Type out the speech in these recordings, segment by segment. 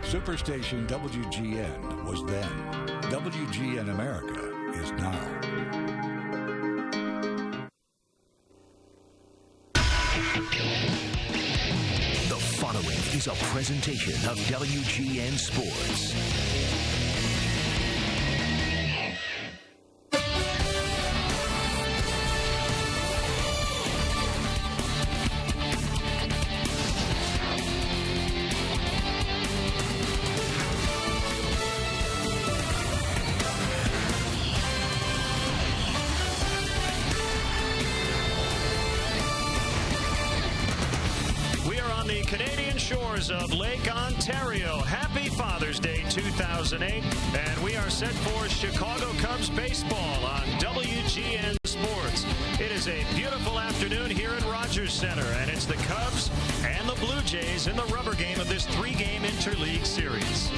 Superstation WGN was then. WGN America is now. The following is a presentation of WGN Sports. Of Lake Ontario. Happy Father's Day 2008, and we are set for Chicago Cubs baseball on WGN Sports. It is a beautiful afternoon here at Rogers Center, and it's the Cubs and the Blue Jays in the rubber game of this three-game interleague series.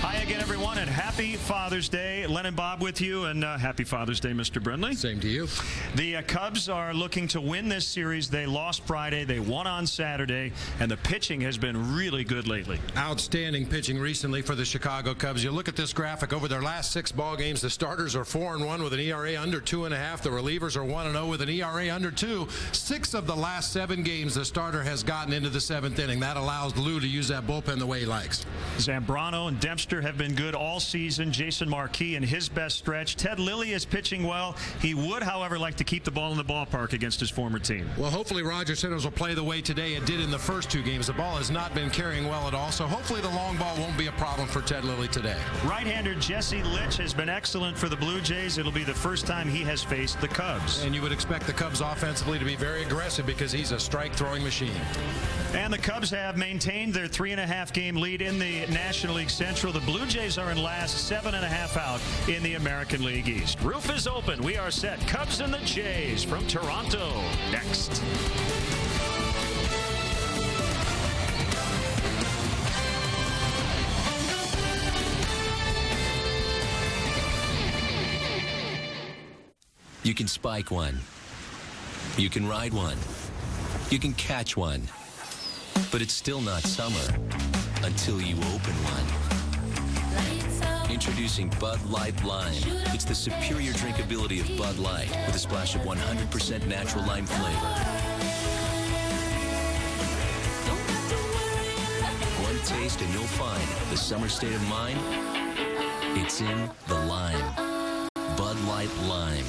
Hi again, everyone, and happy Father's Day. Len and Bob with you, and happy Father's Day, Mr. Brindley. Same to you. The Cubs are looking to win this series. They lost Friday. They won on Saturday, and the pitching has been really good lately. Outstanding pitching recently for the Chicago Cubs. You look at this graphic. Over their last 6 ball games, the starters are 4-1 with an ERA under 2.5. The relievers are 1-0 with an ERA under 2. 6 of the last 7 games, the starter has gotten into the 7th inning. That allows Lou to use that bullpen the way he likes. Zambrano and Dempster have been good all season. Jason Marquis in his best stretch. Ted Lilly is pitching well. He would, however, like to keep the ball in the ballpark against his former team. Well, hopefully Rogers Center will play the way today it did in the first 2 games. The ball has not been carrying well at all, so hopefully the long ball won't be a problem for Ted Lilly today. Right-hander Jesse Litch has been excellent for the Blue Jays. It'll be the first time he has faced the Cubs. And you would expect the Cubs offensively to be very aggressive because he's a strike-throwing machine. And the Cubs have maintained their 3.5-game lead in the National League Central. The Blue Jays are in last, 7.5 out in the American League East. Roof is open. We are set. Cubs and the Jays from Toronto next. You can spike one. You can ride one. You can catch one. But it's still not summer until you open one. Introducing Bud Light Lime. It's the superior drinkability of Bud Light with a splash of 100% natural lime flavor. One taste and you'll find the summer state of mind. It's in the lime. Bud Light Lime.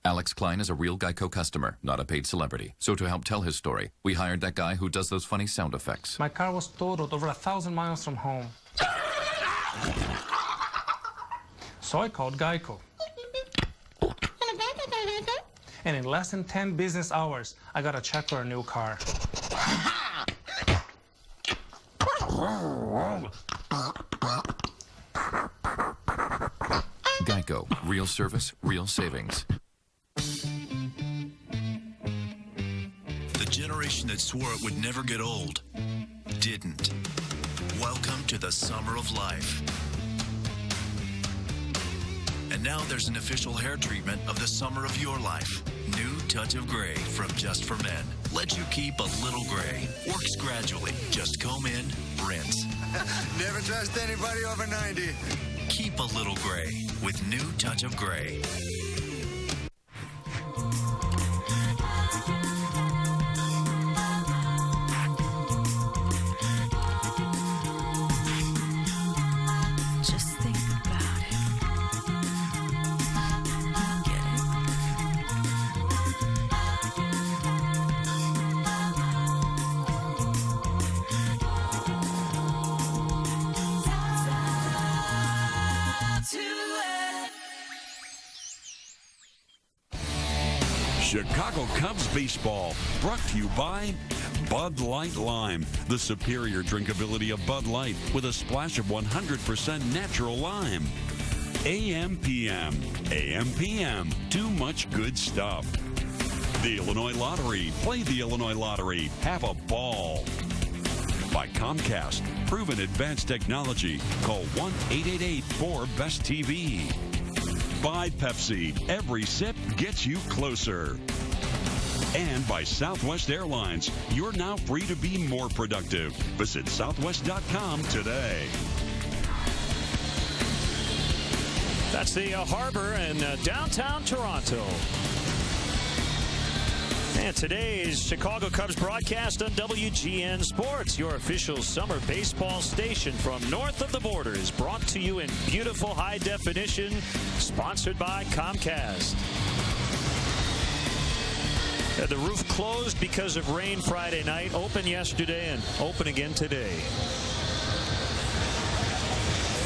Alex Klein is a real Geico customer, not a paid celebrity. So to help tell his story, we hired that guy who does those funny sound effects. My car was totaled over 1,000 miles from home. So I called Geico. And in less than 10 business hours, I got a check for a new car. Geico. Real service, real savings. The generation that swore it would never get old didn't. Welcome to the summer of life. And now there's an official hair treatment of the summer of your life. New Touch of Gray from Just for Men. Lets you keep a little gray. Works gradually. Just comb in, rinse. Never trust anybody over 90. Keep a little gray with New Touch of Gray. Chicago Cubs baseball, brought to you by Bud Light Lime, the superior drinkability of Bud Light with a splash of 100% natural lime. AM/PM, AM/PM, too much good stuff. The Illinois Lottery, play the Illinois Lottery, have a ball. By Comcast, proven advanced technology, call 1-888-4BEST-TV. By Pepsi, every sip gets you closer. And by Southwest Airlines. You're now free to be more productive. Visit southwest.com today. That's the harbor in downtown Toronto. And today's Chicago Cubs broadcast on WGN Sports, your official summer baseball station from north of the border, is brought to you in beautiful high definition, sponsored by Comcast. The roof closed because of rain Friday night, open yesterday and open again today.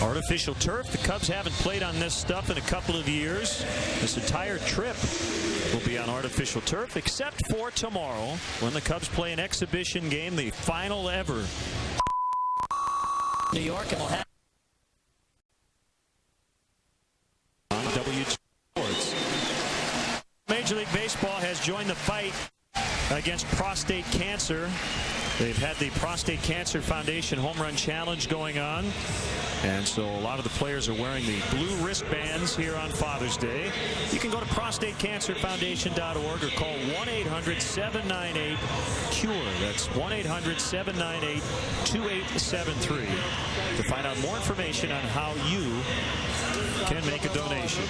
Artificial turf. The Cubs haven't played on this stuff in a couple of years. This entire trip will be on artificial turf, except for tomorrow when the Cubs play an exhibition game, the final ever. New York, and we'll have on WGN Sports. Major League Baseball has joined the fight against prostate cancer. They've had the Prostate Cancer Foundation Home Run Challenge going on. And so a lot of the players are wearing the blue wristbands here on Father's Day. You can go to prostatecancerfoundation.org or call 1-800-798-CURE. That's 1-800-798-2873 to find out more information on how you can make a donation.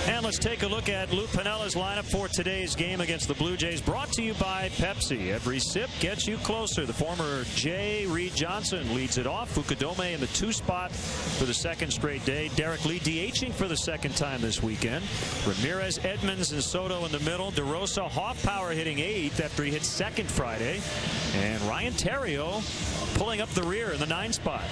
And let's take a look at Lou Pinella's lineup for today's game against the Blue Jays, brought to you by Pepsi. Every sip gets you closer. The former Jay, Reed Johnson, leads it off. Fukudome in the 2 spot for the second straight day. Derek Lee DHing for the second time this weekend. Ramirez, Edmonds, and Soto in the middle. DeRosa, Hoff power hitting 8th after he hit second Friday. And Ryan Theriot pulling up the rear in the 9 spot.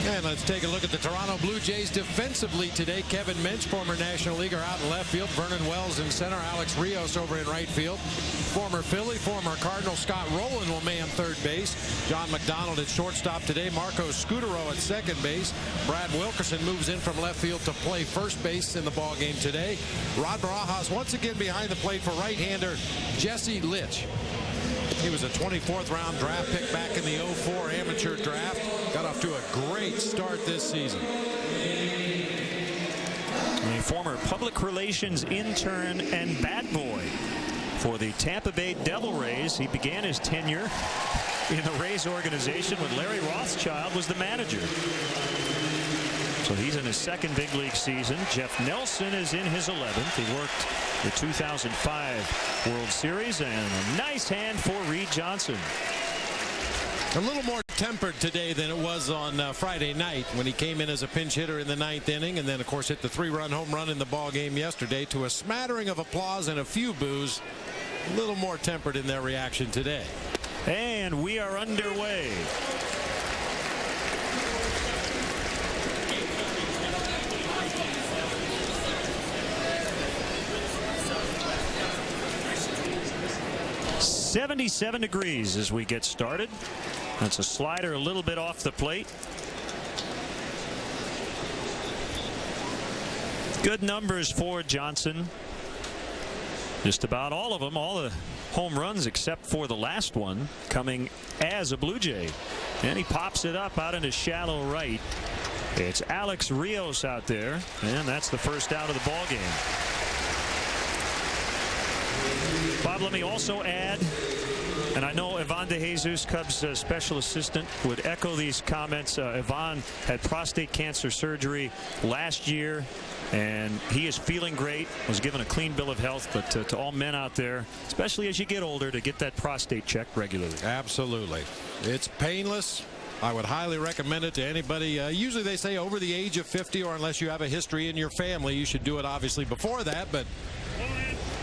And let's take a look at the Toronto Blue Jays defensively today. Kevin Minch, former National Leaguer, out in left field. Vernon Wells in center. Alex Rios over in right field. Former Philly, former Cardinal Scott Rowland will man third base. John McDonald at shortstop today. Marco Scutero at second base. Brad Wilkerson moves in from left field to play first base in the ball game today. Rod Barajas once again behind the plate for right-hander Jesse Litch. He was a 24th round draft pick back in the 04 amateur draft. Got off to a great start this season. A former public relations intern and bat boy for the Tampa Bay Devil Rays. He began his tenure in the Rays organization when Larry Rothschild was the manager. So he's in his second big league season. Jeff Nelson is in his 11th. He worked the 2005 World Series, and a nice hand for Reed Johnson. A little more tempered today than it was on Friday night when he came in as a pinch hitter in the 9th inning, and then of course hit the 3-run home run in the ball game yesterday to a smattering of applause and a few boos. A little more tempered in their reaction today. And we are underway. .77 degrees as we get started. That's a slider a little bit off the plate. Good numbers for Johnson. Just about all of them, all the home runs except for the last one, coming as a Blue Jay. And he pops it up out into shallow right. It's Alex Rios out there, and that's the first out of the ball game. Bob, let me also add, and I know Ivan DeJesus, Cubs special assistant, would echo these comments. Ivan had prostate cancer surgery last year, and he is feeling great. Was given a clean bill of health, but to all men out there, especially as you get older, to get that prostate checked regularly. Absolutely. It's painless. I would highly recommend it to anybody. Usually they say over the age of 50, or unless you have a history in your family. You should do it obviously before that, but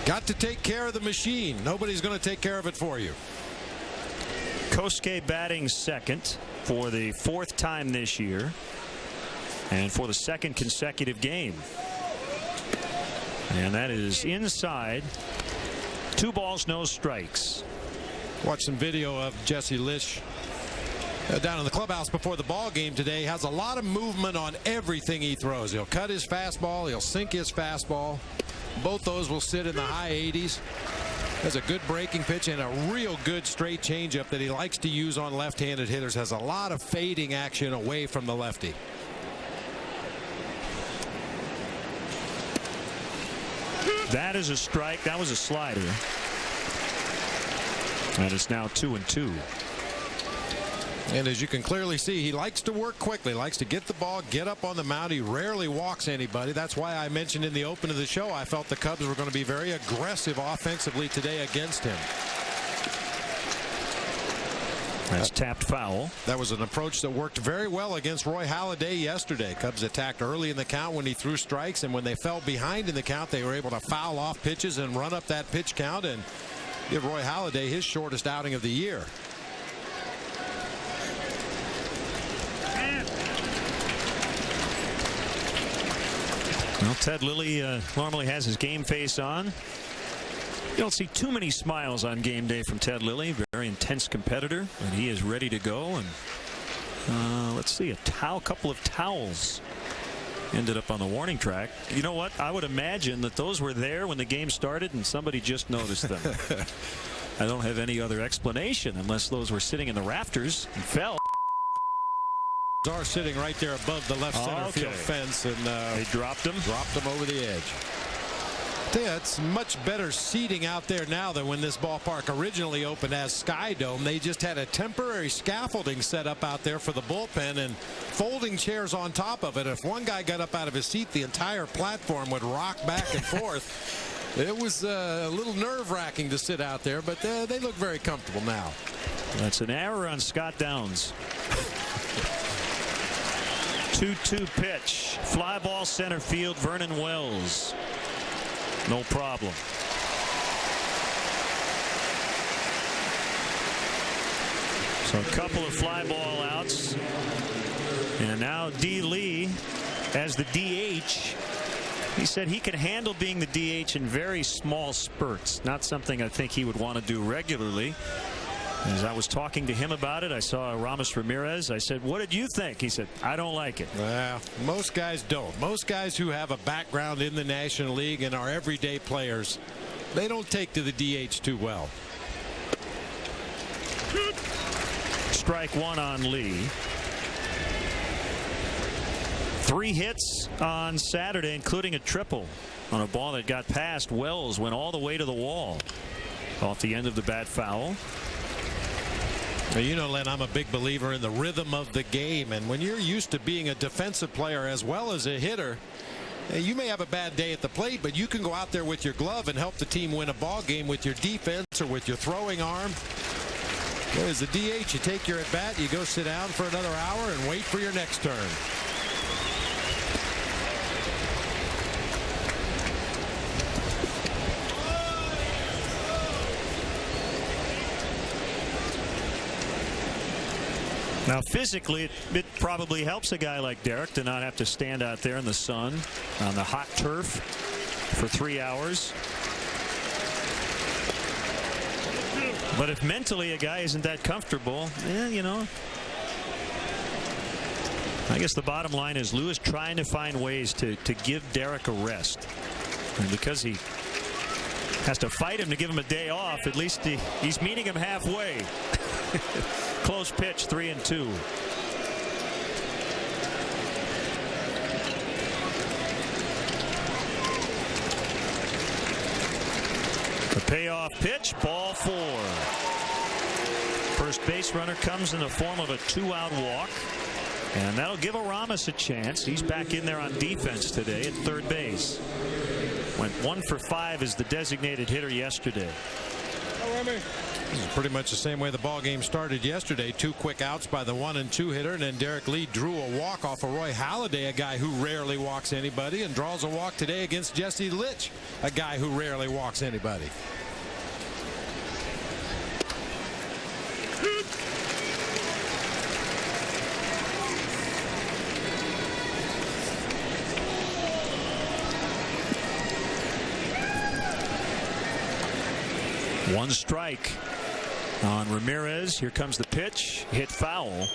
got to take care of the machine. Nobody's going to take care of it for you. Kosuke batting second for the 4th time this year and for the 2nd consecutive game. And that is inside. 2 balls, no strikes. Watch some video of Jesse Litch down in the clubhouse before the ball game today. Has a lot of movement on everything he throws. He'll cut his fastball. He'll sink his fastball. Both those will sit in the high 80s. Has a good breaking pitch and a real good straight changeup that he likes to use on left-handed hitters. Has a lot of fading action away from the lefty. That is a strike. That was a slider. And it's now 2-2. And as you can clearly see, he likes to work quickly, likes to get the ball, get up on the mound. He rarely walks anybody. That's why I mentioned in the open of the show I felt the Cubs were going to be very aggressive offensively today against him. That's tapped foul. That was an approach that worked very well against Roy Halladay yesterday. Cubs attacked early in the count when he threw strikes, and when they fell behind in the count, they were able to foul off pitches and run up that pitch count and give Roy Halladay his shortest outing of the year. Well, Ted Lilly normally has his game face on. You don't see too many smiles on game day from Ted Lilly. Very intense competitor, and he is ready to go. And let's see, a couple of towels ended up on the warning track. You know what? I would imagine that those were there when the game started, and somebody just noticed them. I don't have any other explanation unless those were sitting in the rafters and fell. Are sitting right there above the left center field fence, and they dropped him over the edge. Yeah, it's much better seating out there now than when this ballpark originally opened as Sky Dome. They just had a temporary scaffolding set up out there for the bullpen and folding chairs on top of it. If one guy got up out of his seat, the entire platform would rock back and forth. It was a little nerve-wracking to sit out there, but they look very comfortable now. That's an error on Scott Downs. 2-2 pitch. Fly ball center field. Vernon Wells. No problem. So a couple of fly ball outs. And now D. Lee as the DH. He said he can handle being the DH in very small spurts. Not something I think he would want to do regularly. As I was talking to him about it, I saw Ramos Ramirez. I said, what did you think? He said, I don't like it. Well, most guys don't. Most guys who have a background in the National League and are everyday players, they don't take to the DH too well. Strike one on Lee. 3 hits on Saturday, including a triple on a ball that got past Wells, went all the way to the wall. Off the end of the bat foul. Now, you know, Len, I'm a big believer in the rhythm of the game, and when you're used to being a defensive player as well as a hitter, you may have a bad day at the plate, but you can go out there with your glove and help the team win a ball game with your defense or with your throwing arm. As the DH, you take your at bat, you go sit down for another hour and wait for your next turn. Now, physically, it probably helps a guy like Derek to not have to stand out there in the sun on the hot turf for 3 hours. But if mentally a guy isn't that comfortable, you know, I guess the bottom line is Lou is trying to find ways to give Derek a rest. And because he has to fight him to give him a day off, at least he's meeting him halfway. Close pitch, 3-2. The payoff pitch, ball 4. First base runner comes in the form of a 2-out walk. And that'll give Aramis a chance. He's back in there on defense today at third base. Went 1 for 5 as the designated hitter yesterday. This is pretty much the same way the ball game started yesterday. 2 quick outs by the 1 and 2 hitter, and then Derek Lee drew a walk off of Roy Halladay, a guy who rarely walks anybody, and draws a walk today against Jesse Litch, a guy who rarely walks anybody. One strike on Ramirez. Here comes the pitch. Hit foul.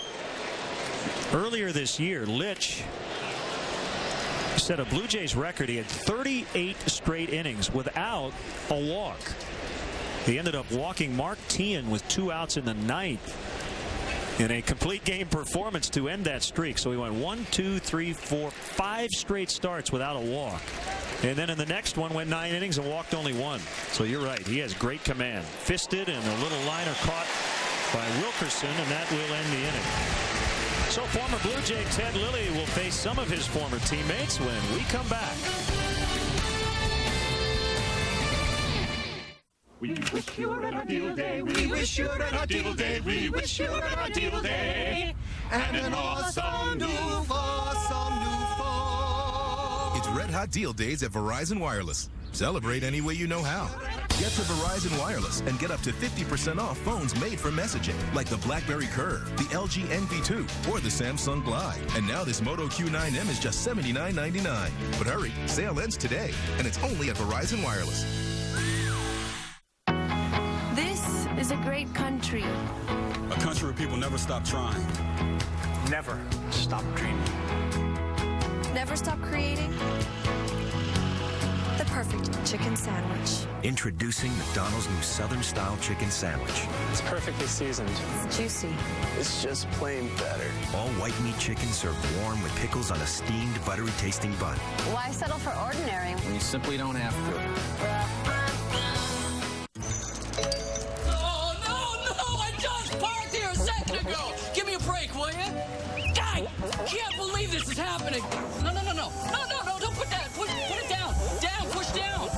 Earlier this year, Litch set a Blue Jays record. He had 38 straight innings without a walk. He ended up walking Mark Teahan with 2 outs in the 9th in a complete game performance to end that streak. So he went 1, 2, 3, 4, 5 straight starts without a walk. And then in the next one went 9 innings and walked only 1. So you're right. He has great command. Fisted and a little liner caught by Wilkerson, and that will end the inning. So former Blue Jay Ted Lilly will face some of his former teammates when we come back. We wish you were an ideal day. We wish you were an ideal day. We wish you were an ideal day. And an awesome new fall. It's Red Hot Deal Days at Verizon Wireless. Celebrate any way you know how. Get to Verizon Wireless and get up to 50% off phones made for messaging, like the BlackBerry Curve, the LG NV2, or the Samsung Glide. And now this Moto Q9M is just $79.99. But hurry, sale ends today, and it's only at Verizon Wireless. This is a great country. A country where people never stop trying. Never stop dreaming. Never stop creating the perfect chicken sandwich. Introducing McDonald's new Southern-style chicken sandwich. It's perfectly seasoned. It's juicy. It's just plain better. All white meat chicken served warm with pickles on a steamed, buttery-tasting bun. Why settle for ordinary when you simply don't have to? Oh, no! I just parked here a second ago! Give me a break, will you? I can't believe this is happening! No, don't put that! Put it down! Push down!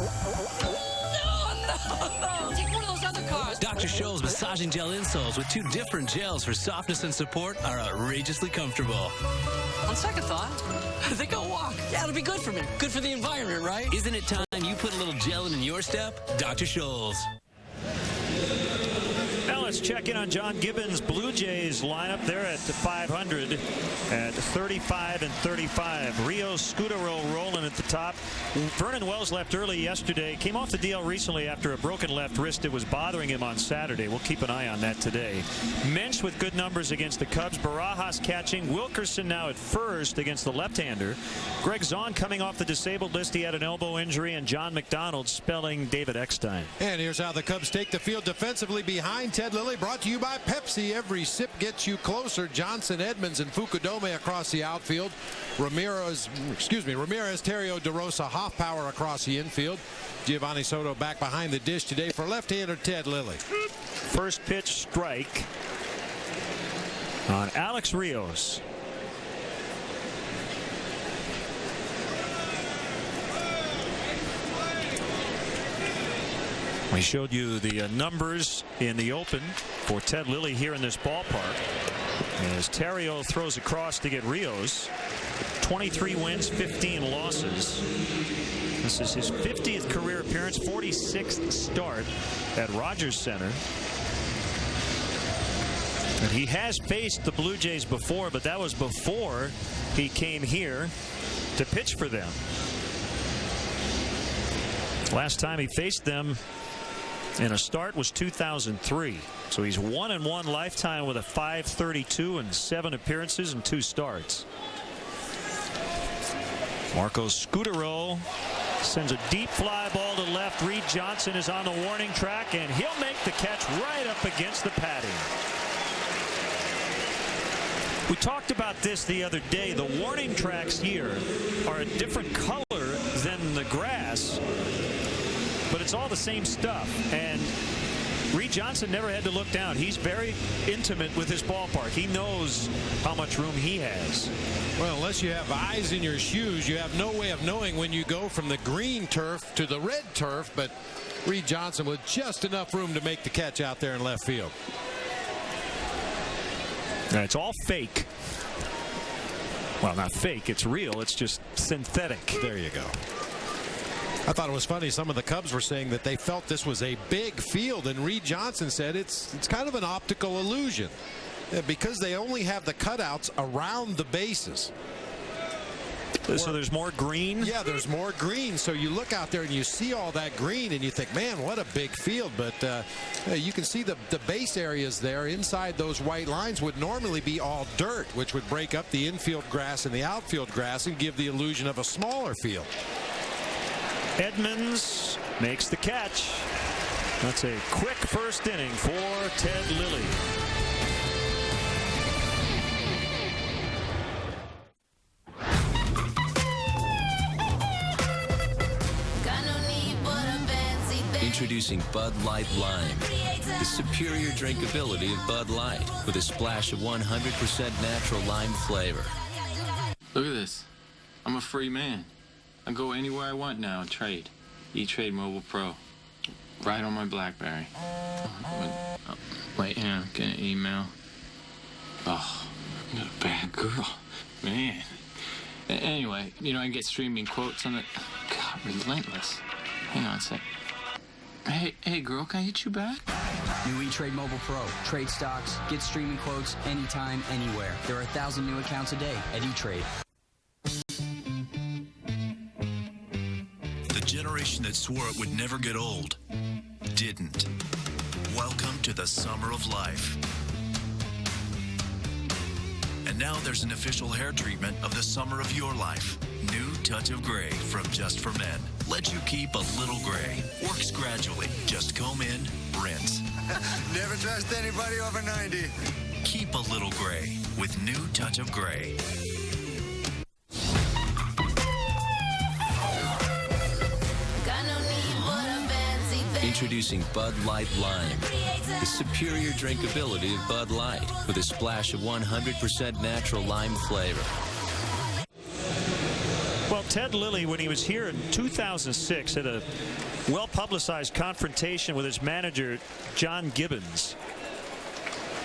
No! Take one of those other cars! Dr. Scholl's massaging gel insoles with 2 different gels for softness and support are outrageously comfortable. On second thought, I think I'll walk. Yeah, it'll be good for me. Good for the environment, right? Isn't it time you put a little gel in your step? Dr. Scholl's. Now let's check in on John Gibbons' Blue Jays lineup. They're at 500 at 35-35. Rio Scudero rolling at the top. Vernon Wells left early yesterday. Came off the DL recently after a broken left wrist that was bothering him on Saturday. We'll keep an eye on that today. Mensch with good numbers against the Cubs. Barajas catching. Wilkerson now at first against the left-hander. Greg Zahn coming off the disabled list. He had an elbow injury. And John McDonald spelling David Eckstein. And here's how the Cubs take the field defensively behind Ted Lilly. Brought to you by Pepsi. Every sip gets you closer. Johnson, Edmonds, and Fukudome across the outfield. Ramirez, Terrio, DeRosa, Hoffpower across the infield. Giovanni Soto back behind the dish today for left-hander Ted Lilly. First pitch strike on Alex Rios. We showed you the numbers in the open for Ted Lilly here in this ballpark. As Terrio throws across to get Rios. 23 wins, 15 losses. This is his 50th career appearance, 46th start at Rogers Center. And he has faced the Blue Jays before, but that was before he came here to pitch for them. Last time he faced them in a start was 2003. So he's 1-1 lifetime with a .532 and 7 appearances and 2 starts. Marco Scudero sends a deep fly ball to left. Reed Johnson is on the warning track, and he'll make the catch right up against the padding. We talked about this the other day. The warning tracks here are a different color than the grass, but it's all the same stuff. And Reed Johnson never had to look down. He's very intimate with his ballpark. He knows how much room he has. Well, unless you have eyes in your shoes, you have no way of knowing when you go from the green turf to the red turf. But Reed Johnson with just enough room to make the catch out there in left field. It's all fake. Well, not fake. It's real. It's just synthetic. There you go. I thought it was funny. Some of the Cubs were saying that they felt this was a big field, and Reed Johnson said it's kind of an optical illusion because they only have the cutouts around the bases. So there's more green? Yeah, there's more green. So you look out there and you see all that green and you think, man, what a big field. But you can see the base areas there inside those white lines would normally be all dirt, which would break up the infield grass and the outfield grass and give the illusion of a smaller field. Edmonds makes the catch. That's a quick first inning for Ted Lilly. Introducing Bud Light Lime. The superior drinkability of Bud Light with a splash of 100% natural lime flavor. Look at this. I'm a free man. I go anywhere I want now and trade. E-Trade Mobile Pro. Right on my BlackBerry. Wait, I'm getting an email. Oh, you're a bad girl. Man. Anyway, you know, I get streaming quotes on it. God, relentless. Hang on a sec. Hey, girl, can I hit you back? New E-Trade Mobile Pro. Trade stocks, get streaming quotes anytime, anywhere. There are 1,000 new accounts a day at E-Trade. The generation that swore it would never get old didn't. Welcome to the summer of life. And now there's an official hair treatment of the summer of your life. New Touch of Gray from Just for Men. Lets you keep a little gray. Works gradually. Just comb in, rinse. Never trust anybody over 90. Keep a little gray with New Touch of Gray. Introducing Bud Light Lime. The superior drinkability of Bud Light with a splash of 100% natural lime flavor. Well, Ted Lilly, when he was here in 2006, had a well-publicized confrontation with his manager, John Gibbons,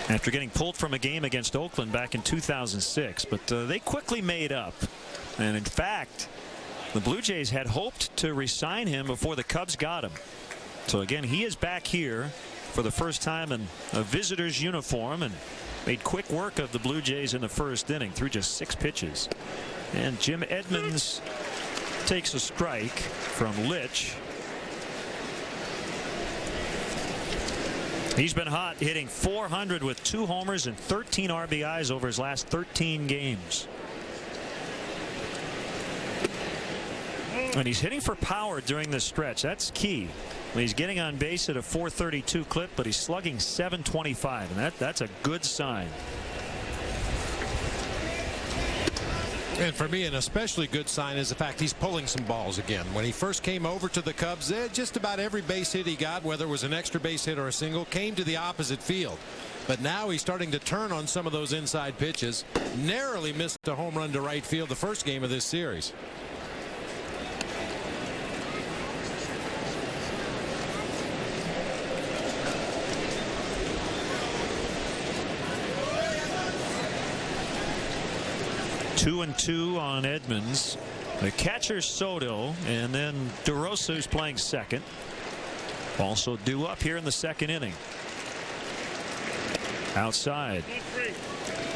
after getting pulled from a game against Oakland back in 2006. But they quickly made up. And in fact, the Blue Jays had hoped to re-sign him before the Cubs got him. So again, he is back here for the first time in a visitor's uniform and made quick work of the Blue Jays in the first inning through just 6 pitches. And Jim Edmonds takes a strike from Litch. He's been hot, hitting .400 with 2 homers and 13 RBIs over his last 13 games. And he's hitting for power during this stretch. That's key. He's getting on base at a .432 clip, but he's slugging .725, and that's a good sign. And for me, an especially good sign is the fact he's pulling some balls again. When he first came over to the Cubs, just about every base hit he got, whether it was an extra base hit or a single, came to the opposite field. But now he's starting to turn on some of those inside pitches. Narrowly missed a home run to right field the first game of this series. Two and 2 on Edmonds. The catcher Soto, and then DeRosa, who's playing second. Also due up here in the second inning. Outside.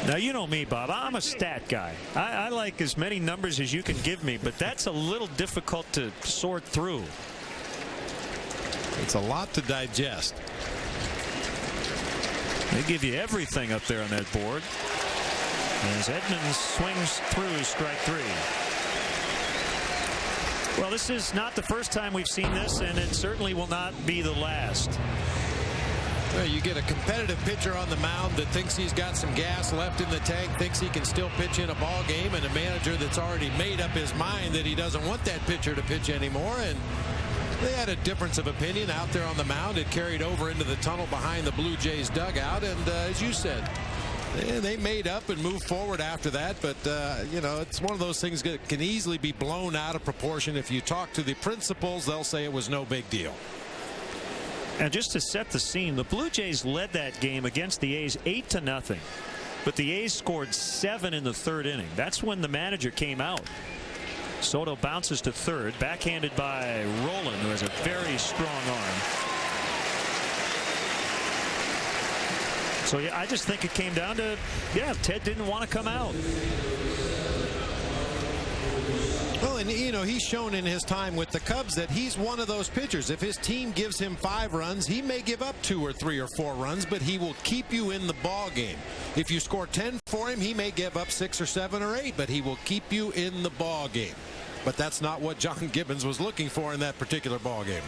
Now, you know me, Bob. I'm a stat guy. I like as many numbers as you can give me, but that's a little difficult to sort through. It's a lot to digest. They give you everything up there on that board. As Edmonds swings through strike 3. Well, this is not the first time we've seen this, and it certainly will not be the last. Well, you get a competitive pitcher on the mound that thinks he's got some gas left in the tank, thinks he can still pitch in a ball game, and a manager that's already made up his mind that he doesn't want that pitcher to pitch anymore. And they had a difference of opinion out there on the mound. It carried over into the tunnel behind the Blue Jays dugout, and as you said, they made up and moved forward after that. But you know, it's one of those things that can easily be blown out of proportion. If you talk to the principals, they'll say it was no big deal. And just to set the scene, the Blue Jays led that game against the A's 8-0. But the A's scored 7 in the 3rd inning. That's when the manager came out. Soto bounces to third, backhanded by Roland, who has a very strong arm. So, yeah, I just think it came down to, Ted didn't want to come out. Well, and, you know, he's shown in his time with the Cubs that he's one of those pitchers. If his team gives him 5 runs, he may give up 2 or 3 or 4 runs, but he will keep you in the ball game. If you score 10 for him, he may give up 6 or 7 or 8, but he will keep you in the ball game. But that's not what John Gibbons was looking for in that particular ball game.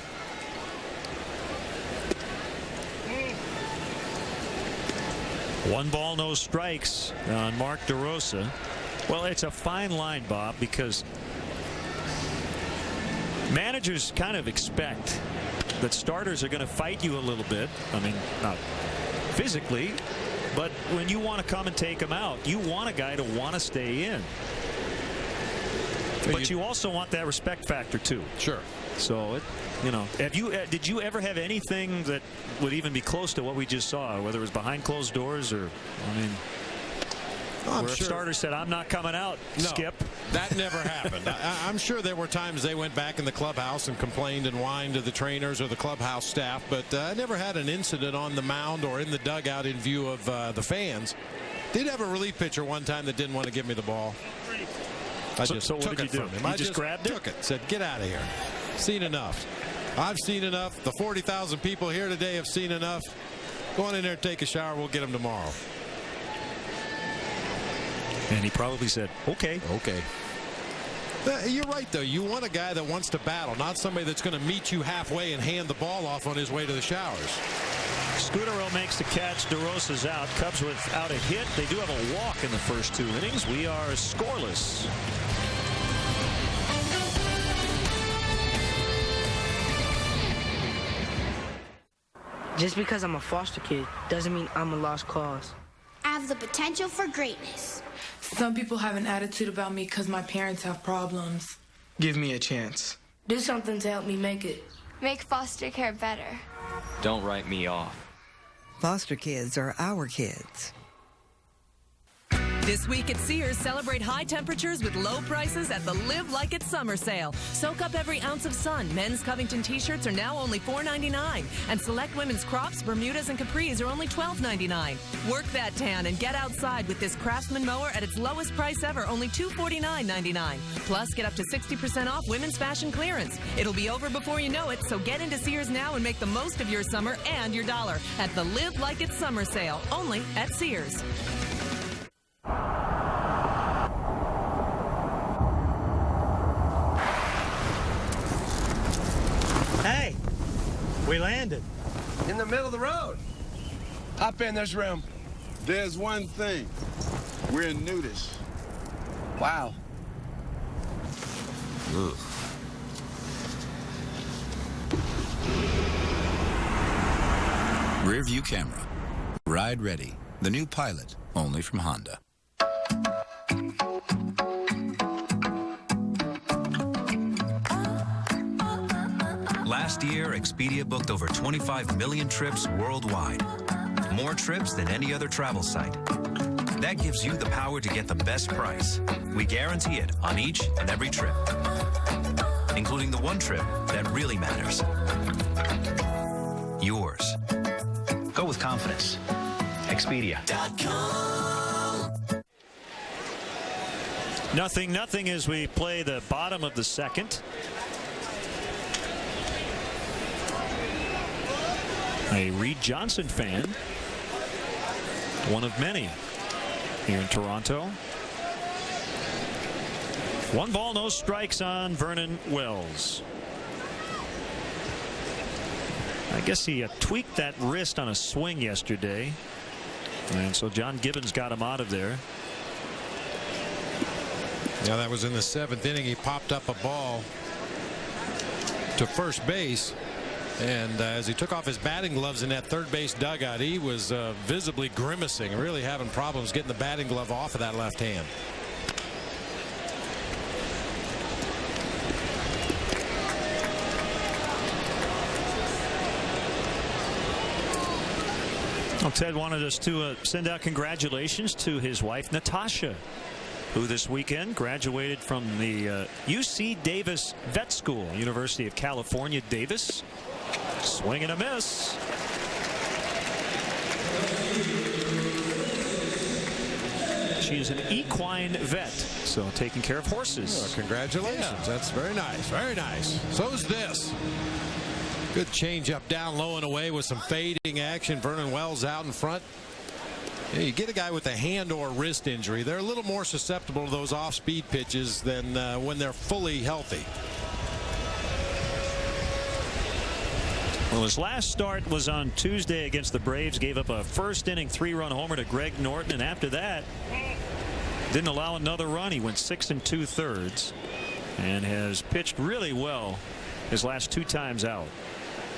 One ball, no strikes on Mark DeRosa. Well, it's a fine line, Bob, because managers kind of expect that starters are going to fight you a little bit. I mean, not physically, but when you want to come and take them out, you want a guy to want to stay in. But you also want that respect factor too. Sure. So, did you ever have anything that would even be close to what we just saw, whether it was behind closed doors or, I mean, where a starter said, "I'm not coming out, Skip"? That never happened. I'm sure there were times they went back in the clubhouse and complained and whined to the trainers or the clubhouse staff, but I never had an incident on the mound or in the dugout in view of the fans. Did have a relief pitcher one time that didn't want to give me the ball. I just took it from him. You just grabbed it? Took it. Said, "Get out of here. Seen enough. I've seen enough. The 40,000 people here today have seen enough. Go on in there and take a shower. We'll get them tomorrow." And he probably said, "Okay." Okay. You're right, though. You want a guy that wants to battle, not somebody that's going to meet you halfway and hand the ball off on his way to the showers. Scudero makes the catch. DeRosa's out. Cubs without a hit. They do have a walk in the first 2 innings. We are scoreless. Just because I'm a foster kid doesn't mean I'm a lost cause. I have the potential for greatness. Some people have an attitude about me because my parents have problems. Give me a chance. Do something to help me make it. Make foster care better. Don't write me off. Foster kids are our kids. This week at Sears, celebrate high temperatures with low prices at the Live Like It's Summer Sale. Soak up every ounce of sun. Men's Covington t-shirts are now only $4.99. And select women's crops, Bermudas, and capris are only $12.99. Work that tan and get outside with this Craftsman mower at its lowest price ever, only $249.99. Plus, get up to 60% off women's fashion clearance. It'll be over before you know it, so get into Sears now and make the most of your summer and your dollar at the Live Like It's Summer Sale, only at Sears. Hey, we landed. In the middle of the road. Hop in this room. There's one thing. We're nudists. Wow. Ugh. Rear view camera. Ride ready. The new Pilot, only from Honda. Last year, Expedia booked over 25 million trips worldwide. More trips than any other travel site. That gives you the power to get the best price. We guarantee it on each and every trip, including the one trip that really matters. Yours. Go with confidence. Expedia.com. Nothing as we play the bottom of the second. A Reed Johnson fan, one of many here in Toronto. 1 ball, no strikes on Vernon Wells. I guess he tweaked that wrist on a swing yesterday, and so John Gibbons got him out of there. Yeah, that was in the 7th inning. He popped up a ball to first base. And as he took off his batting gloves in that third base dugout, he was visibly grimacing, really having problems getting the batting glove off of that left hand. Well, Ted wanted us to send out congratulations to his wife, Natasha, who this weekend graduated from the UC Davis Vet School, University of California, Davis. Swing and a miss. She is an equine vet, so taking care of horses. Oh, congratulations. Yeah. That's very nice. Very nice. So's this. Good change up down low and away with some fading action. Vernon Wells out in front. Yeah, you get a guy with a hand or wrist injury, they're a little more susceptible to those off-speed pitches than when they're fully healthy. Well, his last start was on Tuesday against the Braves. Gave up a first inning 3-run homer to Greg Norton, and after that didn't allow another run. He went 6 2/3 and has pitched really well his last 2 times out.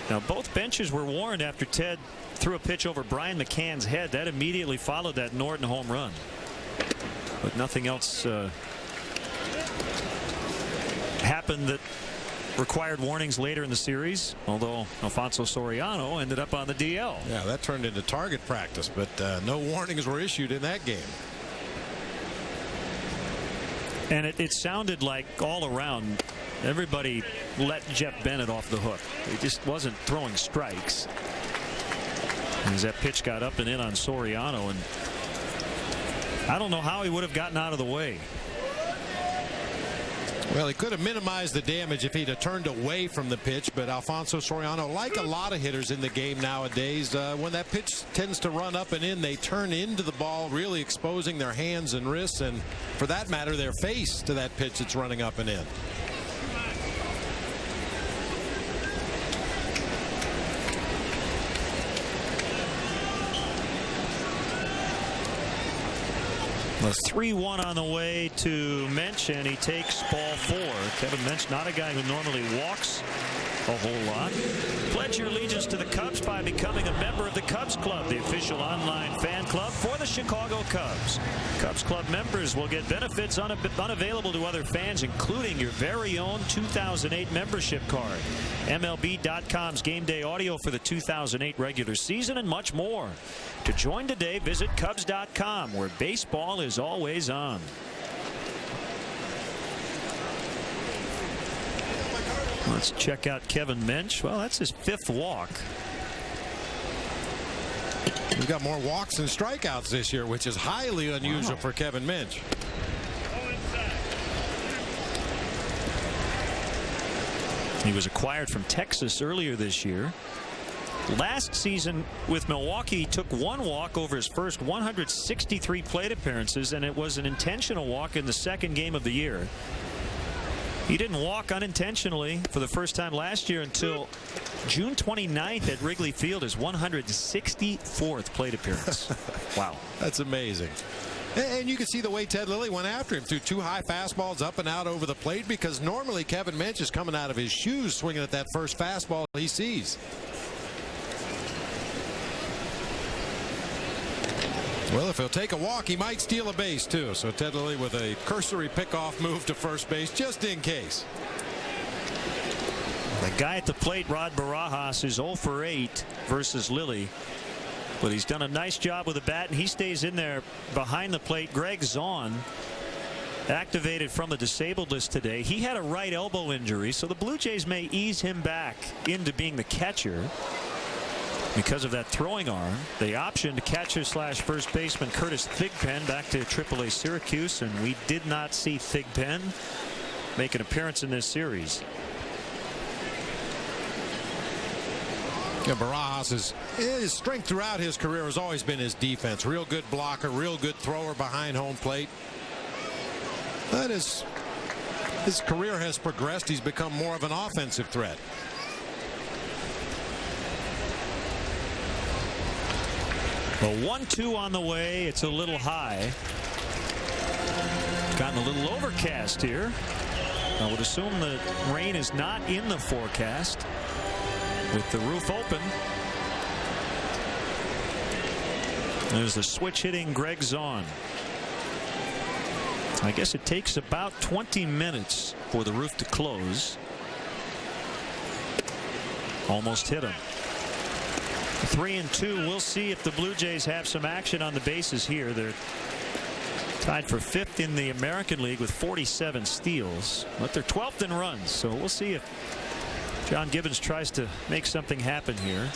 Now, both benches were warned after Ted threw a pitch over Brian McCann's head. That immediately followed that Norton home run. But nothing else happened that required warnings later in the series, although Alfonso Soriano ended up on the DL. Yeah, that turned into target practice, but no warnings were issued in that game. And it sounded like all around everybody let Jeff Bennett off the hook. He just wasn't throwing strikes. As that pitch got up and in on Soriano, and I don't know how he would have gotten out of the way. Well, he could have minimized the damage if he'd have turned away from the pitch, but Alfonso Soriano, like a lot of hitters in the game nowadays, when that pitch tends to run up and in, they turn into the ball, really exposing their hands and wrists, and for that matter, their face to that pitch that's running up and in. A 3-1 on the way to Mensch, and he takes ball 4. Kevin Mensch, not a guy who normally walks a whole lot. Pledge your allegiance to the Cubs by becoming a member of the Cubs Club, the official online fan club for the Chicago Cubs. Cubs Club members will get benefits unavailable to other fans, including your very own 2008 membership card, MLB.com's game day audio for the 2008 regular season, and much more. To join today, visit Cubs.com, where baseball is always on. Let's check out Kevin Mensch. Well, that's his 5th walk. He's got more walks than strikeouts this year, which is highly unusual for Kevin Mensch. He was acquired from Texas earlier this year. Last season with Milwaukee, he took 1 walk over his first 163 plate appearances, and it was an intentional walk in the 2nd game of the year. He didn't walk unintentionally for the first time last year until June 29th at Wrigley Field, his 164th plate appearance. Wow. That's amazing. And you can see the way Ted Lilly went after him, threw 2 high fastballs up and out over the plate, because normally Kevin Mensch is coming out of his shoes swinging at that first fastball he sees. Well, if he'll take a walk, he might steal a base, too. So Ted Lilly with a cursory pickoff move to first base, just in case. The guy at the plate, Rod Barajas, is 0 for 8 versus Lilly. But he's done a nice job with the bat, and he stays in there behind the plate. Greg Zahn, activated from the disabled list today. He had a right elbow injury, so the Blue Jays may ease him back into being the catcher. Because of that throwing arm, they optioned catcher / first baseman Curtis Thigpen back to AAA Syracuse, and we did not see Thigpen make an appearance in this series. Yeah, Barajas, his strength throughout his career has always been his defense. Real good blocker, real good thrower behind home plate. But as his career has progressed, he's become more of an offensive threat. A 1-2 on the way. It's a little high. It's gotten a little overcast here. I would assume the rain is not in the forecast with the roof open. There's the switch hitting Greg Zahn. I guess it takes about 20 minutes for the roof to close. Almost hit him. 3-2. We'll see if the Blue Jays have some action on the bases here. They're tied for 5th in the American League with 47 steals, but they're 12th in runs. So we'll see if John Gibbons tries to make something happen here.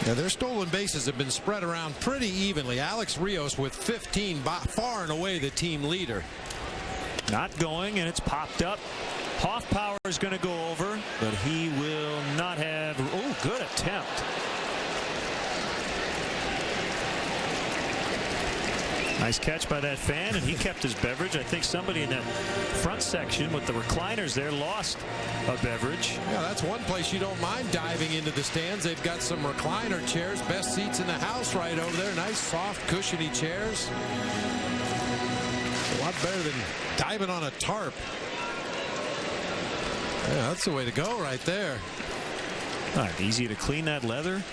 Now, their stolen bases have been spread around pretty evenly. Alex Rios with 15, far and away the team leader. Not going, and it's popped up. Hoffpower is going to go over, but he will not have. Oh, good attempt. Nice catch by that fan, and he kept his beverage. I think somebody in that front section with the recliners there lost a beverage. Yeah, that's one place you don't mind diving into the stands. They've got some recliner chairs, best seats in the house right over there. Nice, soft, cushiony chairs. A lot better than diving on a tarp. Yeah, that's the way to go right there. All right, easy to clean that leather.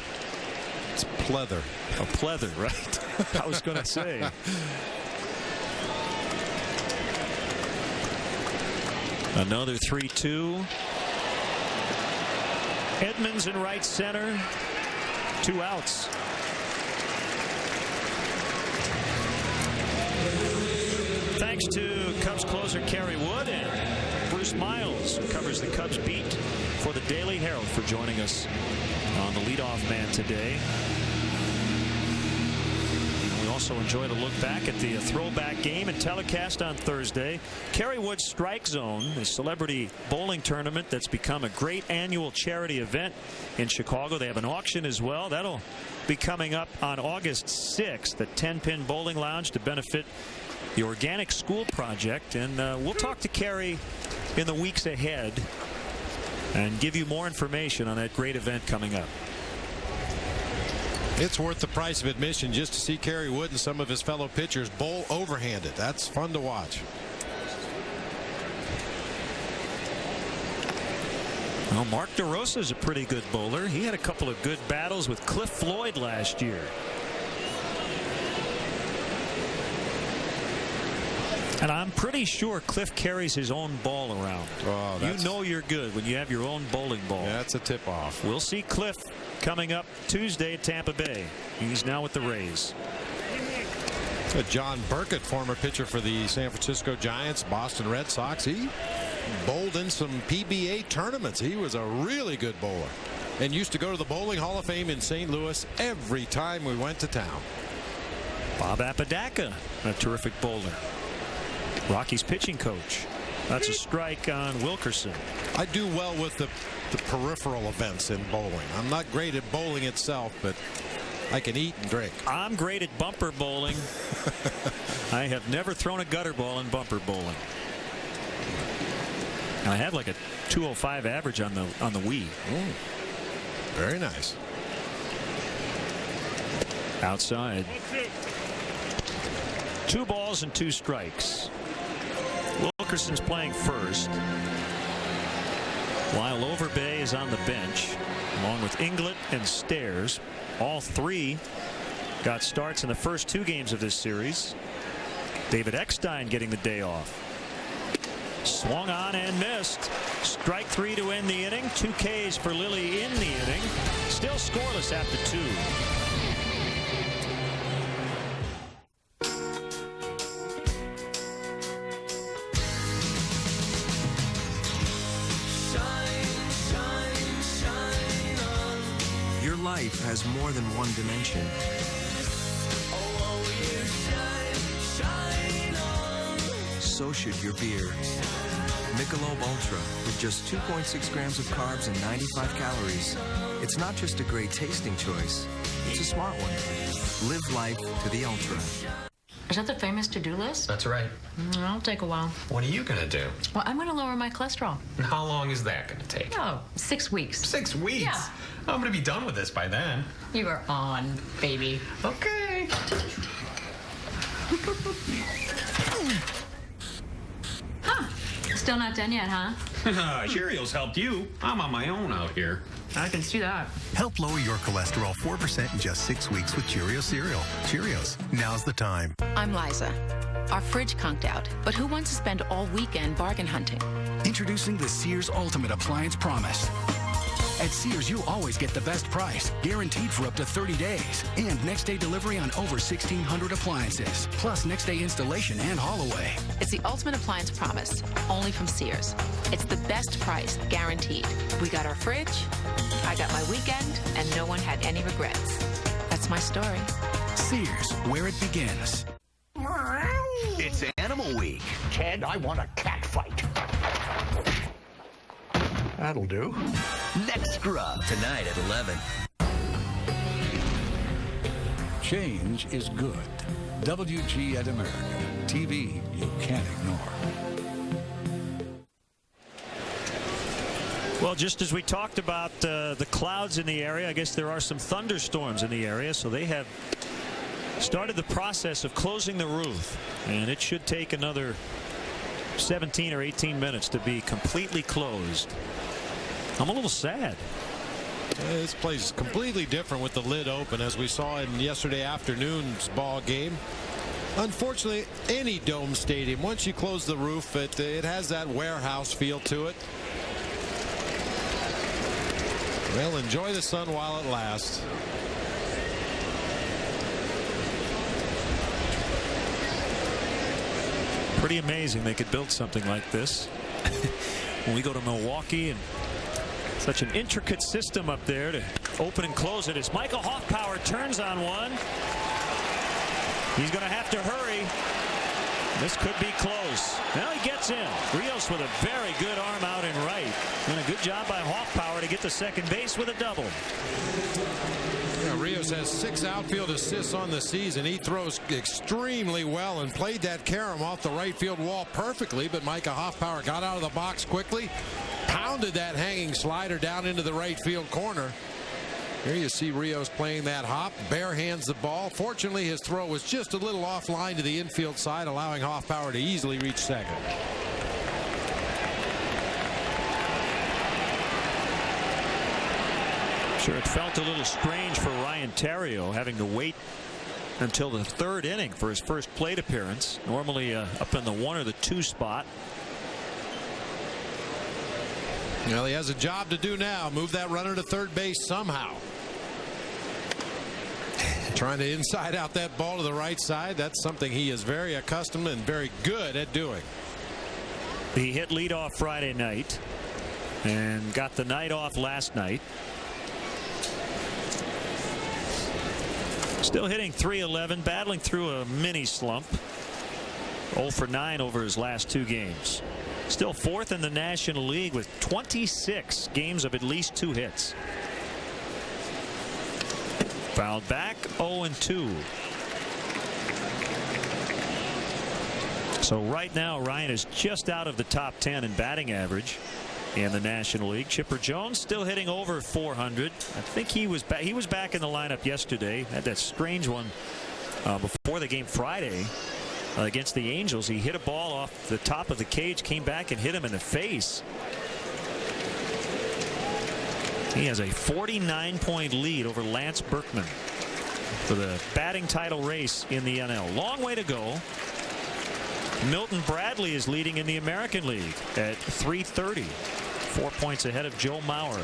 It's pleather. A pleather, right? I was going to say. Another 3-2. Edmonds in right center. 2 outs. Thanks to Cubs closer Kerry Wood and Bruce Miles, who covers the Cubs beat for the Daily Herald, for joining us on the leadoff man today. We also enjoyed a look back at the throwback game and telecast on Thursday. Kerry Wood's Strike Zone, a celebrity bowling tournament that's become a great annual charity event in Chicago. They have an auction as well. That'll be coming up on August 6th at 10-Pin Bowling Lounge to benefit the Organic School Project. And we'll talk to Kerry in the weeks ahead and give you more information on that great event coming up. It's worth the price of admission just to see Kerry Wood and some of his fellow pitchers bowl overhanded. That's fun to watch. Well, Mark DeRosa is a pretty good bowler. He had a couple of good battles with Cliff Floyd last year. And I'm pretty sure Cliff carries his own ball around. Oh, you know you're good when you have your own bowling ball. Yeah, that's a tip-off. We'll see Cliff coming up Tuesday at Tampa Bay. He's now with the Rays. John Burkett, former pitcher for the San Francisco Giants, Boston Red Sox. He bowled in some PBA tournaments. He was a really good bowler and used to go to the Bowling Hall of Fame in St. Louis every time we went to town. Bob Apodaca, a terrific bowler. Rocky's pitching coach. That's a strike on Wilkerson. I do well with the peripheral events in bowling. I'm not great at bowling itself, but I can eat and drink. I'm great at bumper bowling. I have never thrown a gutter ball in bumper bowling. And I had like a 205 average on the Wii. Very nice. Outside. 2 balls and 2 strikes. Wilkerson's playing first, while Overbay is on the bench, along with Inglet and Stairs. All 3 got starts in the first 2 games of this series. David Eckstein getting the day off. Swung on and missed. Strike 3 to end the inning. 2 Ks for Lilly in the inning. Still scoreless after 2. Life has more than one dimension. So should your beer. Michelob Ultra, with just 2.6 grams of carbs and 95 calories. It's not just a great tasting choice, it's a smart one. Live life to the ultra. Is that the famous to-do list? That's right. I'll take a while. What are you going to do? Well, I'm going to lower my cholesterol. And how long is that going to take? Oh, 6 weeks. 6 weeks? Yeah. I'm going to be done with this by then. You are on, baby. Okay. Huh. Still not done yet, huh? Cheerios helped you. I'm on my own out here. I can see that. Help lower your cholesterol 4% in just 6 weeks with Cheerios cereal. Cheerios, now's the time. I'm Liza. Our fridge conked out, but who wants to spend all weekend bargain hunting? Introducing the Sears Ultimate Appliance Promise. At Sears, you'll always get the best price, guaranteed for up to 30 days. And next-day delivery on over 1,600 appliances. Plus next-day installation and haul-away. It's the Ultimate Appliance Promise, only from Sears. It's the best price, guaranteed. We got our fridge, I got my weekend, and no one had any regrets. That's my story. Sears, where it begins. It's Animal Week. Ted, I want a cat fight. That'll do. Next Scrub. Tonight at 11. Change is good. WGN America. TV you can't ignore. Well, just as we talked about the clouds in the area, I guess there are some thunderstorms in the area, so they have started the process of closing the roof, and it should take another 17 or 18 minutes to be completely closed. I'm a little sad. This plays completely different with the lid open, as we saw in yesterday afternoon's ball game. Unfortunately, any dome stadium, once you close the roof, it has that warehouse feel to it. Well, enjoy the sun while it lasts. Pretty amazing they could build something like this. When we go to Milwaukee, and such an intricate system up there to open and close it, as Michael Hoffpower turns on one. He's going to have to hurry. This could be close. Now he gets in. Rios with a very good arm out in right. And a good job by Hoffpower to get to second base with a double. Yeah, Rios has 6 outfield assists on the season. He throws extremely well and played that carom off the right field wall perfectly, but Micah Hoffpower got out of the box quickly, pounded that hanging slider down into the right field corner. Here you see Rios playing that hop, bare hands the ball. Fortunately, his throw was just a little offline to the infield side, allowing Hoffpower to easily reach second. Sure, it felt a little strange for Ryan Theriot having to wait until the 3rd inning for his first plate appearance. Normally up in the 1 or the 2 spot. Well, he has a job to do now. Move that runner to third base somehow. Trying to inside out that ball to the right side. That's something he is very accustomed and very good at doing. He hit leadoff Friday night and got the night off last night. Still hitting .311, battling through a mini slump. 0 for 9 over his last 2 games. Still 4th in the National League with 26 games of at least 2 hits. Fouled back, 0-2. So right now Ryan is just out of the top 10 in batting average in the National League. Chipper Jones still hitting over 400. I think he was back in the lineup yesterday. Had that strange one before the game Friday against the Angels. He hit a ball off the top of the cage, came back and hit him in the face. He has a 49-point lead over Lance Berkman for the batting title race in the NL. Long way to go. Milton Bradley is leading in the American League at .330. 4 points ahead of Joe Mauer.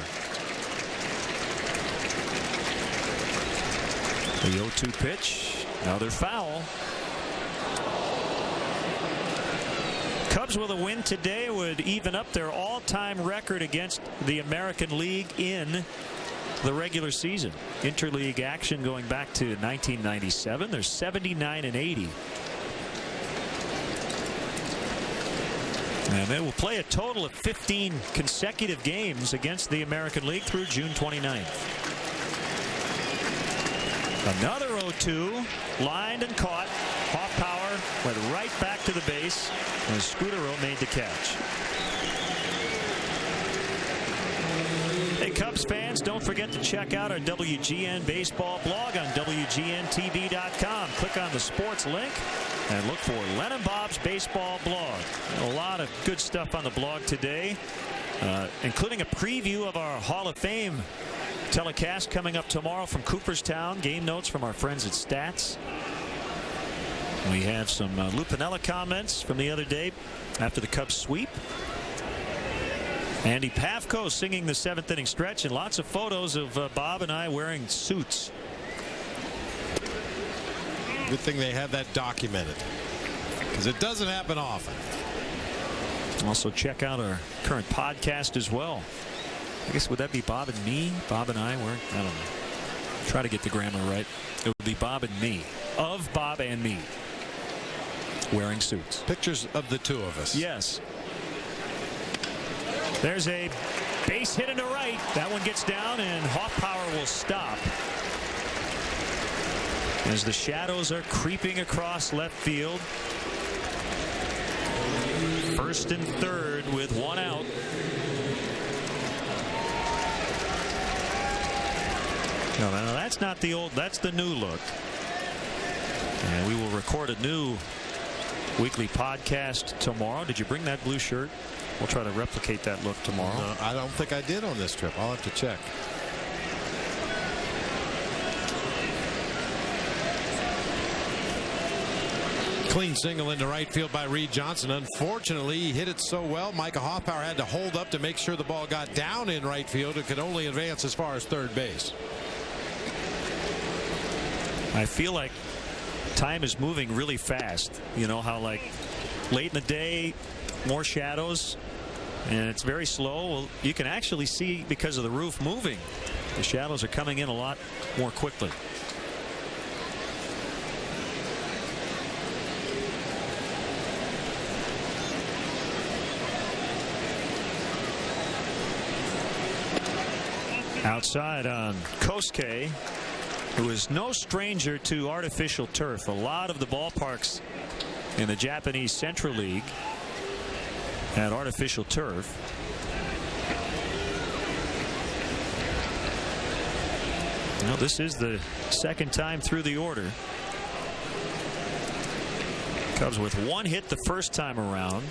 The 0-2 pitch. Another foul. Cubs with a win today would even up their all-time record against the American League in the regular season. Interleague action going back to 1997. They're 79-80. And they will play a total of 15 consecutive games against the American League through June 29th. Another 0-2, lined and caught. Hoffpower went right back to the base, and Scudero made the catch. Hey, Cubs fans, don't forget to check out our WGN baseball blog on WGNTV.com. Click on the sports link and look for Len and Bob's baseball blog. A lot of good stuff on the blog today, including a preview of our Hall of Fame telecast coming up tomorrow from Cooperstown. Game notes from our friends at Stats. We have some Lou Piniella comments from the other day after the Cubs sweep. Andy Pafko singing the 7th inning stretch, and lots of photos of Bob and I wearing suits. Good thing they have that documented, because it doesn't happen often. Also check out our current podcast as well. I guess would that be Bob and me? Bob and I were, I don't know. Try to get the grammar right. It would be Bob and me. Of Bob and me. Wearing suits. Pictures of the two of us. Yes. There's a base hit into right. That one gets down, and Hoffpower will stop as the shadows are creeping across left field. 1st and 3rd with 1 out. No, that's not the old, that's the new look. And we will record a new weekly podcast tomorrow. Did you bring that blue shirt? We'll try to replicate that look tomorrow. No, I don't think I did on this trip. I'll have to check. Clean single into right field by Reed Johnson. Unfortunately, he hit it so well, Micah Hoffpower had to hold up to make sure the ball got down in right field. It could only advance as far as third base. I feel like time is moving really fast. You know how like late in the day, more shadows, and it's very slow. Well, you can actually see because of the roof moving. The shadows are coming in a lot more quickly. Outside on Kosuke, who is no stranger to artificial turf. A lot of the ballparks in the Japanese Central League had artificial turf. Well, this is the second time through the order. Cubs with one hit the first time around.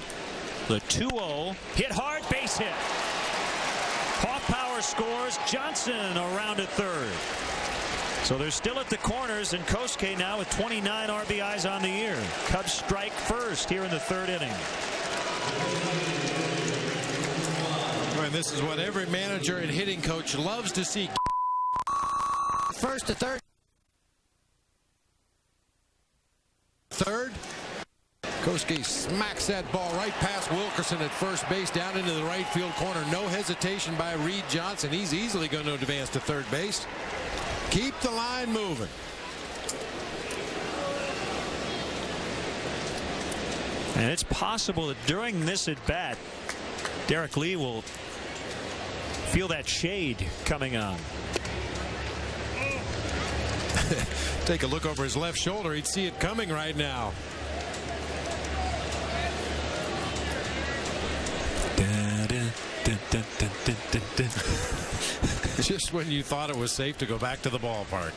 The 2-0 hit hard, base hit. Hoffpower scores. Johnson around at third. So they're still at the corners, and Kosuke now with 29 RBIs on the year. Cubs strike first here in the third inning. And this is what every manager and hitting coach loves to see. First to third. Third. Kosuke smacks that ball right past Wilkerson at first base down into the right field corner. No hesitation by Reed Johnson. He's easily going to advance to third base. Keep the line moving. And it's possible that during this at bat, Derek Lee will feel that shade coming on. Take a look over his left shoulder. He'd see it coming right now. Just when you thought it was safe to go back to the ballpark.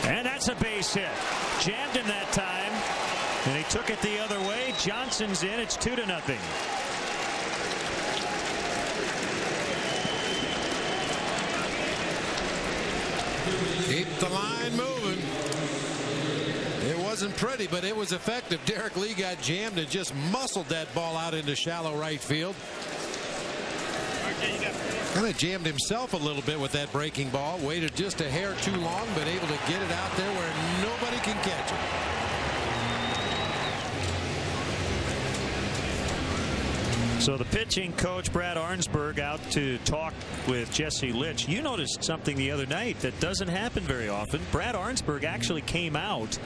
And that's a base hit. Jammed him that time. And he took it the other way. Johnson's in. It's 2-0. Keep the line moving. It wasn't pretty, but it was effective. Derek Lee got jammed and just muscled that ball out into shallow right field. Kind of jammed himself a little bit with that breaking ball. Waited just a hair too long, but able to get it out there where nobody can catch it. So the pitching coach, Brad Arnsberg, out to talk with Jesse Litch. You noticed something the other night that doesn't happen very often. Brad Arnsberg actually came out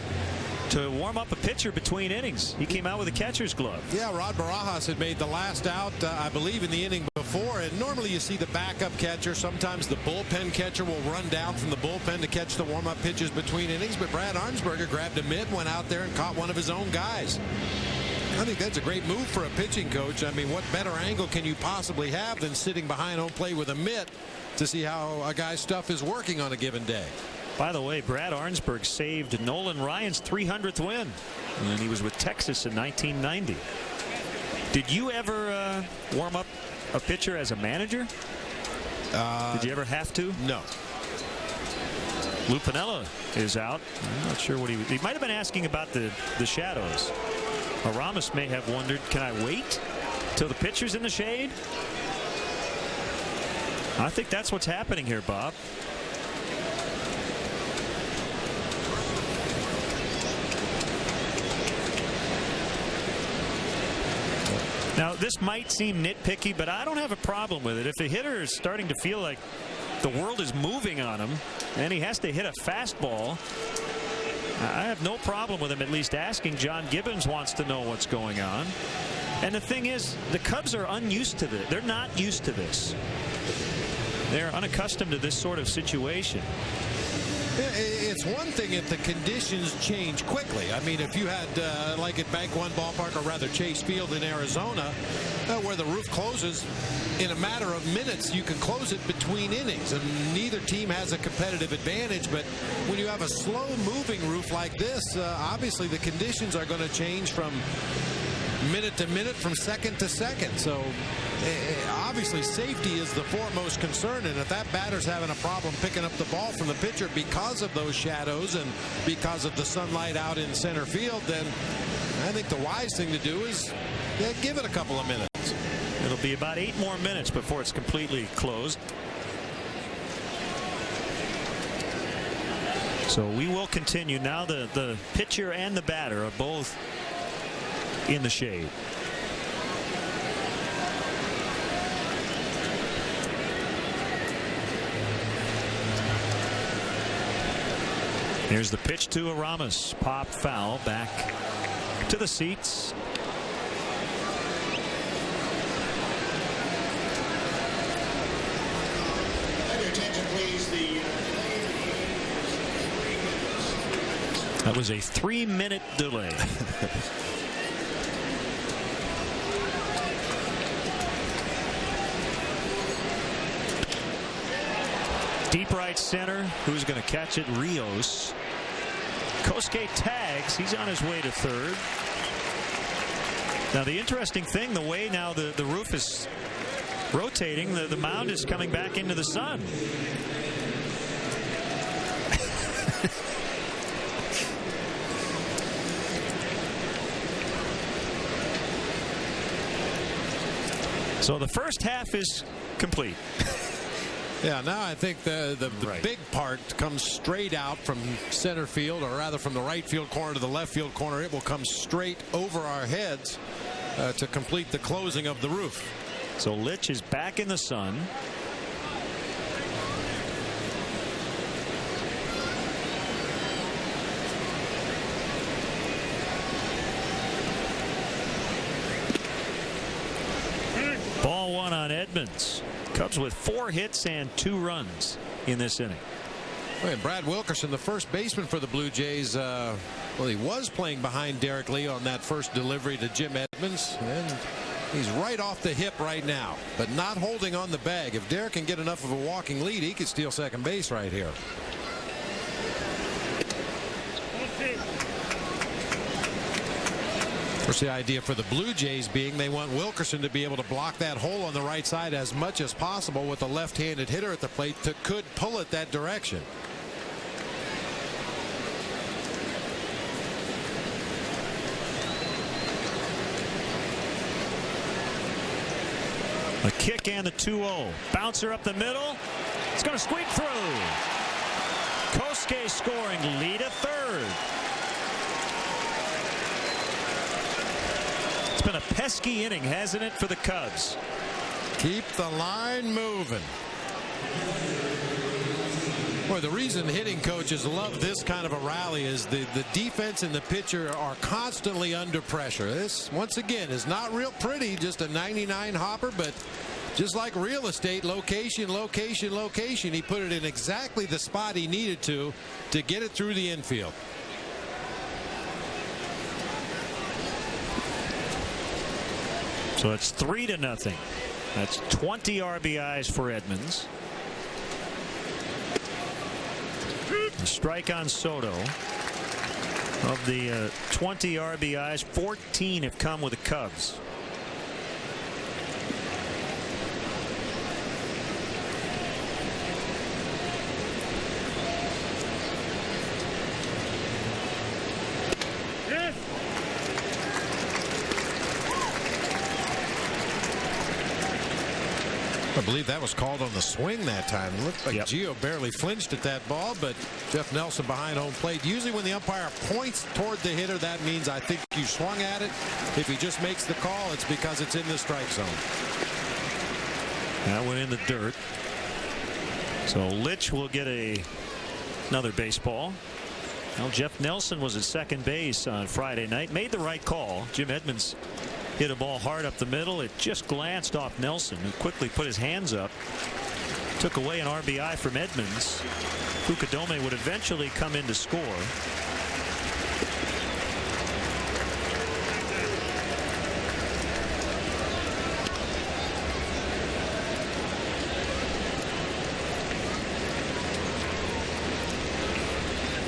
to warm up a pitcher between innings. He came out with a catcher's glove. Yeah, Rod Barajas had made the last out, I believe, in the inning before. And normally you see the backup catcher. Sometimes the bullpen catcher will run down from the bullpen to catch the warm-up pitches between innings. But Brad Arnsberger grabbed a mitt, went out there and caught one of his own guys. I think that's a great move for a pitching coach. I mean, what better angle can you possibly have than sitting behind home plate with a mitt to see how a guy's stuff is working on a given day? By the way, Brad Arnsberg saved Nolan Ryan's 300th win when he was with Texas in 1990. Did you ever warm up a pitcher as a manager? Did you ever have to? No. Lou Piniella is out. I'm not sure what he might have been asking about the shadows. Aramis may have wondered, can I wait till the pitcher's in the shade? I think that's what's happening here, Bob. Now, this might seem nitpicky, but I don't have a problem with it. If a hitter is starting to feel like the world is moving on him and he has to hit a fastball, I have no problem with him at least asking. John Gibbons wants to know what's going on. And the thing is, the Cubs are unused to this. They're not used to this. They're unaccustomed to this sort of situation. It's one thing if the conditions change quickly. I mean, if you had, like at Bank One Ballpark, or rather Chase Field in Arizona, where the roof closes in a matter of minutes, you can close it between innings, and neither team has a competitive advantage. But when you have a slow-moving roof like this, obviously the conditions are going to change from minute to minute from second to second. So obviously safety is the foremost concern, and if that batter's having a problem picking up the ball from the pitcher because of those shadows and because of the sunlight out in center field, then I think the wise thing to do is give it a couple of minutes. It'll be about 8 more minutes before it's completely closed. So we will continue now. The pitcher and the batter are both in the shade. Here's the pitch to Aramis. Pop foul back to the seats. That was a 3-minute delay. Deep right center. Who's going to catch it? Rios. Kosuke tags. He's on his way to third. Now the interesting thing, the way now the roof is rotating, the mound is coming back into the sun. So the first half is complete. Yeah, now I think the big part comes straight out from center field, or rather from the right field corner to the left field corner. It will come straight over our heads to complete the closing of the roof. So Litch is back in the sun. Ball 1 on Edmonds. Cubs with 4 hits and 2 runs in this inning. And Brad Wilkerson, the first baseman for the Blue Jays, well, he was playing behind Derek Lee on that first delivery to Jim Edmonds, and he's right off the hip right now, but not holding on the bag. If Derek can get enough of a walking lead, he could steal second base right here. Of course, the idea for the Blue Jays being they want Wilkerson to be able to block that hole on the right side as much as possible with a left-handed hitter at the plate that could pull it that direction. A kick and the 2-0. Bouncer up the middle. It's going to squeak through. Kosuke scoring, lead at third. It's been a pesky inning, hasn't it, for the Cubs? Keep the line moving. Boy, the reason hitting coaches love this kind of a rally is the defense and the pitcher are constantly under pressure. This, once again, is not real pretty, just a 99 hopper, but just like real estate, location, location, location. He put it in exactly the spot he needed to get it through the infield. So it's 3-0. That's 20 RBIs for Edmonds. A strike on Soto. Of the 20 RBIs, 14 have come with the Cubs. I believe that was called on the swing that time. It looked like Gio barely flinched at that ball, but Jeff Nelson behind home plate. Usually when the umpire points toward the hitter, that means I think you swung at it. If he just makes the call, it's because it's in the strike zone. That went in the dirt. So Litch will get another baseball. Well, Jeff Nelson was at second base on Friday night. Made the right call. Jim Edmonds hit a ball hard up the middle. It just glanced off Nelson, who quickly put his hands up. Took away an RBI from Edmonds. Fukudome would eventually come in to score.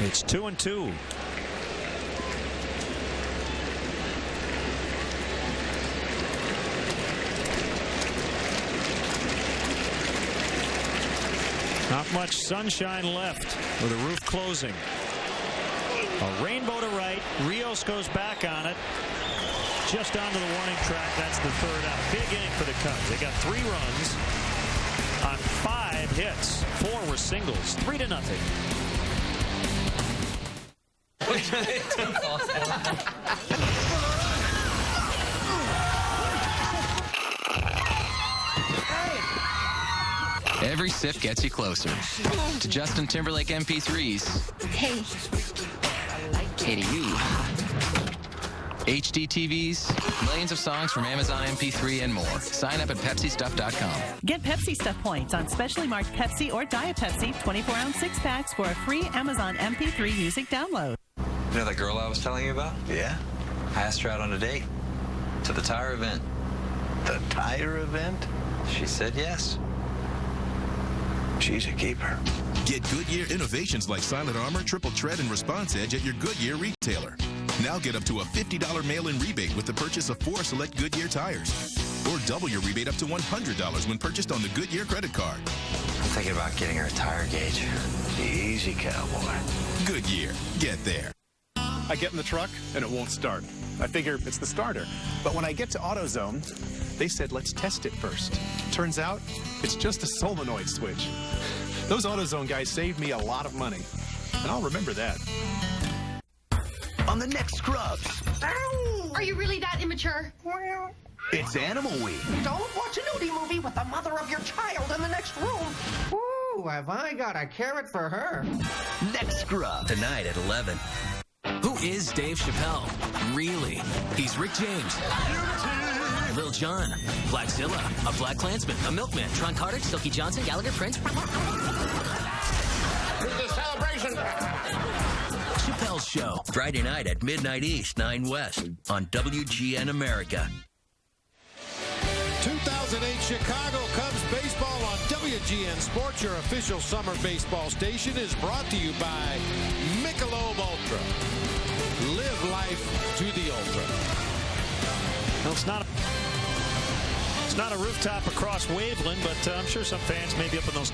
It's 2-2. Not much sunshine left with the roof closing. A rainbow to right. Rios goes back on it. Just onto the warning track. That's the third out. Big inning for the Cubs. They got 3 runs on 5 hits. 4 were singles. 3-0. Every sip gets you closer to Justin Timberlake MP3s. Hey. Hey to you. HD TVs, millions of songs from Amazon MP3 and more. Sign up at PepsiStuff.com. Get Pepsi Stuff points on specially marked Pepsi or Diet Pepsi 24-ounce 6-packs for a free Amazon MP3 music download. You know that girl I was telling you about? Yeah? I asked her out on a date to the tire event. The tire event? She said yes. She's a keeper. Get Goodyear innovations like Silent Armor, Triple Tread, and Response Edge at your Goodyear retailer. Now get up to a $50 mail-in rebate with the purchase of 4 select Goodyear tires. Or double your rebate up to $100 when purchased on the Goodyear credit card. I'm thinking about getting her a tire gauge. Easy, cowboy. Goodyear. Get there. I get in the truck and it won't start. I figure it's the starter. But when I get to AutoZone, they said let's test it first. Turns out it's just a solenoid switch. Those AutoZone guys saved me a lot of money. And I'll remember that. On the next Scrubs. Ow! Are you really that immature? It's Animal Week. Don't watch a nudie movie with the mother of your child in the next room. Ooh, have I got a carrot for her. Next Scrubs. Tonight at 11. Who is Dave Chappelle? Really? He's Rick James. Lil Jon. Blackzilla. A Black Klansman. A Milkman. Tron Carter. Silky Johnson. Gallagher. Prince. It's a celebration. Chappelle's Show. Friday night at midnight East, 9 West on WGN America. 2008 Chicago Cubs baseball on WGN Sports, your official summer baseball station, is brought to you by Michelob Ultra. Live life to the ultra. Well, it's not a rooftop across Waveland, but I'm sure some fans may be up in those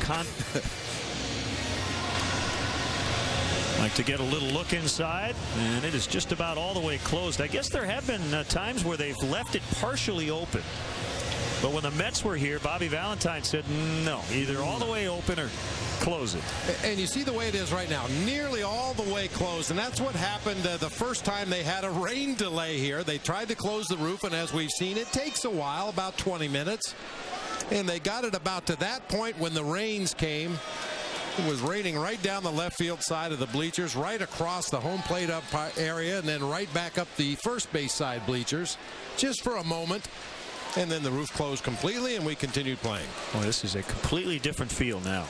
like to get a little look inside, and it is just about all the way closed. I guess there have been times where they've left it partially open. But when the Mets were here, Bobby Valentine said, no, either all the way open or close it. And you see the way it is right now, nearly all the way closed. And that's what happened the first time they had a rain delay here. They tried to close the roof, and as we've seen, it takes a while, about 20 minutes. And they got it about to that point when the rains came. It was raining right down the left field side of the bleachers, right across the home plate up area, and then right back up the first base side bleachers, just for a moment. And then the roof closed completely, and we continued playing. Well, this is a completely different feel now.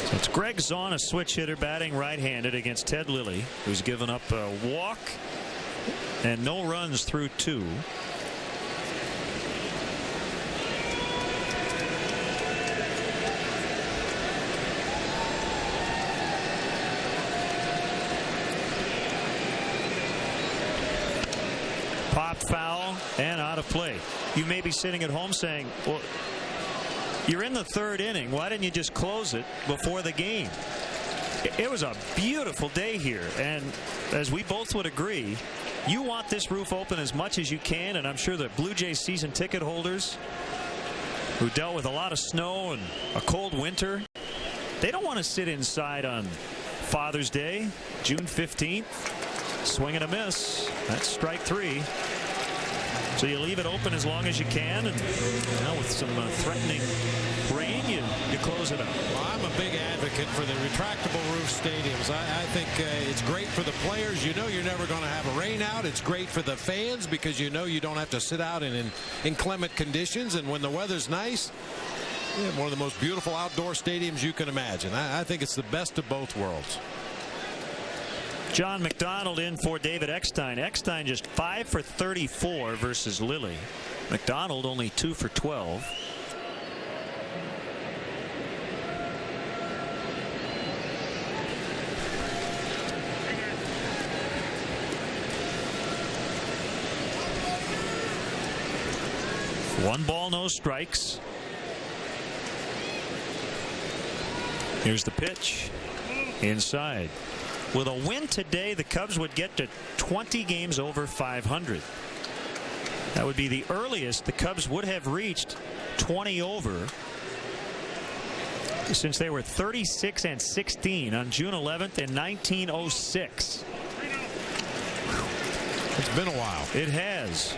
So it's Greg Zaun, a switch hitter, batting right-handed against Ted Lilly, who's given up a walk and no runs through 2. Popped foul and out of play. You may be sitting at home saying, well, you're in the 3rd inning. Why didn't you just close it before the game? It was a beautiful day here, and as we both would agree, you want this roof open as much as you can, and I'm sure the Blue Jays season ticket holders who dealt with a lot of snow and a cold winter, they don't want to sit inside on Father's Day, June 15th. Swing and a miss. That's strike 3. So you leave it open as long as you can, and now with some threatening rain, you close it up. Well, I'm a big advocate for the retractable roof stadiums. I think it's great for the players. You know you're never going to have a rain out. It's great for the fans because you know you don't have to sit out in inclement conditions, and when the weather's nice, one of the most beautiful outdoor stadiums you can imagine. I think it's the best of both worlds. John McDonald in for David Eckstein. Eckstein just 5 for 34 versus Lilly. McDonald only 2 for 12. One ball, no strikes. Here's the pitch. Inside. With a win today, the Cubs would get to 20 games over 500. That would be the earliest the Cubs would have reached 20 over since they were 36-16 on June 11th in 1906. It's been a while. It has.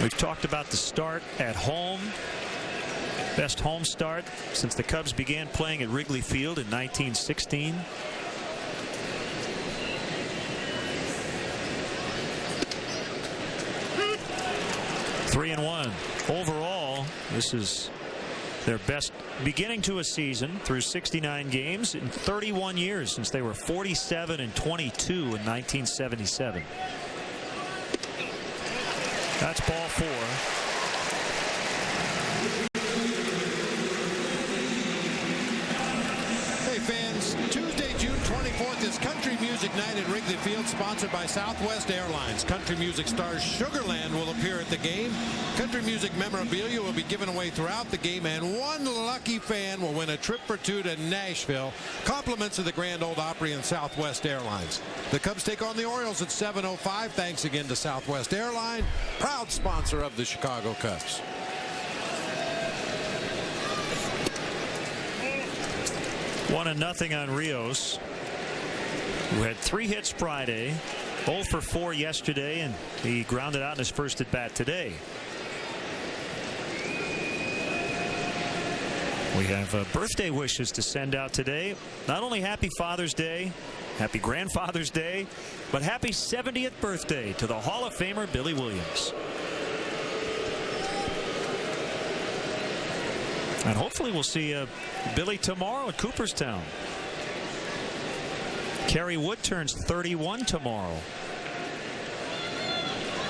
We've talked about the start at home. Best home start since the Cubs began playing at Wrigley Field in 1916. Three and one. Overall, this is their best beginning to a season through 69 games in 31 years since they were 47-22 in 1977. That's ball 4. Hey fans, Tuesday, June 24th is Country Music Night at Wrigley Field, sponsored by Southwest Airlines. Country music stars Sugarland will appear at the game. Country music memorabilia will be given away throughout the game, and one lucky fan will win a trip for 2 to Nashville. Compliments of the Grand Ole Opry and Southwest Airlines. The Cubs take on the Orioles at 7:05. Thanks again to Southwest Airlines, proud sponsor of the Chicago Cubs. One and nothing on Rios, who had 3 hits Friday, 0 for 4 yesterday, and he grounded out in his first at bat today. We have birthday wishes to send out today. Not only happy Father's Day, happy Grandfather's Day, but happy 70th birthday to the Hall of Famer Billy Williams. And hopefully we'll see Billy tomorrow at Cooperstown. Kerry Wood turns 31 tomorrow.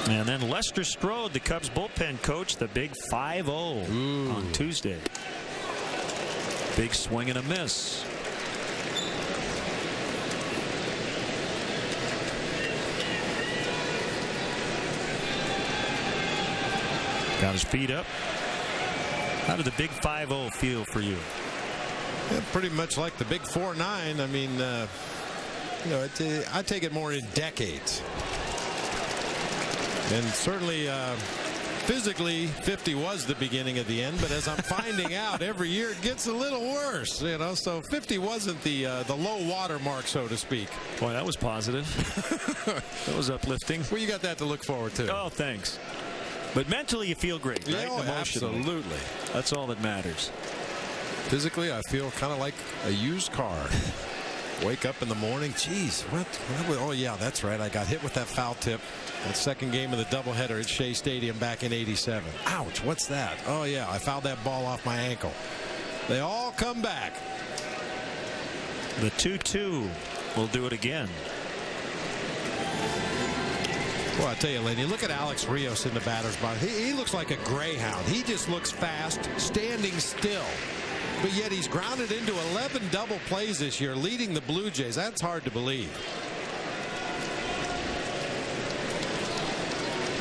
And then Lester Strode, the Cubs bullpen coach, the big 5-0 on Tuesday. Big swing and a miss. Got his feet up. How did the big 5-0 feel for you? Yeah, pretty much like the big 4-9. I mean, you know, I take it more in decades. And certainly physically 50 was the beginning of the end, but as I'm finding out every year it gets a little worse, you know, so 50 wasn't the low water mark, so to speak. Boy, that was positive. That was uplifting. Well, you got that to look forward to. Oh, thanks. But mentally you feel great, right? Yeah, oh, absolutely. That's all that matters. Physically I feel kind of like a used car. Wake up in the morning, geez, what? Oh yeah, that's right, I got hit with that foul tip that second game of the doubleheader at Shea Stadium back in '87. Ouch, what's that? Oh yeah, I fouled that ball off my ankle. They all come back. The 2-2 will do it again. Well, I tell you, Lenny, look at Alex Rios in the batter's box. He looks like a greyhound. He just looks fast, standing still. But yet he's grounded into 11 double plays this year, leading the Blue Jays. That's hard to believe.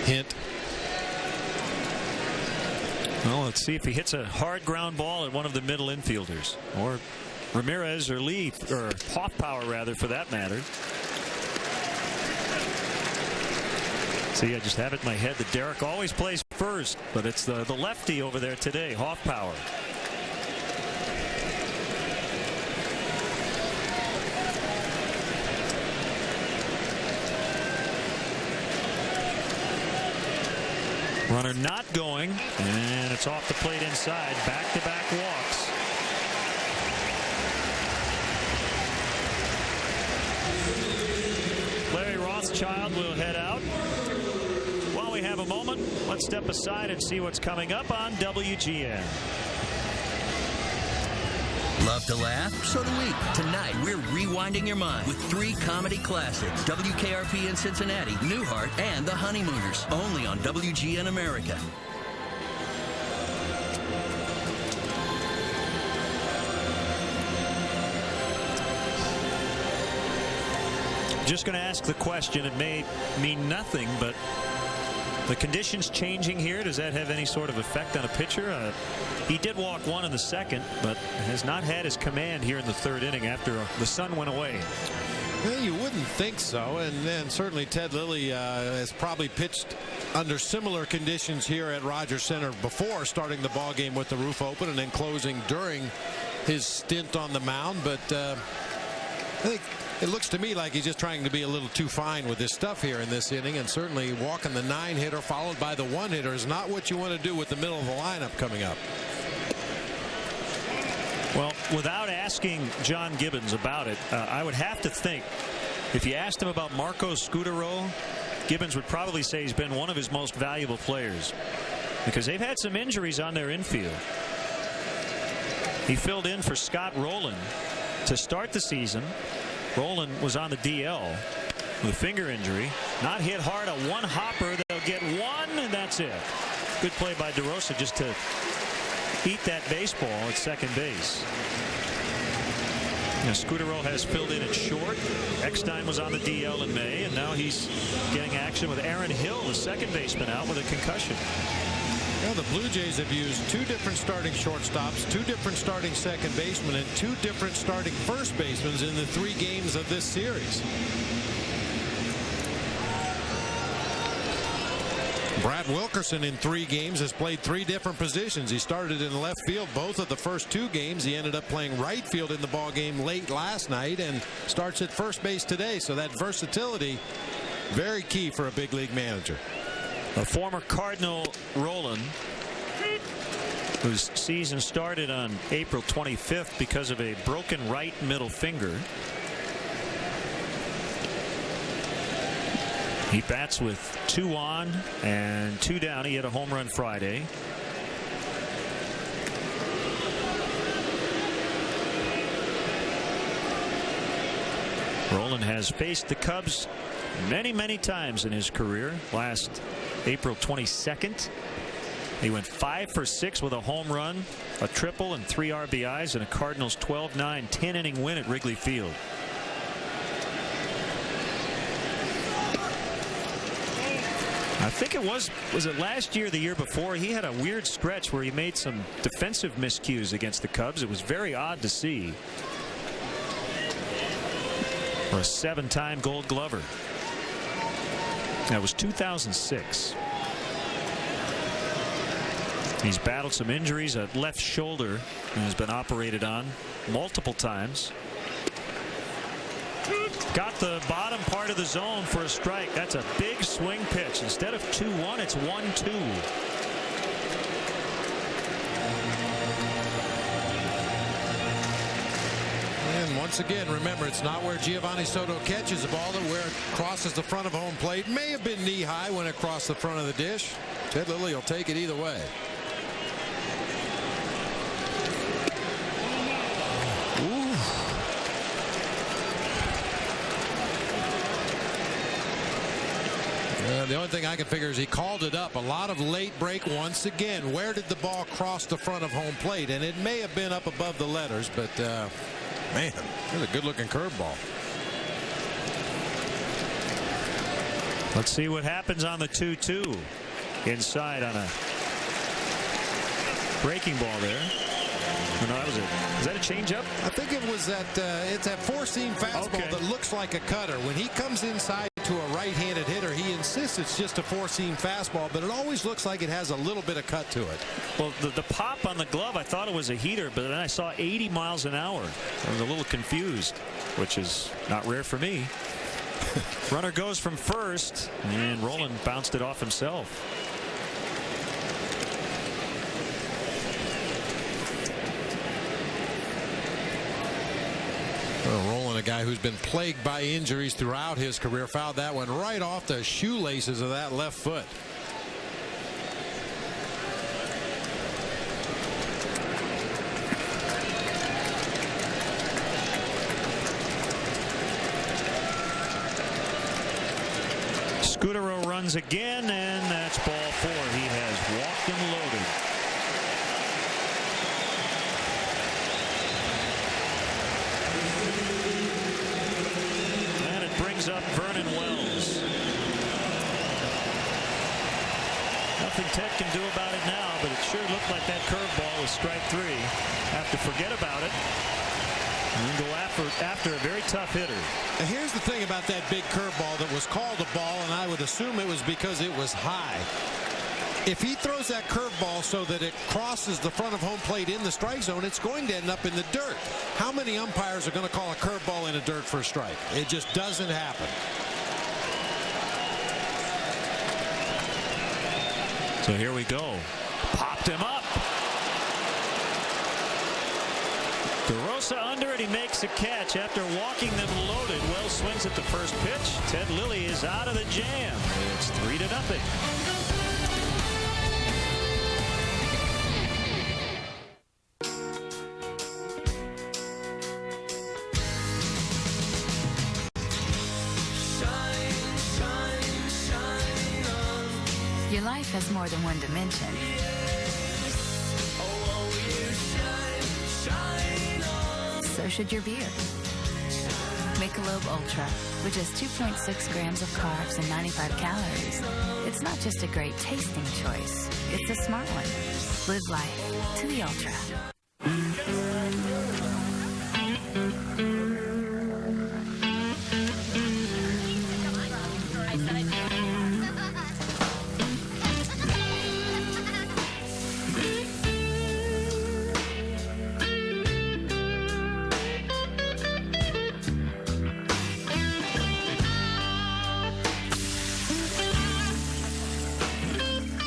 Hint. Well, let's see if he hits a hard ground ball at one of the middle infielders, or Ramirez, or Lee, or Hoffpower rather, for that matter. See, I just have it in my head that Derek always plays first, but it's the lefty over there today, Hoffpower. Runner not going, and it's off the plate inside. Back-to-back walks. Larry Rothschild will head out. While we have a moment, let's step aside and see what's coming up on WGN. Love to laugh? So do we. Tonight, we're rewinding your mind with 3 comedy classics. WKRP in Cincinnati, Newhart, and The Honeymooners. Only on WGN America. Just going to ask the question. It may mean nothing, but The conditions changing here, does that have any sort of effect on a pitcher? He did walk one in the second, but has not had his command here in the third inning after the sun went away. Well, you wouldn't think so, and then certainly Ted Lilly has probably pitched under similar conditions here at Rogers Center before starting the ball game with the roof open and then closing during his stint on the mound. But I think it looks to me like he's just trying to be a little too fine with this stuff here in this inning, and certainly walking the 9-hitter followed by the 1-hitter is not what you want to do with the middle of the lineup coming up. Well, without asking John Gibbons about it, I would have to think if you asked him about Marco Scutaro, Gibbons would probably say he's been one of his most valuable players because they've had some injuries on their infield. He filled in for Scott Rowland to start the season. Rowland was on the DL with a finger injury. Not hit hard, a one-hopper. They'll get one, and that's it. Good play by DeRosa just to eat that baseball at second base. Now, Scutaro has filled in at short. Eckstein was on the DL in May, and now he's getting action with Aaron Hill, the second baseman, out with a concussion. Well, the Blue Jays have used 2 different starting shortstops, 2 different starting second basemen, and 2 different starting first basemen in the 3 games of this series. Brad Wilkerson in 3 games has played 3 different positions. He started in left field both of the first 2 games. He ended up playing right field in the ball game late last night and starts at first base today. So that versatility, very key for a big league manager. A former Cardinal, Rowland, whose season started on April 25th because of a broken right middle finger. He bats with 2 on and 2 down. He hit a home run Friday. Rowland has faced the Cubs many times in his career. Last April 22nd, he went 5 for 6 with a home run, a triple, and 3 RBIs in a Cardinals 12-9 10-inning win at Wrigley Field. I think it was it last year, the year before, he had a weird stretch where he made some defensive miscues against the Cubs. It was very odd to see. For a 7-time Gold Glover. That was 2006. He's battled some injuries at left shoulder and has been operated on multiple times. Got the bottom part of the zone for a strike. That's a big swing pitch. Instead of 2-1, it's 1-2. And once again, remember, it's not where Giovanni Soto catches the ball, but where it crosses the front of home plate. May have been knee high when it crossed the front of the dish. Ted Lilly will take it either way. The only thing I can figure is he called it up. A lot of late break once again. Where did the ball cross the front of home plate? And it may have been up above the letters, but man, that's a good looking curveball. Let's see what happens on the 2-2. Inside on a breaking ball there. Oh, no, that was it. Is that a changeup? I think it was that. It's that 4-seam fastball that looks like a cutter. When he comes inside to a right-handed hitter, he insists it's just a 4-seam fastball, but it always looks like it has a little bit of cut to it. Well, the pop on the glove, I thought it was a heater, but then I saw 80 miles an hour. I was a little confused, which is not rare for me. Runner goes from first, and Rowland bounced it off himself. Rowland, a guy who's been plagued by injuries throughout his career, fouled that one right off the shoelaces of that left foot. Scutaro runs again, and that's ball 4. He has walked and loaded. And it brings up Vernon Wells. nothing Ted can do about it now, but it sure looked like that curveball was strike 3. Have to forget about it and then go after a very tough hitter. And here's the thing about that big curveball that was called a ball, and I would assume it was because it was high. If he throws that curveball so that it crosses the front of home plate in the strike zone, it's going to end up in the dirt. How many umpires are going to call a curveball in the dirt for a strike? It just doesn't happen. So here we go. Popped him up. DeRosa under it. He makes a catch after walking them loaded. Wells swings at the first pitch. Ted Lilly is out of the jam. It's 3-0. Your life has more than one dimension. So should your beer. Michelob Ultra, with just 2.6 grams of carbs and 95 calories. It's not just a great tasting choice, it's a smart one. Live life to the ultra.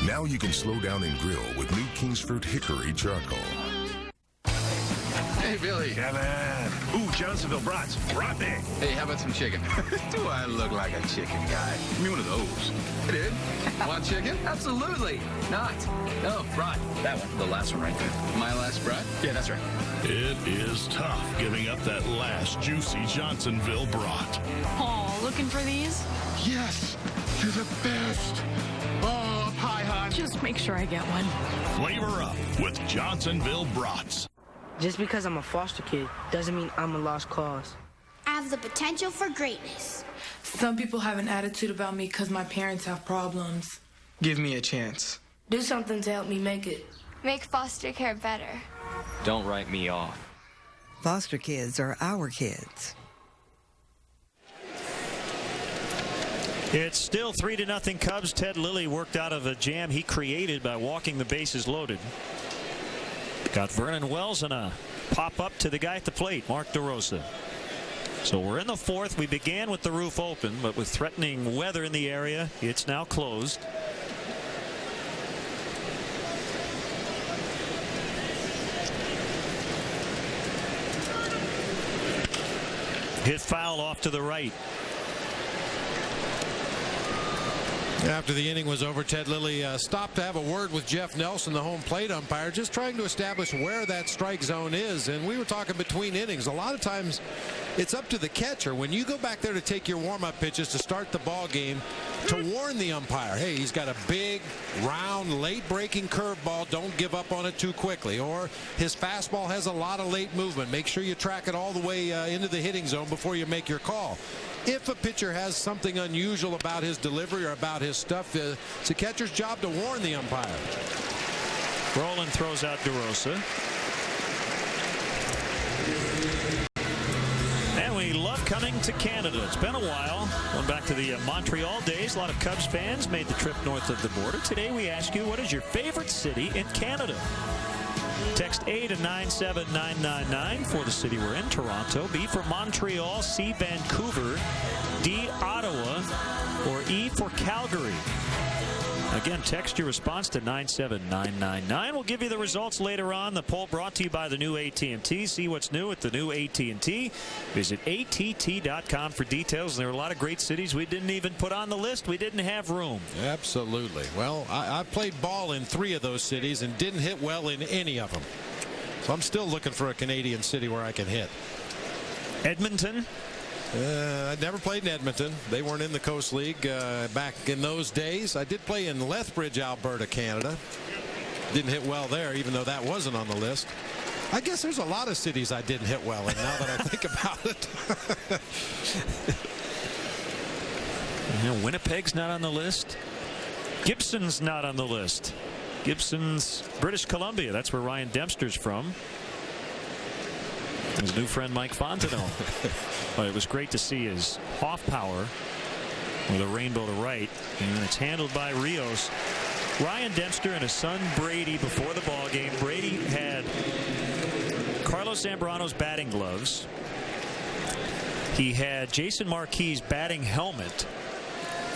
Now you can slow down and grill with new Kingsford Hickory Charcoal. Hey, Billy. Kevin. Ooh, Johnsonville brats. Brat me. Hey, how about some chicken? Do I look like a chicken guy? Give me one of those. I did. Want chicken? Absolutely. Not. No, brat. That one. The last one right there. My last brat? Yeah, that's right. It is tough giving up that last juicy Johnsonville brat. Oh, looking for these? Yes. You're the best. Oh, hi, hon. Just make sure I get one. Flavor up with Johnsonville brats. Just because I'm a foster kid doesn't mean I'm a lost cause. I have the potential for greatness. Some people have an attitude about me because my parents have problems. Give me a chance. Do something to help me make it. Make foster care better. Don't write me off. Foster kids are our kids. It's still 3-0 Cubs. Ted Lilly worked out of a jam he created by walking the bases loaded. Got Vernon Wells and a pop-up to the guy at the plate, Mark DeRosa. So we're in the fourth. We began with the roof open, but with threatening weather in the area, it's now closed. Hit foul off to the right. After the inning was over, Ted Lilly stopped to have a word with Jeff Nelson, the home plate umpire, just trying to establish where that strike zone is. And we were talking between innings. A lot of times it's up to the catcher. When you go back there to take your warm-up pitches to start the ball game, to warn the umpire, hey, he's got a big, round, late-breaking curveball. Don't give up on it too quickly. Or his fastball has a lot of late movement. Make sure you track it all the way into the hitting zone before you make your call. If a pitcher has something unusual about his delivery or about his stuff, it's a catcher's job to warn the umpire. Brolin throws out DeRosa. And we love coming to Canada. It's been a while. Going back to the Montreal days. A lot of Cubs fans made the trip north of the border. Today we ask you, what is your favorite city in Canada? Text A to 97999 for the city we're in, Toronto. B for Montreal, C Vancouver, D Ottawa, or E for Calgary. Again, text your response to 97999. We'll give you the results later on. The poll brought to you by the new AT&T. See what's new at the new AT&T. Visit att.com for details. There are a lot of great cities we didn't even put on the list. We didn't have room. Absolutely. Well, I played ball in 3 of those cities and didn't hit well in any of them. So I'm still looking for a Canadian city where I can hit. Edmonton? I never played in Edmonton. They weren't in the Coast League back in those days. I did play in Lethbridge, Alberta, Canada. Didn't hit well there, even though that wasn't on the list. I guess there's a lot of cities I didn't hit well in, now that I think about it. You know, Winnipeg's not on the list. Gibson's not on the list. Gibson's British Columbia. That's where Ryan Dempster's from. His new friend Mike Fontenot. But it was great to see his off power with a rainbow to right, and it's handled by Rios. Ryan Dempster and his son Brady before the ball game. Brady had Carlos Zambrano's batting gloves. He had Jason Marquis' batting helmet,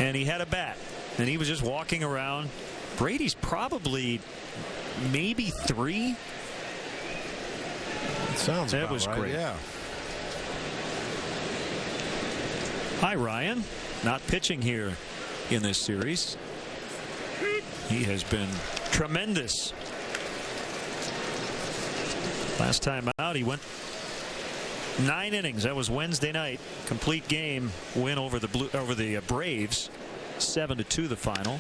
and he had a bat, and he was just walking around. Brady's probably maybe 3. It sounds that about was right, great. Yeah. Hi, Ryan. Not pitching here in this series. He has been tremendous. Last time out, he went 9 innings. That was Wednesday night. Complete game win over the Braves. 7-2 the final.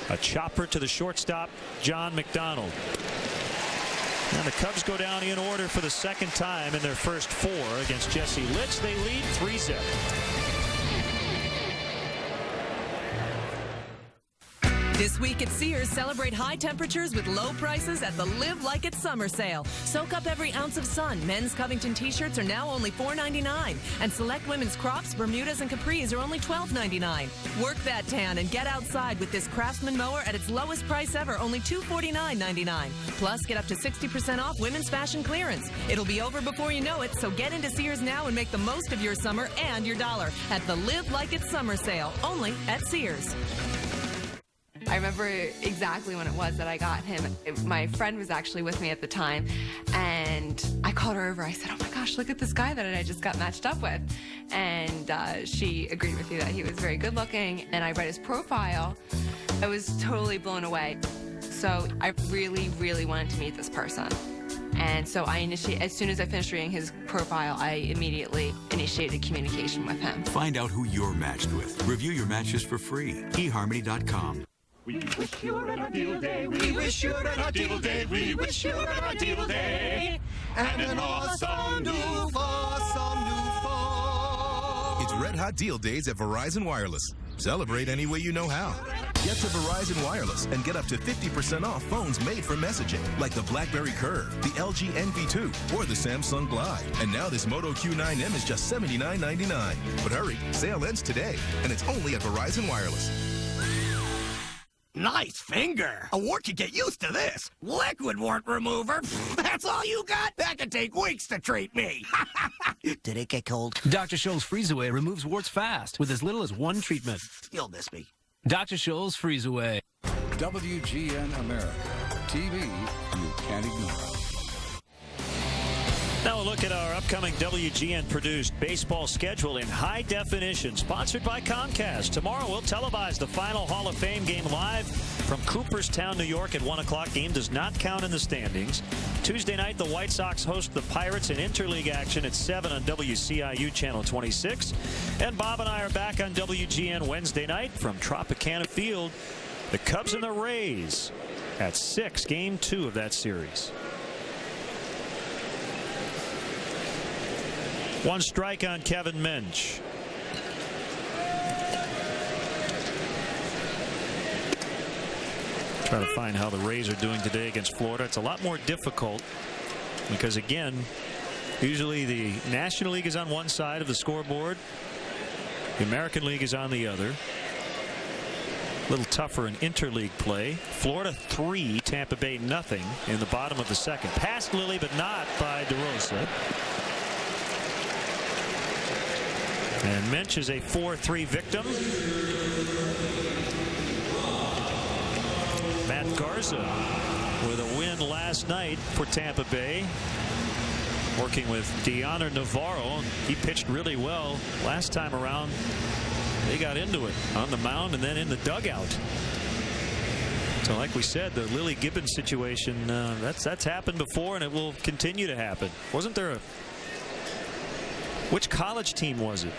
A chopper to the shortstop, John McDonald. And the Cubs go down in order for the second time in their first 4 against Jesse Litz. They lead 3-0. This week at Sears, celebrate high temperatures with low prices at the Live Like It Summer Sale. Soak up every ounce of sun. Men's Covington t-shirts are now only $4.99. And select women's crops, Bermudas, and capris are only $12.99. Work that tan and get outside with this Craftsman mower at its lowest price ever, only $249.99. Plus, get up to 60% off women's fashion clearance. It'll be over before you know it, so get into Sears now and make the most of your summer and your dollar at the Live Like It Summer Sale, only at Sears. I remember exactly when it was that I got him. My friend was actually with me at the time, and I called her over. I said, oh my gosh, look at this guy that I just got matched up with. And she agreed with me that he was very good looking, and I read his profile. I was totally blown away. So I really, really wanted to meet this person. And so as soon as I finished reading his profile, I immediately initiated communication with him. Find out who you're matched with. Review your matches for free. eHarmony.com. We wish you an ideal day. We wish you an ideal day. We wish you an ideal day. And an awesome new fall. It's Red Hot Deal Days at Verizon Wireless. Celebrate any way you know how. Get to Verizon Wireless and get up to 50% off phones made for messaging, like the BlackBerry Curve, the LG NV2, or the Samsung Glide. And now this Moto Q9M is just $79.99. But hurry, sale ends today, and it's only at Verizon Wireless. Nice finger. A wart could get used to this. Liquid wart remover. That's all you got? That could take weeks to treat me. Did it get cold? Dr. Scholl's Freeze Away removes warts fast with as little as 1 treatment. You'll miss me. Dr. Scholl's Freeze Away. WGN America. TV you can't ignore. Now a look at our upcoming WGN-produced baseball schedule in high definition, sponsored by Comcast. Tomorrow we'll televise the final Hall of Fame game live from Cooperstown, New York at 1 o'clock. Game does not count in the standings. Tuesday night, the White Sox host the Pirates in interleague action at 7 on WCIU Channel 26. And Bob and I are back on WGN Wednesday night from Tropicana Field. The Cubs and the Rays at 6, Game 2 of that series. 1 strike on Kevin Minch. Try to find how the Rays are doing today against Florida. It's a lot more difficult because, again, usually the National League is on one side of the scoreboard. The American League is on the other. A little tougher in interleague play. Florida 3, Tampa Bay nothing in the bottom of the second. Past Lilly, but not by DeRosa. And Minch is a 4-3 victim. Matt Garza with a win last night for Tampa Bay. Working with Deoner Navarro. He pitched really well last time around. They got into it on the mound and then in the dugout. So like we said, the Lily Gibbons situation, that's happened before and it will continue to happen. Wasn't there a... Which college team was it?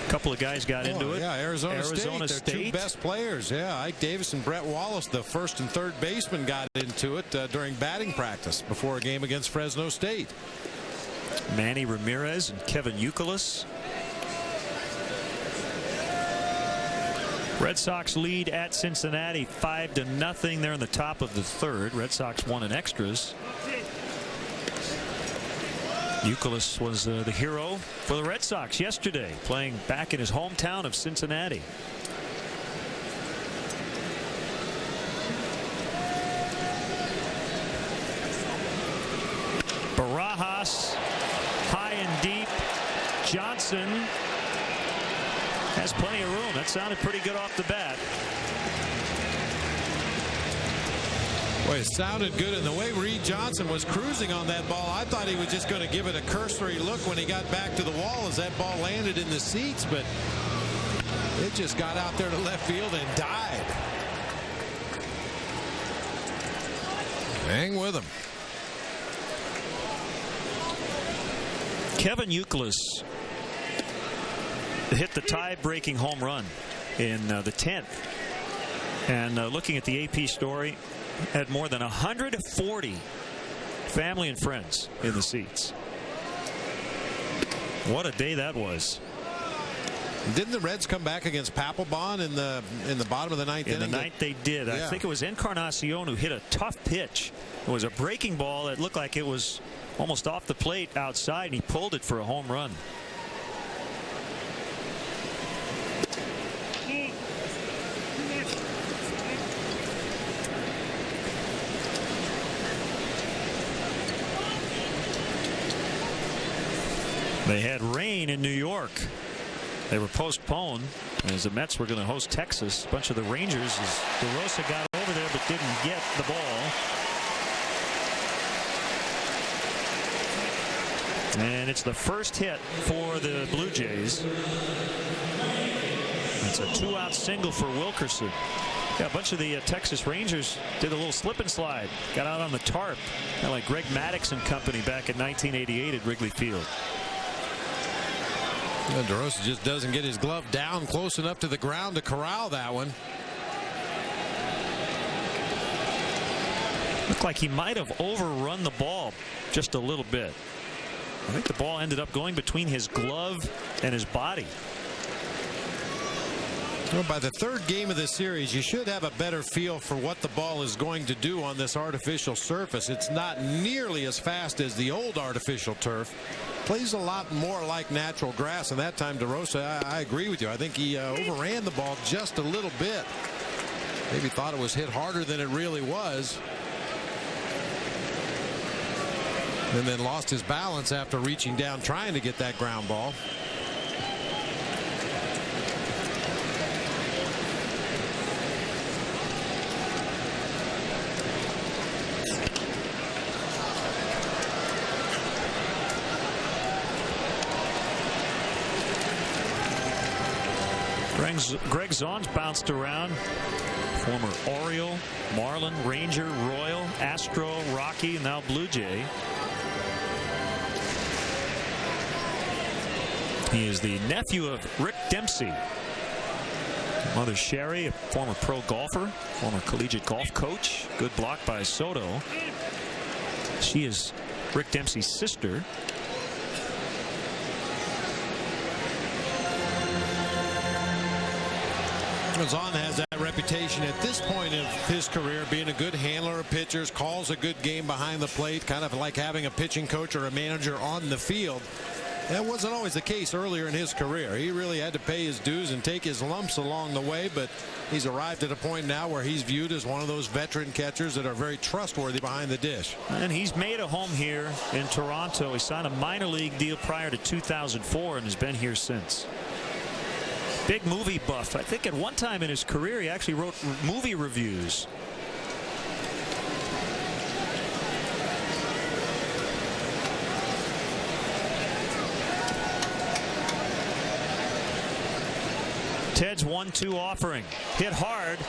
A couple of guys got into it. Yeah, Arizona State. Their 2 best players. Yeah, Ike Davis and Brett Wallace, the first and third baseman, got into it during batting practice before a game against Fresno State. Manny Ramirez and Kevin Youkilis. Red Sox lead at Cincinnati 5-0. They're in the top of the third. Red Sox won in extras. Youkilis was the hero for the Red Sox yesterday, playing back in his hometown of Cincinnati. Barajas, high and deep. Johnson has plenty of room. That sounded pretty good off the bat. Boy, it sounded good, and the way Reed Johnson was cruising on that ball, I thought he was just going to give it a cursory look when he got back to the wall as that ball landed in the seats, but it just got out there to left field and died. Hang with him. Kevin Youkilis hit the tie-breaking home run in the 10th. And looking at the AP story, had more than 140 family and friends in the seats. What a day that was. Didn't the Reds come back against Papelbon in the bottom of the ninth inning? In the ninth they did. Yeah. I think it was Encarnacion who hit a tough pitch. It was a breaking ball that looked like it was almost off the plate outside, and he pulled it for a home run. They had rain in New York. They were postponed as the Mets were going to host Texas. A bunch of the Rangers, as DeRosa got over there but didn't get the ball. And it's the first hit for the Blue Jays. It's a 2-out single for Wilkerson. Yeah, a bunch of the Texas Rangers did a little slip and slide. Got out on the tarp. Kind of like Greg Maddux and company back in 1988 at Wrigley Field. DeRosa just doesn't get his glove down close enough to the ground to corral that one. Looked like he might have overrun the ball just a little bit. I think the ball ended up going between his glove and his body. Well, by the third game of the series, you should have a better feel for what the ball is going to do on this artificial surface. It's not nearly as fast as the old artificial turf. Plays a lot more like natural grass, and that time DeRosa, I agree with you. I think he overran the ball just a little bit. Maybe thought it was hit harder than it really was. And then lost his balance after reaching down trying to get that ground ball. Greg Zaun's bounced around. Former Oriole, Marlin, Ranger, Royal, Astro, Rocky, and now Blue Jay. He is the nephew of Rick Dempsey. Mother Sherry, a former pro golfer, former collegiate golf coach. Good block by Soto. She is Rick Dempsey's sister. Zaun has that reputation at this point of his career, being a good handler of pitchers, calls a good game behind the plate, kind of like having a pitching coach or a manager on the field. That wasn't always the case earlier in his career. He really had to pay his dues and take his lumps along the way, but he's arrived at a point now where he's viewed as one of those veteran catchers that are very trustworthy behind the dish. And he's made a home here in Toronto. He signed a minor league deal prior to 2004 and has been here since. Big movie buff. I think at one time in his career he actually wrote movie reviews. Ted's 1-2 offering. Hit hard.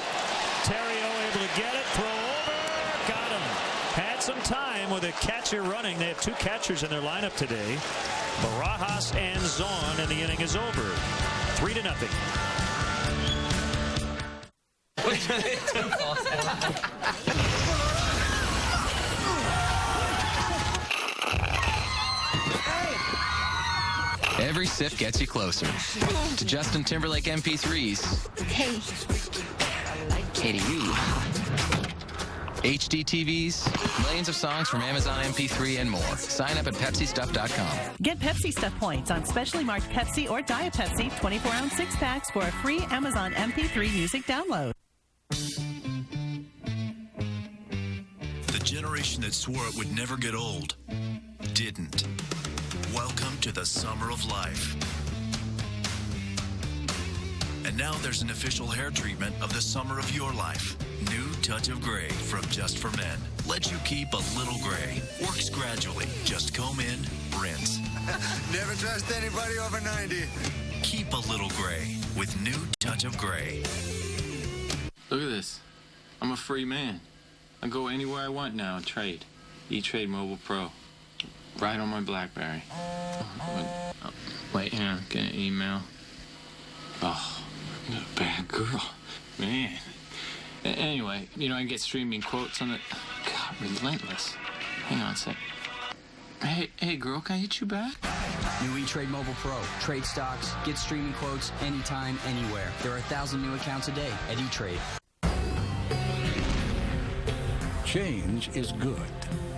Terrio able to get it. Throw over. Got him. Had some time with a catcher running. They have two catchers in their lineup today. Barajas and Zaun, and the inning is over. 3-0. Every sip gets you closer to Justin Timberlake MP3s. Hey. Hey to you. HD TVs, millions of songs from Amazon MP3 and more. Sign up at PepsiStuff.com. Get Pepsi Stuff points on specially marked Pepsi or Diet Pepsi 24-ounce 6-packs for a free Amazon MP3 music download. The generation that swore it would never get old didn't. Welcome to the summer of life. And now there's an official hair treatment of the summer of your life. New Touch of Gray from Just for Men. Lets you keep a little gray. Works gradually. Just comb in, rinse. Never trust anybody over 90. Keep a little gray with New Touch of Gray. Look at this. I'm a free man. I go anywhere I want now and trade. E-Trade Mobile Pro. Right on my BlackBerry. Wait, hang on. Get an email. Oh, you're a bad girl. Man. Anyway, you know, I get streaming quotes on it. God, relentless. Hang on a sec. Hey, girl, can I hit you back? New E-Trade Mobile Pro. Trade stocks, get streaming quotes anytime, anywhere. There are 1,000 new accounts a day at E-Trade. Change is good.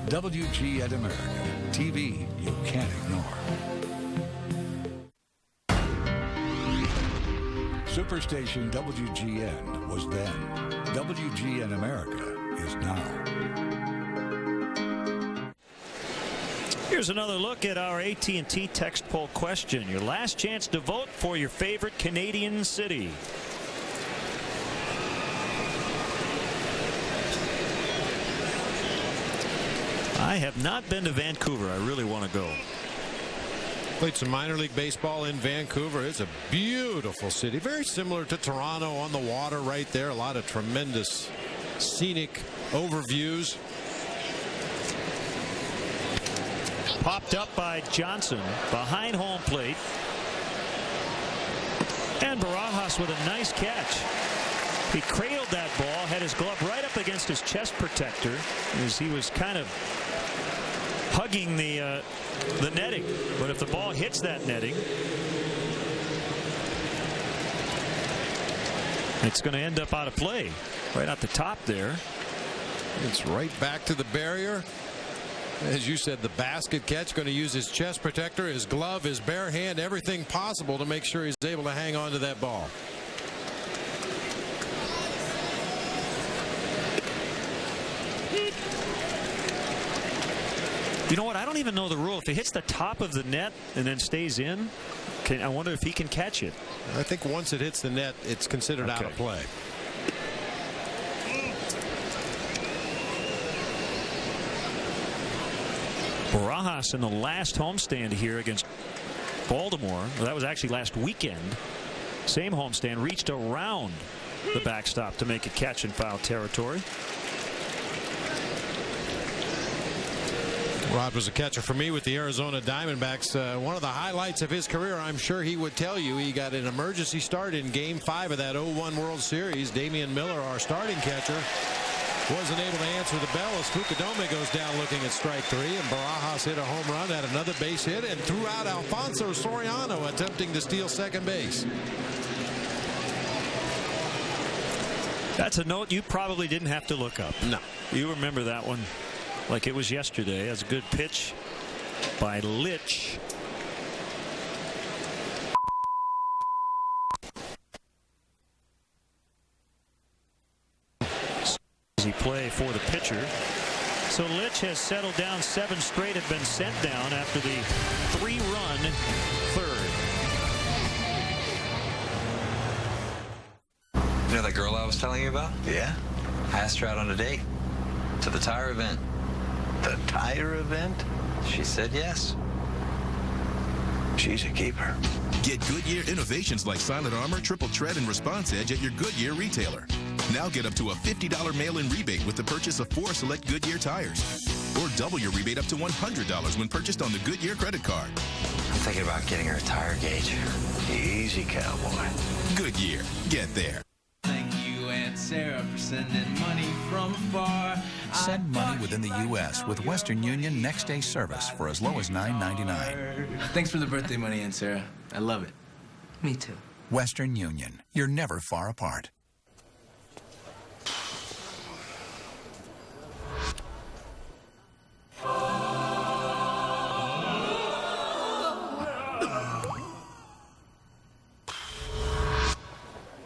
WGN America. TV you can't ignore. Superstation WGN was then. WGN America is now. Here's another look at our AT&T text poll question. Your last chance to vote for your favorite Canadian city. I have not been to Vancouver. I really want to go. Played some minor league baseball in Vancouver. It's a beautiful city. Very similar to Toronto, on the water right there. A lot of tremendous scenic overviews. Popped up by Johnson behind home plate. And Barajas with a nice catch. He cradled that ball, had his glove right up against his chest protector as he was kind of hugging the netting. But if the ball hits that netting, it's going to end up out of play. Right at the top there. It's right back to the barrier. As you said, the basket catch, going to use his chest protector, his glove, his bare hand, everything possible to make sure he's able to hang on to that ball. You know what? I don't even know the rule. If it hits the top of the net and then stays in, I wonder if he can catch it. I think once it hits the net, it's considered out of play. Barajas in the last homestand here against Baltimore. Well, that was actually last weekend. Same homestand, reached around the backstop to make a catch in foul territory. Rod was a catcher for me with the Arizona Diamondbacks. One of the highlights of his career, I'm sure he would tell you, he got an emergency start in Game 5 of that 0-1 World Series. Damian Miller, our starting catcher, wasn't able to answer the bell as Fucadome goes down looking at strike 3, and Barajas hit a home run, had another base hit, and threw out Alfonso Soriano attempting to steal second base. That's a note you probably didn't have to look up. No. You remember that one like it was yesterday. That's a good pitch by Litch. Easy play for the pitcher. So Litch has settled down 7 straight, have been sent down after the 3-run third. You know that girl I was telling you about? Yeah? I asked her out on a date to the tire event. The tire event? She said yes. She's a keeper. Get Goodyear innovations like Silent Armor, Triple Tread, and Response Edge at your Goodyear retailer. Now get up to a $50 mail-in rebate with the purchase of 4 select Goodyear tires. Or double your rebate up to $100 when purchased on the Goodyear credit card. I'm thinking about getting her a tire gauge. Easy, cowboy. Goodyear. Get there. Thank you, Aunt Sarah, for sending money from afar. Send money within the U.S. with Western Union next day service for as low as $9.99. Thanks for the birthday money, Aunt Sarah. I love it. Me too. Western Union. You're never far apart.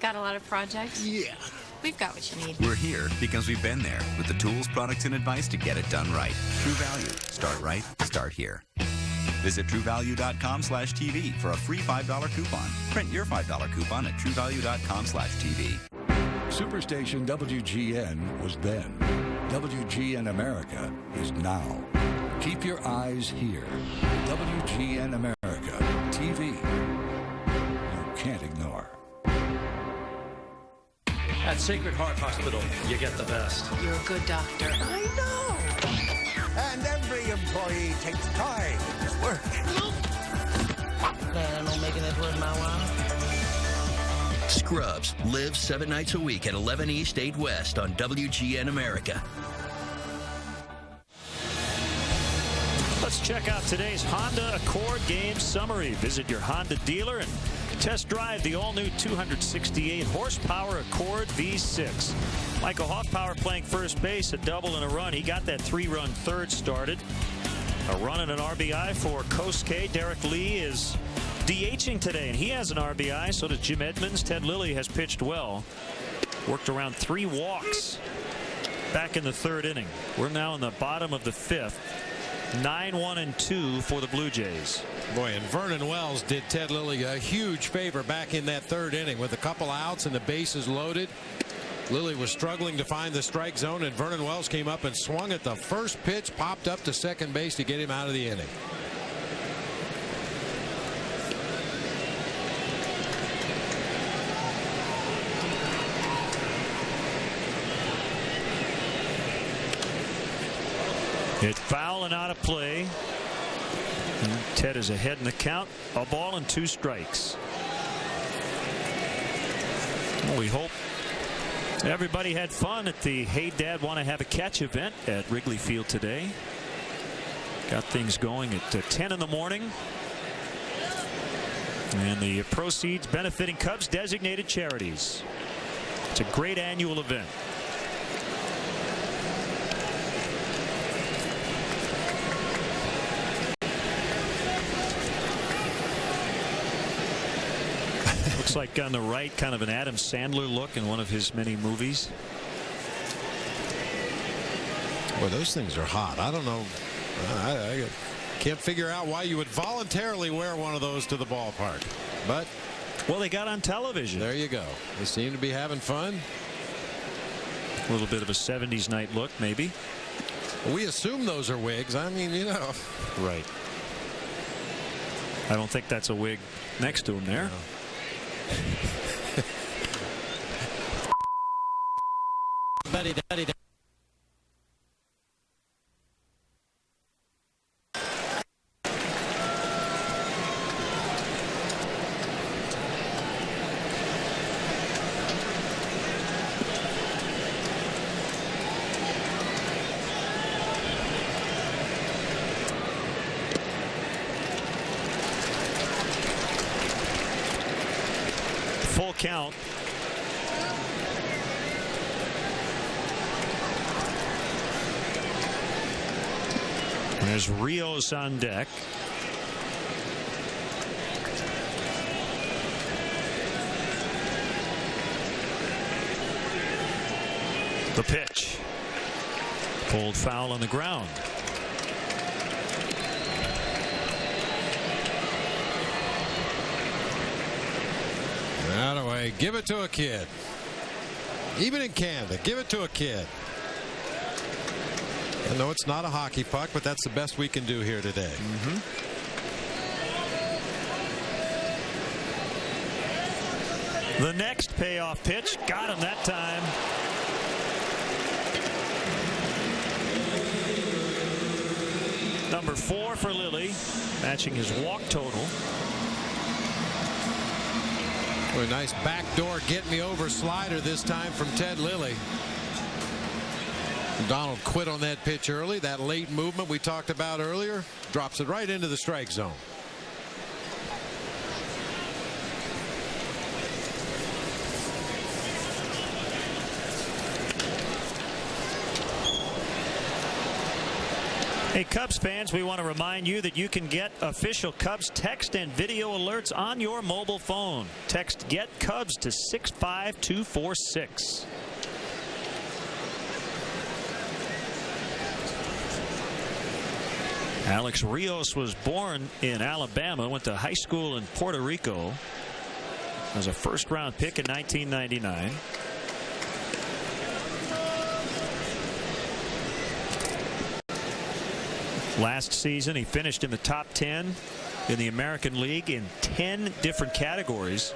Got a lot of projects? Yeah. We've got what you need. We're here because we've been there with the tools, products, and advice to get it done right. True Value. Start right. Start here. Visit TrueValue.com/TV for a free $5 coupon. Print your $5 coupon at TrueValue.com/TV. Superstation WGN was then. WGN America is now. Keep your eyes here. WGN America. TV. You can't ignore. At Sacred Heart Hospital, you get the best. You're a good doctor. I know. And every employee takes pride in his work. Planning on making this worth my while? Scrubs, live 7 nights a week at 11 East, 8 West on WGN America. Let's check out today's Honda Accord game summary. Visit your Honda dealer and test drive the all-new 268 horsepower Accord V6. Michael Hoffpower playing first base, a double and a run. He got that 3-run third started. A run and an RBI for Kosuke. Derek Lee is DHing today, and he has an RBI. So does Jim Edmonds. Ted Lilly has pitched well. Worked around 3 walks back in the 3rd inning. We're now in the bottom of the 5th. 9-1-2 for the Blue Jays. Boy, and Vernon Wells did Ted Lilly a huge favor back in that 3rd inning with a couple outs and the bases loaded. Lilly was struggling to find the strike zone, and Vernon Wells came up and swung at the first pitch, popped up to second base to get him out of the inning. It's foul and out of play. And Ted is ahead in the count. A ball and 2 strikes. Well, we hope everybody had fun at the Hey Dad Want to Have a Catch event at Wrigley Field today. Got things going at 10 in the morning. And the proceeds benefiting Cubs designated charities. It's a great annual event. Looks like on the right, kind of an Adam Sandler look in one of his many movies. Boy, those things are hot. I don't know. I can't figure out why you would voluntarily wear one of those to the ballpark. But, well, they got on television. There you go. They seem to be having fun. A little bit of a 70s night look, maybe. We assume those are wigs. I mean, you know. Right. I don't think that's a wig next to him there. No. Daddy. Full count. There's Rios on deck. The pitch. Pulled foul on the ground. That away. Give it to a kid. Even in Canada, give it to a kid. I know it's not a hockey puck, but that's the best we can do here today. The next payoff pitch. Got him that time. Number 4 for Lilly, matching his walk total. A nice backdoor get me over slider this time from Ted Lilly. Donald quit on that pitch early. That late movement we talked about earlier drops it right into the strike zone. Hey, Cubs fans, we want to remind you that you can get official Cubs text and video alerts on your mobile phone. Text Get Cubs to 65246. Alex Rios was born in Alabama, went to high school in Puerto Rico. Was a first-round pick in 1999. Last season, he finished in the top 10 in the American League in 10 different categories.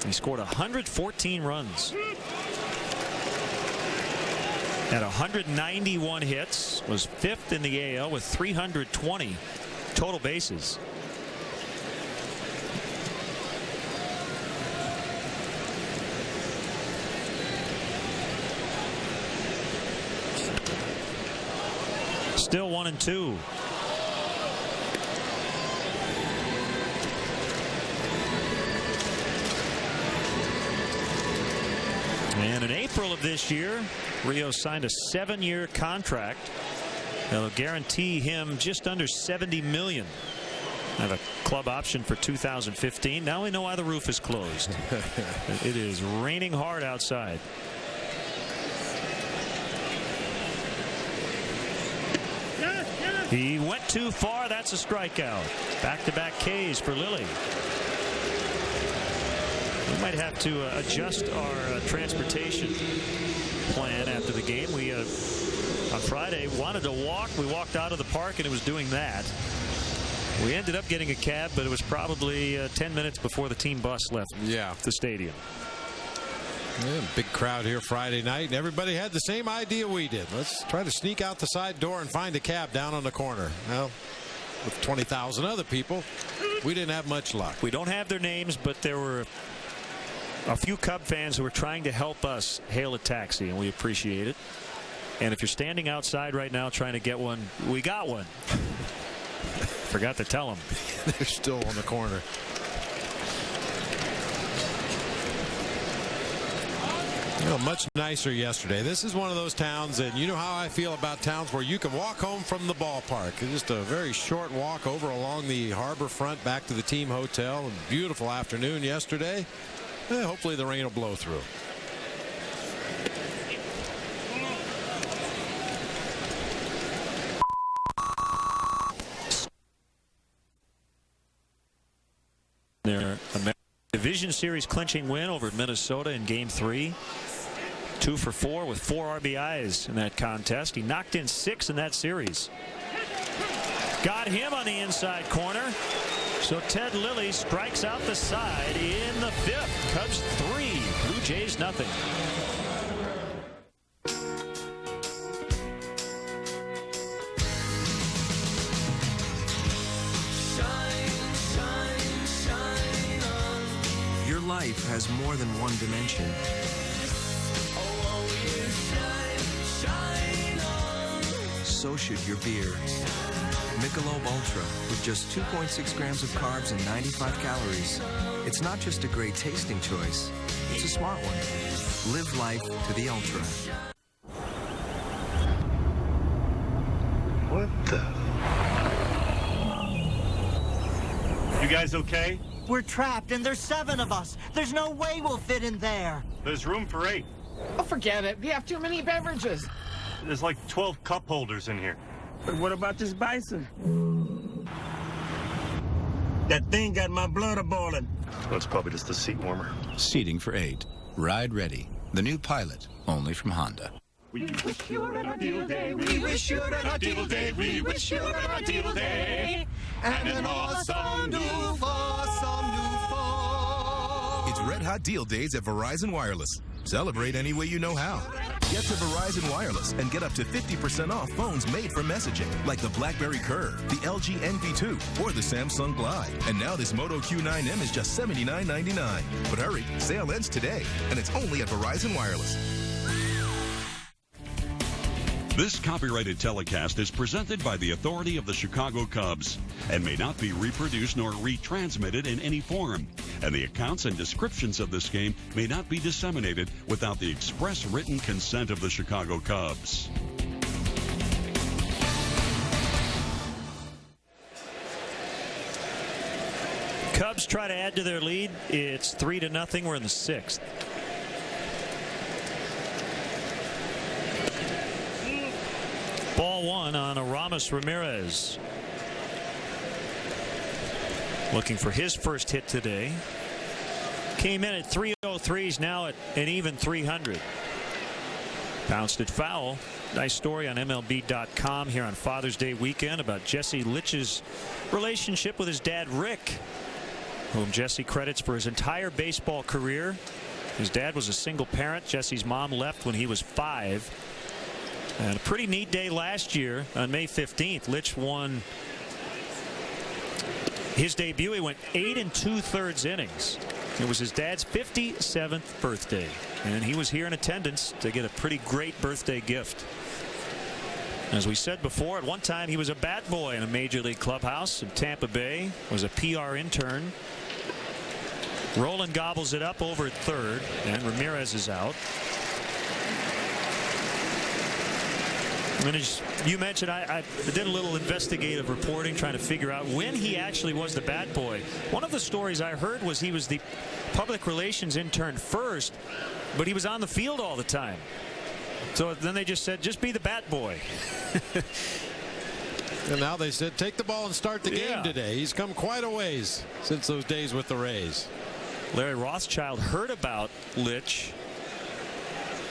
He scored 114 runs. Had 191 hits, was 5th in the AL with 320 total bases. Still 1-2. And in April of this year, Rios signed a 7-year contract that'll guarantee him just under $70 million. Have a club option for 2015. Now we know why the roof is closed. It is raining hard outside. He went too far. That's a strikeout. Back-to-back Ks for Lilly. We might have to adjust our transportation plan after the game. We on Friday wanted to walk. We walked out of the park and it was doing that. We ended up getting a cab, but it was probably 10 minutes before the team bus left the stadium. Yeah, big crowd here Friday night, and everybody had the same idea we did. Let's try to sneak out the side door and find a cab down on the corner. Well, with 20,000 other people, we didn't have much luck. We don't have their names, but there were a few Cub fans who were trying to help us hail a taxi, and we appreciate it. And if you're standing outside right now trying to get one, we got one. Forgot to tell them. They're still on the corner. You know, much nicer yesterday. This is one of those towns, and you know how I feel about towns where you can walk home from the ballpark. It's just a very short walk over along the harbor front back to the team hotel. A beautiful afternoon yesterday. Hopefully the rain will blow through. Their Division Series clinching win over Minnesota in Game 3. 2 for 4 with 4 RBIs in that contest. He knocked in 6 in that series. Got him on the inside corner. So Ted Lilly strikes out the side in the 5th. Cubs 3, Blue Jays nothing. Your life has more than one dimension. So should your beer. Michelob Ultra, with just 2.6 grams of carbs and 95 calories. It's not just a great tasting choice, it's a smart one. Live life to the ultra. What the? You guys okay? We're trapped and there's 7 of us. There's no way we'll fit in there. There's room for 8. Oh, forget it. We have too many beverages. There's like 12 cup holders in here. But what about this bison? That thing got my blood a-boiling. That's probably just the seat warmer. Seating for 8. Ride Ready. The new Pilot, only from Honda. We wish you an ideal day. We wish you an ideal day. We wish you an ideal day. And an awesome new fall. It's Red Hot Deal Days at Verizon Wireless. Celebrate any way you know how. Get to Verizon Wireless and get up to 50% off phones made for messaging, like the BlackBerry Curve, the LG NV2, or the Samsung Glide. And now this Moto Q9M is just $79.99. But hurry, sale ends today, and it's only at Verizon Wireless. This copyrighted telecast is presented by the authority of the Chicago Cubs and may not be reproduced nor retransmitted in any form. And the accounts and descriptions of this game may not be disseminated without the express written consent of the Chicago Cubs. Cubs try to add to their lead. It's 3-0. We're in the 6th. Ball one on Aramis Ramirez. Looking for his first hit today. Came in at 303. He's now at an even 300. Bounced it foul. Nice story on MLB.com here on Father's Day weekend about Jesse Litch's relationship with his dad Rick, whom Jesse credits for his entire baseball career. His dad was a single parent. Jesse's mom left when he was 5. And a pretty neat day last year on May 15th. Litch won his debut. He went 8 2/3 innings. It was his dad's 57th birthday, and he was here in attendance to get a pretty great birthday gift. As we said before, at one time he was a bat boy in a major league clubhouse in Tampa Bay, was a PR intern. Rolen gobbles it up over at third, and Ramirez is out. And as you mentioned, I did a little investigative reporting trying to figure out when he actually was the bat boy. One of the stories I heard was he was the public relations intern first, but he was on the field all the time. So then they just said, just be the bat boy. And now they said, take the ball and start the game today. He's come quite a ways since those days with the Rays. Larry Rothschild heard about Litch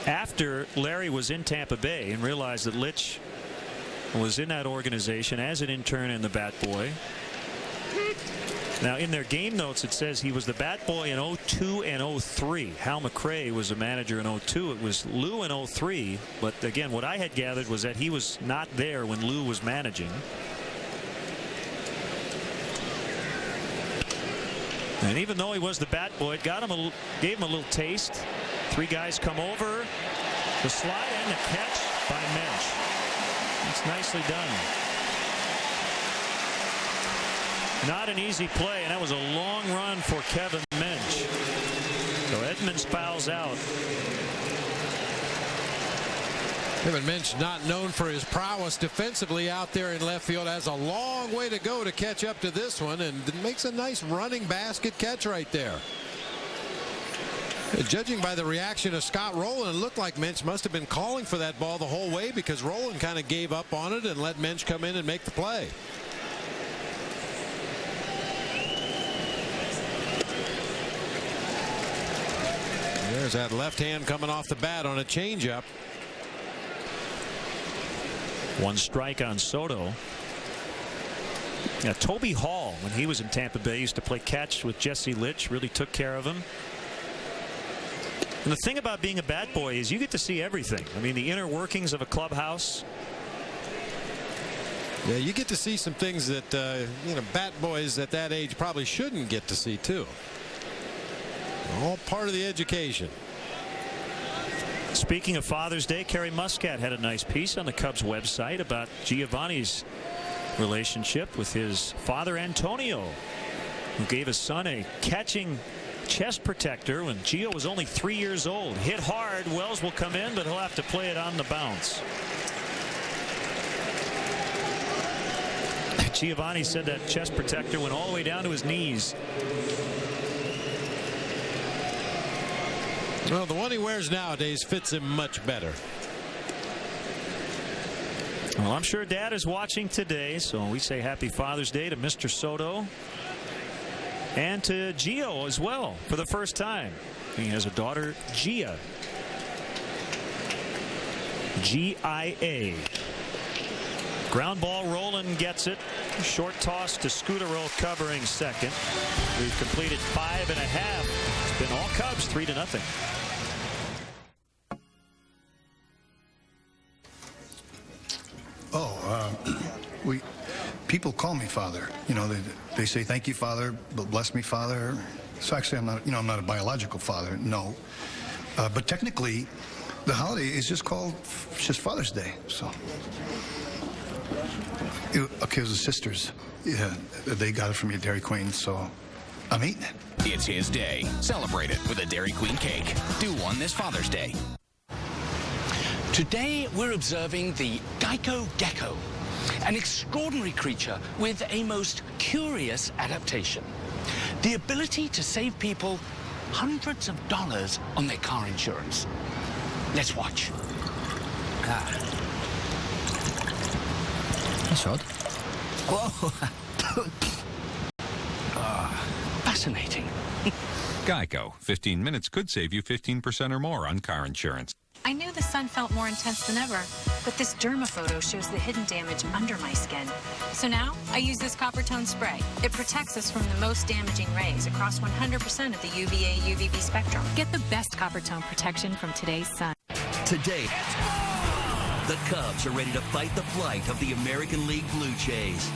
after Larry was in Tampa Bay and realized that Litch was in that organization as an intern and the bat boy. Now in their game notes it says he was the bat boy in 02 and 03. Hal McRae was the manager in 02. It was Lou in 03, but again what I had gathered was that he was not there when Lou was managing. And even though he was the bat boy, it got him gave him a little taste. 3 guys come over. The slide and the catch by Mensch. It's nicely done. Not an easy play, and that was a long run for Kevin Mensch. So Edmonds fouls out. Kevin Mensch, not known for his prowess defensively out there in left field, has a long way to go to catch up to this one, and makes a nice running basket catch right there. Judging by the reaction of Scott Rolen, it looked like Mensch must have been calling for that ball the whole way, because Rolen kind of gave up on it and let Mensch come in and make the play. There's that left hand coming off the bat on a changeup. 1 strike on Soto. Now, Toby Hall, when he was in Tampa Bay, used to play catch with Jesse Litch, really took care of him. And the thing about being a bat boy is you get to see everything. I mean, the inner workings of a clubhouse. Yeah, you get to see some things that you know, bat boys at that age probably shouldn't get to see too. All part of the education. Speaking of Father's Day, Kerry Muscat had a nice piece on the Cubs website about Giovanni's relationship with his father Antonio, who gave his son a catching chest protector when Gio was only 3 years old. Hit hard, Wells will come in, but he'll have to play it on the bounce. Giovanni said that chest protector went all the way down to his knees. Well, the one he wears nowadays fits him much better. Well, I'm sure Dad is watching today, so we say happy Father's Day to Mr. Soto and to Gio as well for the first time. He has a daughter, Gia. G-I-A. Ground ball, Rolen gets it. Short toss to Scudero covering second. We've completed 5 1/2. It's been all Cubs, 3-0. People call me Father. You know, they say thank you, Father, bless me, Father. So actually, I'm not a biological father, no. But technically, The holiday is just Father's Day, so. It was the sisters. Yeah, they got it from your Dairy Queen, so I'm eating it. It's his day. Celebrate it with a Dairy Queen cake. Do one this Father's Day. Today, we're observing the Geico Gecko, an extraordinary creature with a most curious adaptation. The ability to save people hundreds of dollars on their car insurance. Let's watch. That's odd. Whoa. Fascinating. Geico. 15 minutes could save you 15% or more on car insurance. I knew the sun felt more intense than ever, but this dermaphoto shows the hidden damage under my skin. So now, I use this copper tone spray. It protects us from the most damaging rays across 100% of the UVA-UVB spectrum. Get the best copper tone protection from today's sun. Today, the Cubs are ready to fight the flight of the American League Blue Jays.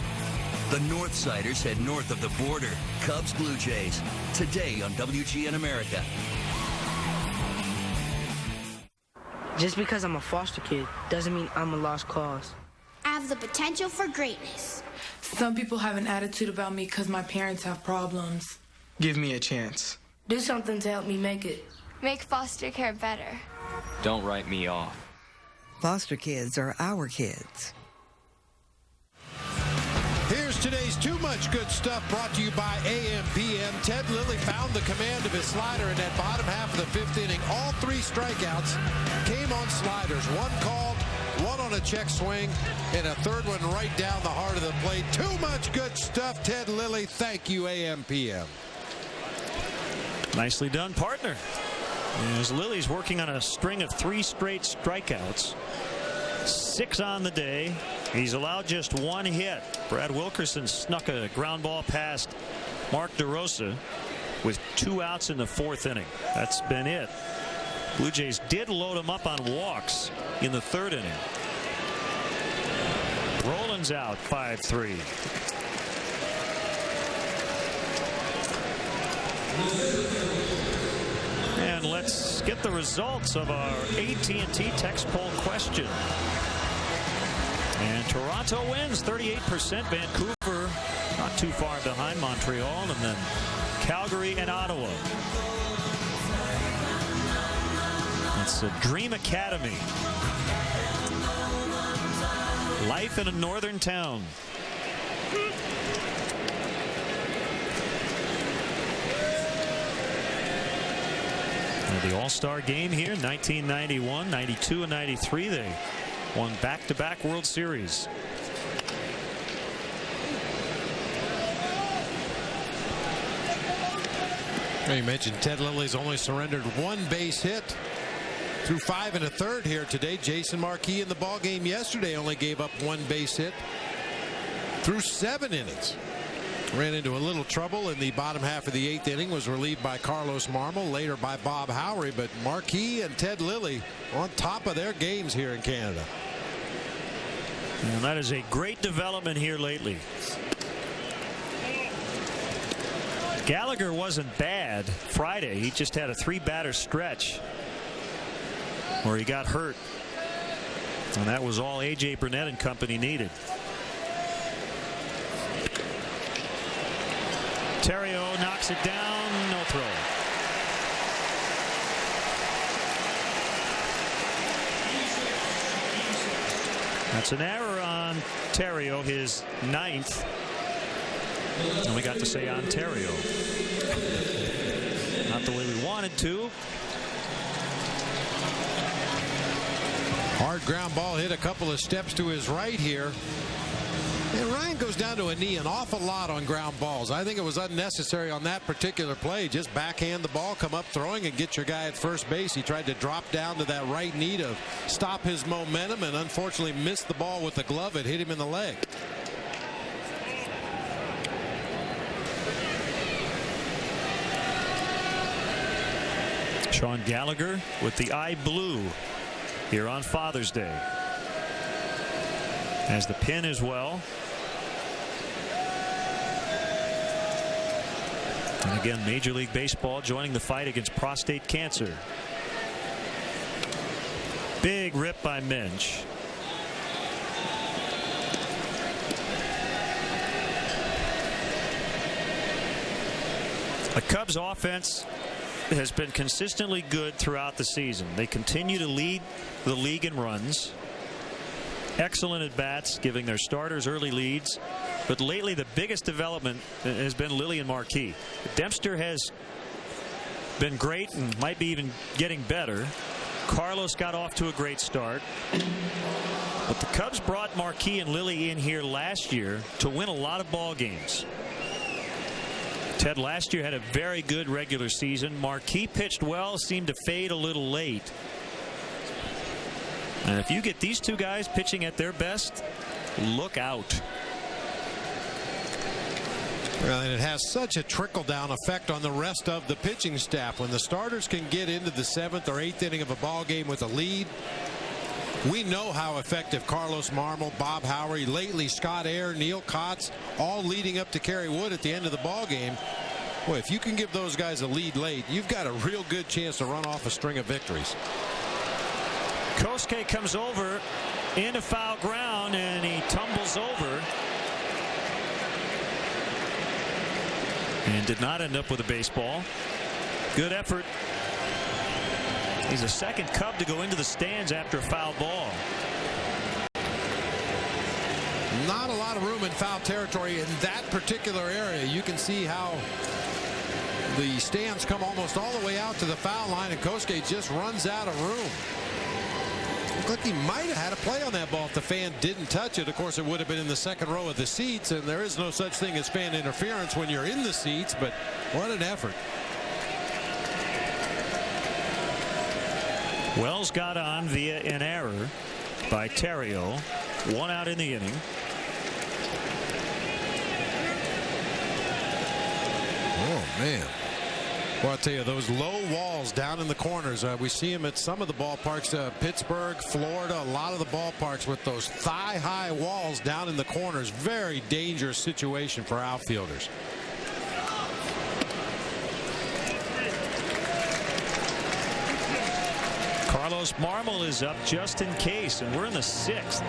The Northsiders head north of the border. Cubs Blue Jays. Today on WGN America. Just because I'm a foster kid doesn't mean I'm a lost cause. I have the potential for greatness. Some people have an attitude about me because my parents have problems. Give me a chance. Do something to help me make it. Make foster care better. Don't write me off. Foster kids are our kids. Here's today's Too Much Good Stuff brought to you by AM/PM. Ted Lilly found the command of his slider in that bottom half of the fifth inning. All three strikeouts came on sliders. One called, one on a check swing, and a third one right down the heart of the plate. Too much good stuff, Ted Lilly. Thank you, AM/PM. Nicely done, partner. As Lilly's working on a string of 3 straight strikeouts. 6 on the day. He's allowed just 1 hit. Brad Wilkerson snuck a ground ball past Mark DeRosa with 2 outs in the 4th inning. That's been it. Blue Jays did load him up on walks in the 3rd inning. Rollins out 5-3. And let's get the results of our AT&T text poll question. And Toronto wins 38%. Vancouver not too far behind Montreal, and then Calgary and Ottawa. It's a Dream Academy. Life in a northern town. The All-Star game here, 1991, 92, and 93. They won back-to-back World Series. You mentioned Ted Lilly's only surrendered 1 base hit through 5 1/3 here today. Jason Marquis in the ball game yesterday only gave up 1 base hit through 7 innings. Ran into a little trouble in the bottom half of the 8th inning. Was relieved by Carlos Marmol, later by Bob Howery. But Marquis and Ted Lilly on top of their games here in Canada. And that is a great development here lately. Gallagher wasn't bad Friday. He just had a 3-batter stretch where he got hurt. And that was all A.J. Burnett and company needed. Terrio knocks it down. No throw. That's an error on Terrio, his 9th. And we got to say Ontario. Not the way we wanted to. Hard ground ball hit a couple of steps to his right here. And Ryan goes down to a knee an awful lot on ground balls. I think it was unnecessary on that particular play. Just backhand the ball, come up throwing, and get your guy at first base. He tried to drop down to that right knee to stop his momentum, and unfortunately missed the ball with the glove. It hit him in the leg. Sean Gallagher with the eye blue here on Father's Day. Has the pin as well. And again, Major League Baseball joining the fight against prostate cancer. Big rip by Minch. The Cubs offense has been consistently good throughout the season. They continue to lead the league in runs. Excellent at bats, giving their starters early leads. But lately the biggest development has been Lillian Marquis. Dempster has been great and might be even getting better. Carlos got off to a great start. But the Cubs brought Marquis and Lilly in here last year to win a lot of ball games. Ted last year had a very good regular season. Marquis pitched well, seemed to fade a little late. And if you get these two guys pitching at their best, look out. Well, and it has such a trickle-down effect on the rest of the pitching staff. When the starters can get into the 7th or 8th inning of a ball game with a lead, we know how effective Carlos Marmol, Bob Howery, lately Scott Ayer, Neil Kotz, all leading up to Kerry Wood at the end of the ball game. Boy, if you can give those guys a lead late, you've got a real good chance to run off a string of victories. Kosuke comes over into foul ground and he tumbles over and did not end up with a baseball. Good effort. He's the second Cub to go into the stands after a foul ball. Not a lot of room in foul territory in that particular area. You can see how the stands come almost all the way out to the foul line, and Kosuke just runs out of room. Looked like he might have had a play on that ball if the fan didn't touch it. Of course, it would have been in the second row of the seats, and there is no such thing as fan interference when you're in the seats, but what an effort. Wells got on via an error by Terrio. 1 out in the inning. Oh, man. Well, I'll tell you, those low walls down in the corners, we see them at some of the ballparks, Pittsburgh, Florida, a lot of the ballparks with those thigh-high walls down in the corners. Very dangerous situation for outfielders. Carlos Marmol is up just in case, and we're in the 6th.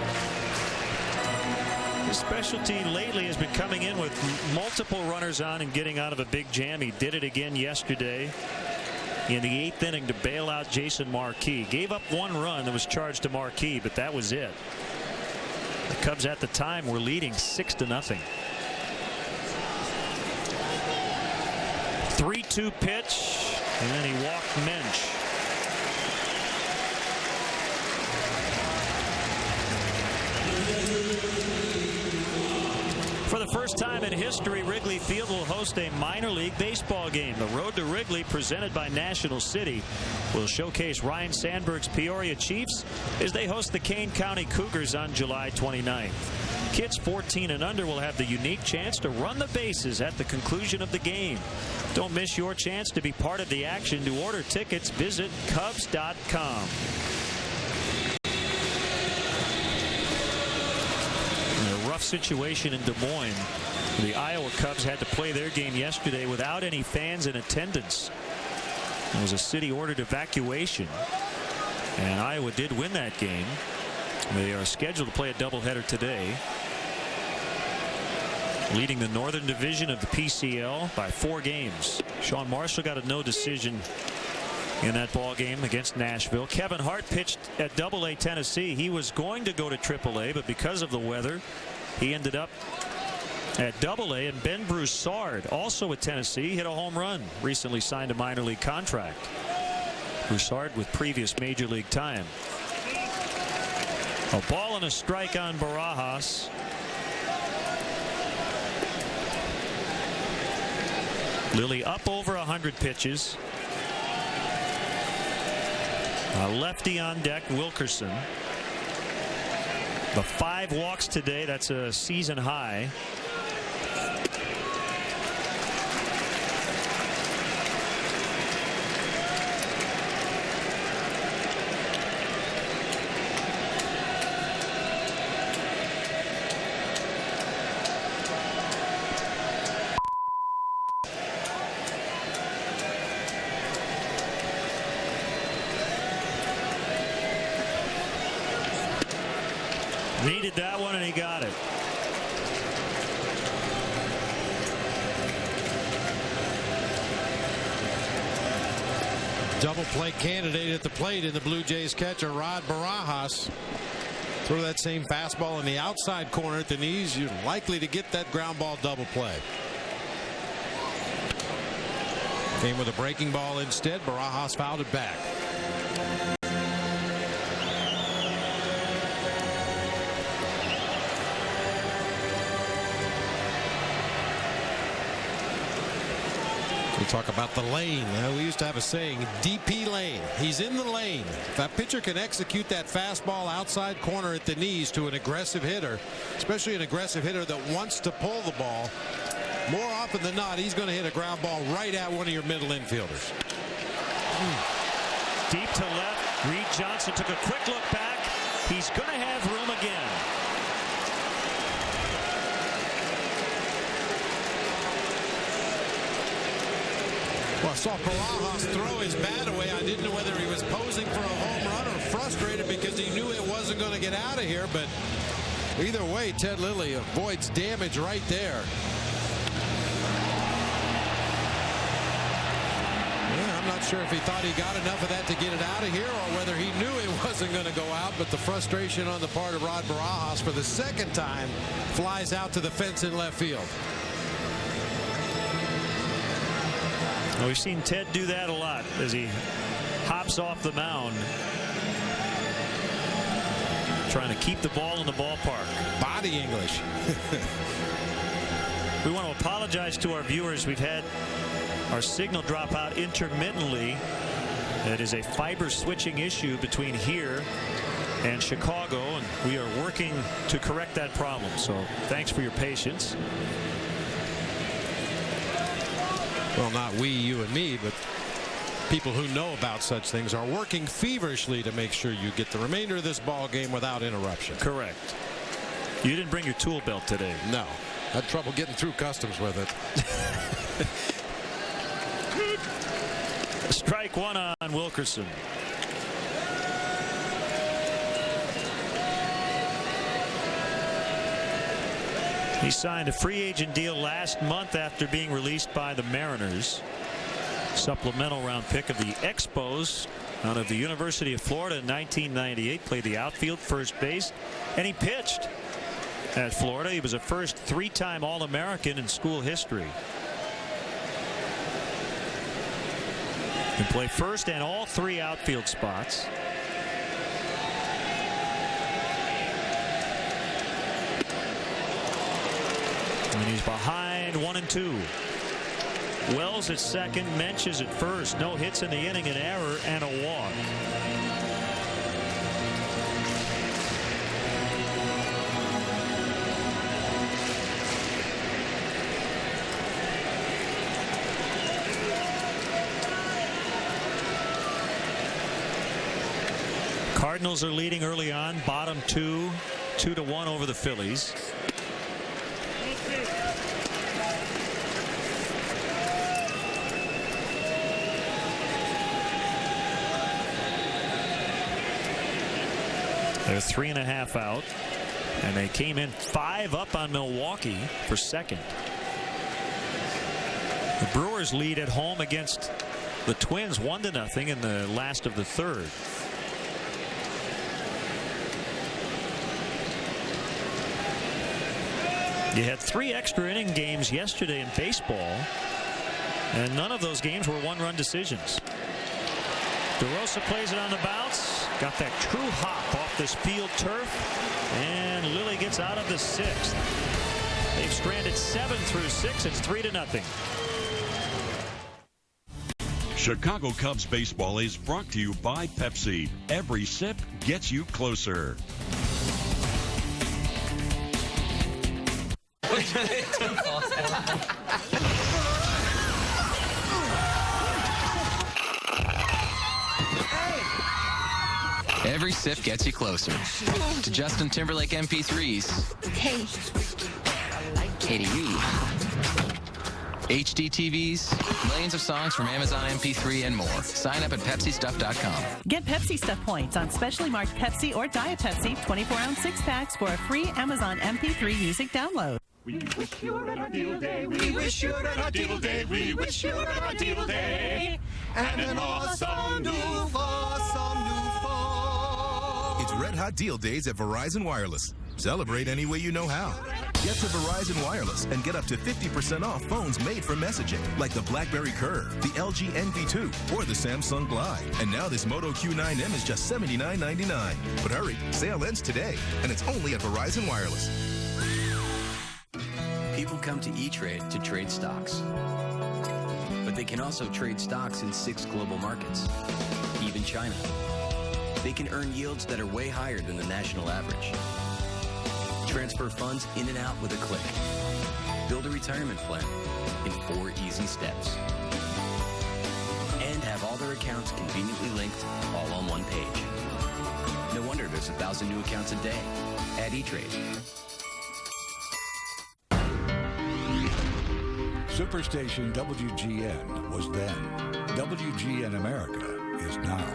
His specialty lately has been coming in with multiple runners on and getting out of a big jam. He did it again yesterday in the 8th inning to bail out Jason Marquis. Gave up 1 run that was charged to Marquis, but that was it. The Cubs at the time were leading 6-0. 3-2 pitch, and then he walked Minch. For the first time in history, Wrigley Field will host a minor league baseball game. The Road to Wrigley, presented by National City, will showcase Ryan Sandberg's Peoria Chiefs as they host the Kane County Cougars on July 29th. Kids 14 and under will have the unique chance to run the bases at the conclusion of the game. Don't miss your chance to be part of the action. To order tickets, visit Cubs.com. Rough situation in Des Moines. The Iowa Cubs had to play their game yesterday without any fans in attendance. It was a city-ordered evacuation, and Iowa did win that game. They are scheduled to play a doubleheader today, leading the Northern Division of the PCL by 4 games. Sean Marshall got a no decision in that ball game against Nashville. Kevin Hart pitched at Double-A Tennessee. He was going to go to Triple-A, but because of the weather, he ended up at Double-A. And Ben Broussard, also at Tennessee, hit a home run. Recently signed a minor league contract. Broussard with previous major league time. A ball and a strike on Barajas. Lilly up over 100 pitches. A lefty on deck, Wilkerson. The 5 walks today. That's a season high. Needed that one, and he got it. Double play candidate at the plate in the Blue Jays catcher, Rod Barajas. Throw that same fastball in the outside corner at the knees. You're likely to get that ground ball double play. Came with a breaking ball instead. Barajas fouled it back. We talk about the lane. We used to have a saying, DP lane. He's in the lane. If that pitcher can execute that fastball outside corner at the knees to an aggressive hitter, especially an aggressive hitter that wants to pull the ball, more often than not, he's going to hit a ground ball right at one of your middle infielders. Deep to left. Reed Johnson took a quick look back. He's going to have room again. Well, I saw Barajas throw his bat away. I didn't know whether he was posing for a home run or frustrated because he knew it wasn't going to get out of here. But either way, Ted Lilly avoids damage right there. Yeah, I'm not sure if he thought he got enough of that to get it out of here or whether he knew it wasn't going to go out. But the frustration on the part of Rod Barajas for the second time flies out to the fence in left field. Well, we've seen Ted do that a lot as he hops off the mound, trying to keep the ball in the ballpark. Body English. We want to apologize to our viewers. We've had our signal drop out intermittently. It is a fiber switching issue between here and Chicago, and we are working to correct that problem. So thanks for your patience. Well, not we, you and me, but people who know about such things are working feverishly to make sure you get the remainder of this ball game without interruption. Correct. You didn't bring your tool belt today. No. Had trouble getting through customs with it. Strike one on Wilkerson. He signed a free agent deal last month after being released by the Mariners. Supplemental round pick of the Expos out of the University of Florida in 1998. Played the outfield, first base, and he pitched at Florida. He was a first three-time All-American in school history. Can play first and all three outfield spots. And he's behind 1 and 2. Wells at second, Menches at first. No hits in the inning, an error and a walk. Cardinals are leading early on, bottom 2, 2-1 over the Phillies. They're 3.5 out, and they came in 5 up on Milwaukee for second. The Brewers lead at home against the Twins 1-0 in the last of the third. You had 3 extra inning games yesterday in baseball, and none of those games were one-run decisions. DeRosa plays it on the bounce. Got that true hop off this field turf, and Lilly gets out of the 6th. They've stranded 7 through 6. It's 3-0. Chicago Cubs baseball is brought to you by Pepsi. Every sip gets you closer. Every sip gets you closer to Justin Timberlake MP3s. Hey. Hey to you. HD TVs, millions of songs from Amazon MP3 and more. Sign up at PepsiStuff.com. Get Pepsi Stuff points on specially marked Pepsi or Diet Pepsi 24-ounce 6-packs for a free Amazon MP3 music download. We wish you a ideal day. We wish you a ideal day. We wish you an ideal day. And an awesome new fall. It's Red Hot Deal Days at Verizon Wireless. Celebrate any way you know how. Get to Verizon Wireless and get up to 50% off phones made for messaging, like the BlackBerry Curve, the LG NV2, or the Samsung Glide. And now this Moto Q9M is just $79.99. But hurry, sale ends today, and it's only at Verizon Wireless. People come to E-Trade to trade stocks. But they can also trade stocks in 6 global markets, even China. They can earn yields that are way higher than the national average. Transfer funds in and out with a click. Build a retirement plan in 4 easy steps. And have all their accounts conveniently linked all on one page. No wonder there's 1,000 new accounts a day at E-Trade. Superstation WGN was then. WGN America is now.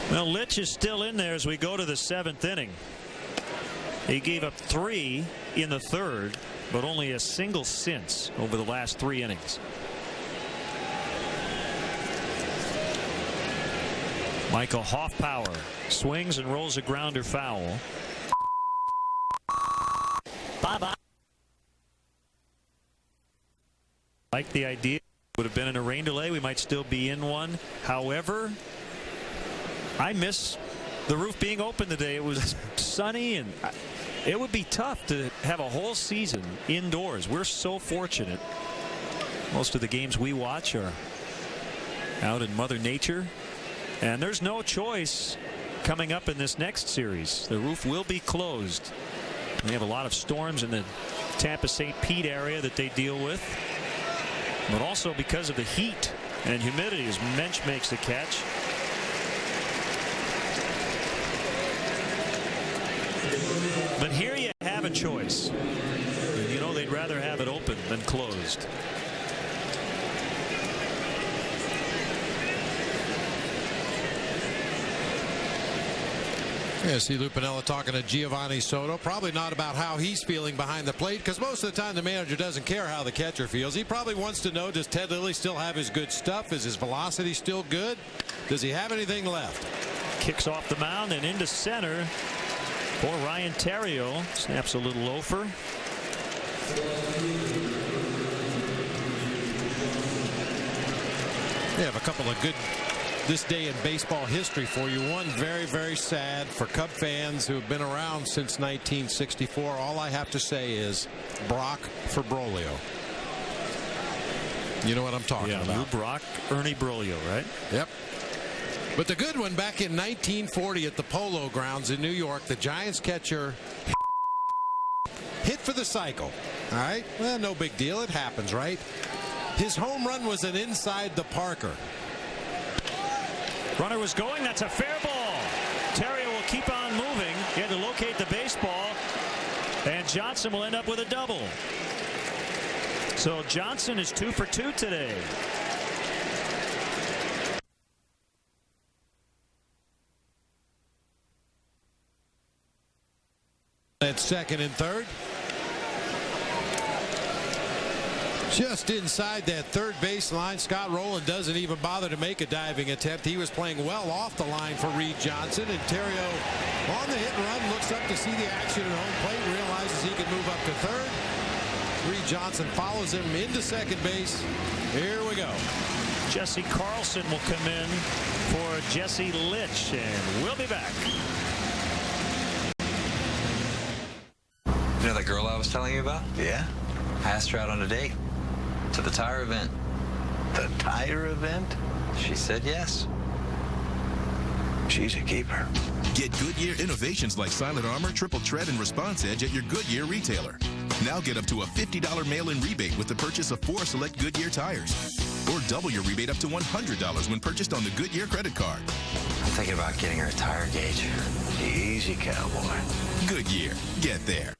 Well, Litch is still in there as we go to the 7th inning. He gave up 3 in the 3rd, but only a single since over the last 3 innings. Michael Hoffpower swings and rolls a grounder foul. Bye-bye. Like the idea, would have been in a rain delay. We might still be in one. However, I miss the roof being open today. It was sunny, and it would be tough to have a whole season indoors. We're so fortunate. Most of the games we watch are out in Mother Nature, and there's no choice coming up in this next series. The roof will be closed. They have a lot of storms in the Tampa-St. Pete area that they deal with, but also because of the heat and humidity as Mensch makes the catch. But here you have a choice. You know, they'd rather have it open than closed. Yeah, see Lupinella talking to Giovanni Soto. Probably not about how he's feeling behind the plate, because most of the time the manager doesn't care how the catcher feels. He probably wants to know, does Ted Lilly still have his good stuff? Is his velocity still good? Does he have anything left? Kicks off the mound and into center for Ryan Theriot. Snaps a little loafer. We have a couple of good this day in baseball history for you. One very, very sad for Cub fans who have been around since 1964. All I have to say is Brock for Brolio. You know what I'm talking about. Lou Brock, Ernie Brolio, right? Yep. But the good one, back in 1940 at the Polo Grounds in New York, the Giants catcher hit for the cycle. All right? Well, no big deal. It happens, right? His home run was an inside the Parker. Runner was going. That's a fair ball. Theriot will keep on moving. He had to locate the baseball. And Johnson will end up with a double. So Johnson is 2 for 2 today. At second and third. Just inside that third base line, Scott Rowland doesn't even bother to make a diving attempt. He was playing well off the line for Reed Johnson, and Theriot on the hit and run looks up to see the action at home plate, realizes he can move up to third. Reed Johnson follows him into second base. Here we go. Jesse Carlson will come in for Jesse Litch, and we'll be back. You know that girl I was telling you about? Yeah? I asked her out on a date to the tire event. The tire event? She said yes. She's a keeper. Get Goodyear innovations like Silent Armor, Triple Tread, and Response Edge at your Goodyear retailer. Now get up to a $50 mail-in rebate with the purchase of 4 select Goodyear tires. Or double your rebate up to $100 when purchased on the Goodyear credit card. I'm thinking about getting her a tire gauge. Easy, cowboy. Goodyear. Get there.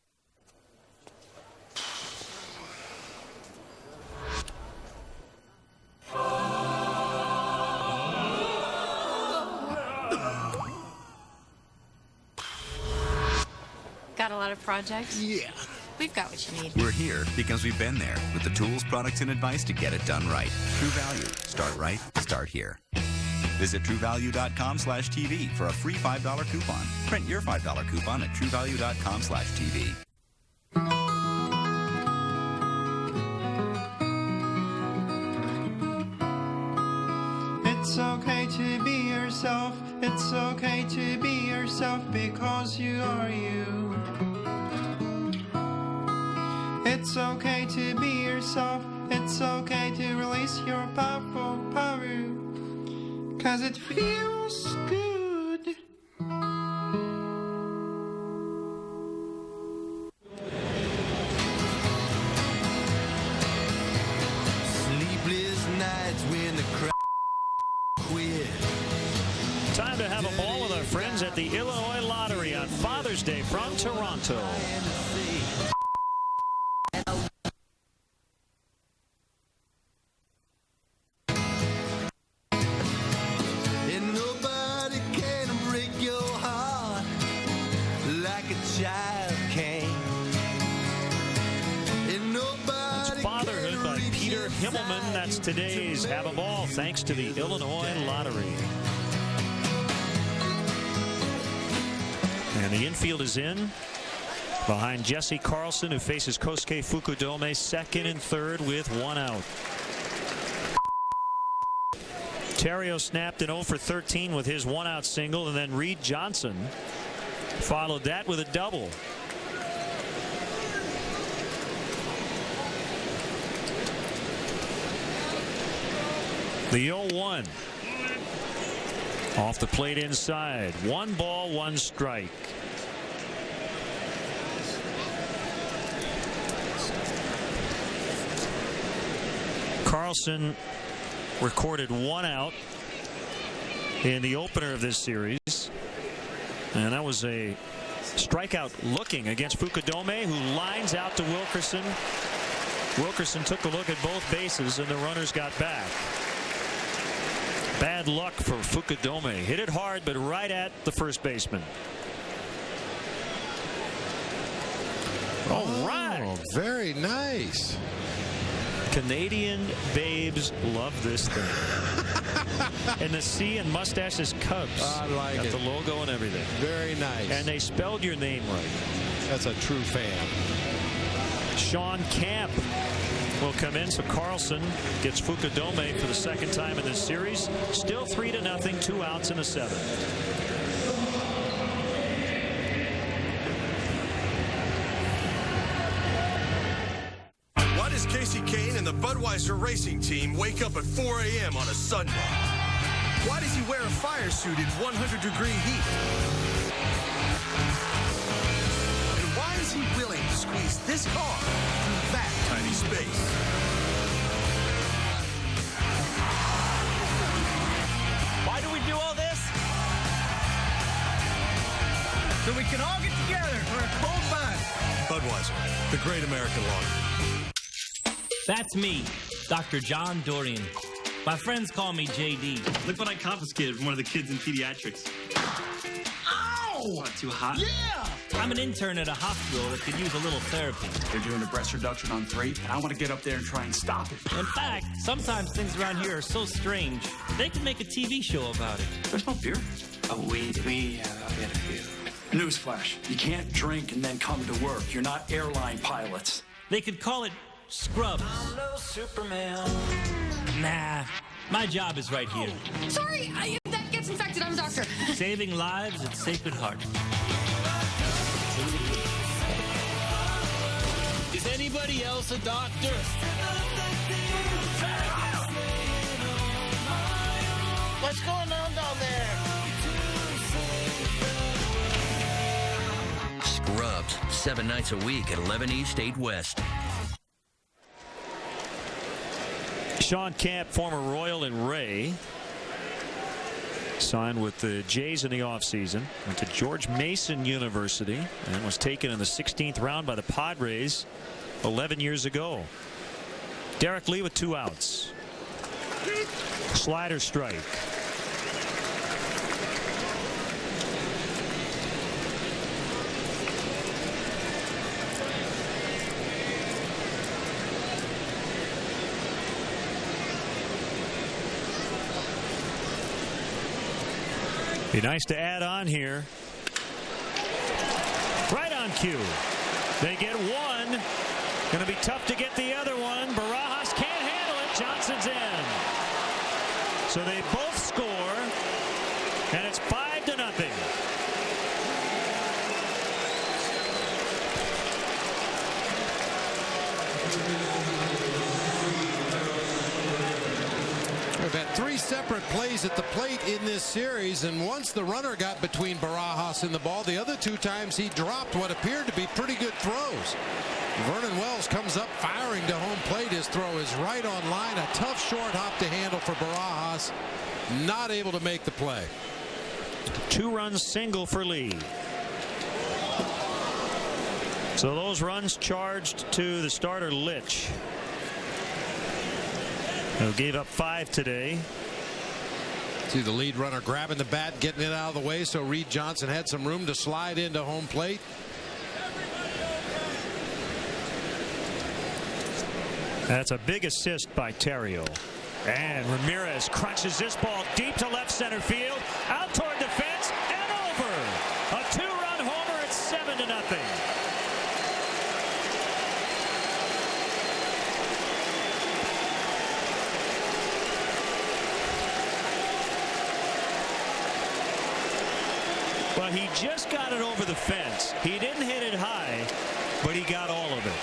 Got a lot of projects? Yeah. We've got what you need. We're here because we've been there with the tools, products, and advice to get it done right. True Value. Start right. Start here. Visit TrueValue.com/TV for a free $5 coupon. Print your $5 coupon at TrueValue.com/TV. It's okay to be yourself. It's okay to be yourself because you are you. It's okay to be yourself. It's okay to release your powerful power. 'Cause it feels good. Sleepless nights when the crowd quit. Time to have a ball with our friends at the Illinois Lottery on Father's Day from Toronto. And nobody can break your heart like a child can. And nobody Fatherhood by Peter Himmelman. That's today's Have a Ball, thanks to the Illinois Lottery. And the infield is in behind Jesse Carlson, who faces Kosuke Fukudome, second and third with one out. Terrio snapped an 0 for 13 with his one-out single, and then Reed Johnson followed that with a double. The 0-1. Off the plate inside. 1 ball, 1 strike. Carlson recorded 1 out in the opener of this series, and that was a strikeout looking against Fukudome, who lines out to Wilkerson. Wilkerson took a look at both bases, and the runners got back. Bad luck for Fukudome. Hit it hard, but right at the first baseman. All right. Very nice. Canadian babes love this thing. And the C and mustaches Cubs. I like got it. the logo and everything. Very nice. And they spelled your name right. That's a true fan. Sean Camp will come in, so Carlson gets Fukudome for the second time in this series. Still 3-0, 2 outs in the 7th. Why does Casey Kane and the Budweiser racing team wake up at 4 a.m. on a Sunday? Why does he wear a fire suit in 100-degree heat? And why is he willing to squeeze this car through that tiny space? Why do we do all this? So we can all get together for a cold bun. Budweiser, the great American lager. That's me, Dr. John Dorian. My friends call me JD. Look what I confiscated from one of the kids in pediatrics. Ow! Not too hot? Yeah! I'm an intern at a hospital that could use a little therapy. They're doing a breast reduction on 3, and I want to get up there and try and stop it. In fact, sometimes things around here are so strange, they could make a TV show about it. There's no beer. Oh, we had a few. Newsflash, you can't drink and then come to work. You're not airline pilots. They could call it Scrubs. I'm no Superman. Nah, my job is right here. Sorry, if that gets infected, I'm a doctor. Saving lives at Sacred Heart. Is anybody else a doctor? What's going on down there? Scrubs, 7 nights a week at 11 East, 8 West. Sean Camp, former Royal and Ray, signed with the Jays in the offseason. Went to George Mason University and was taken in the 16th round by the Padres 11 years ago. Derek Lee with 2 outs. Slider strike. Be nice to add on here. Right on cue. They get one. Going to be tough to get the other one. Barajas can't handle it. Johnson's in. So they both score, and it's 5-0. We've had 3 separate plays at the plate in this series, and once the runner got between Barajas and the ball, the other 2 times he dropped what appeared to be pretty good throws. Vernon Wells comes up firing to home plate. His throw is right on line. A tough short hop to handle for Barajas. Not able to make the play. 2-run single for Lee. So those runs charged to the starter Litch, who gave up 5 today. See the lead runner grabbing the bat, getting it out of the way, so Reed Johnson had some room to slide into home plate. That's a big assist by Terrio. And Ramirez crunches this ball deep to left center field, out toward the fence, and over. A 2-run homer. It's 7-0. Well, he just got it over the fence. He didn't hit it high, but he got all of it.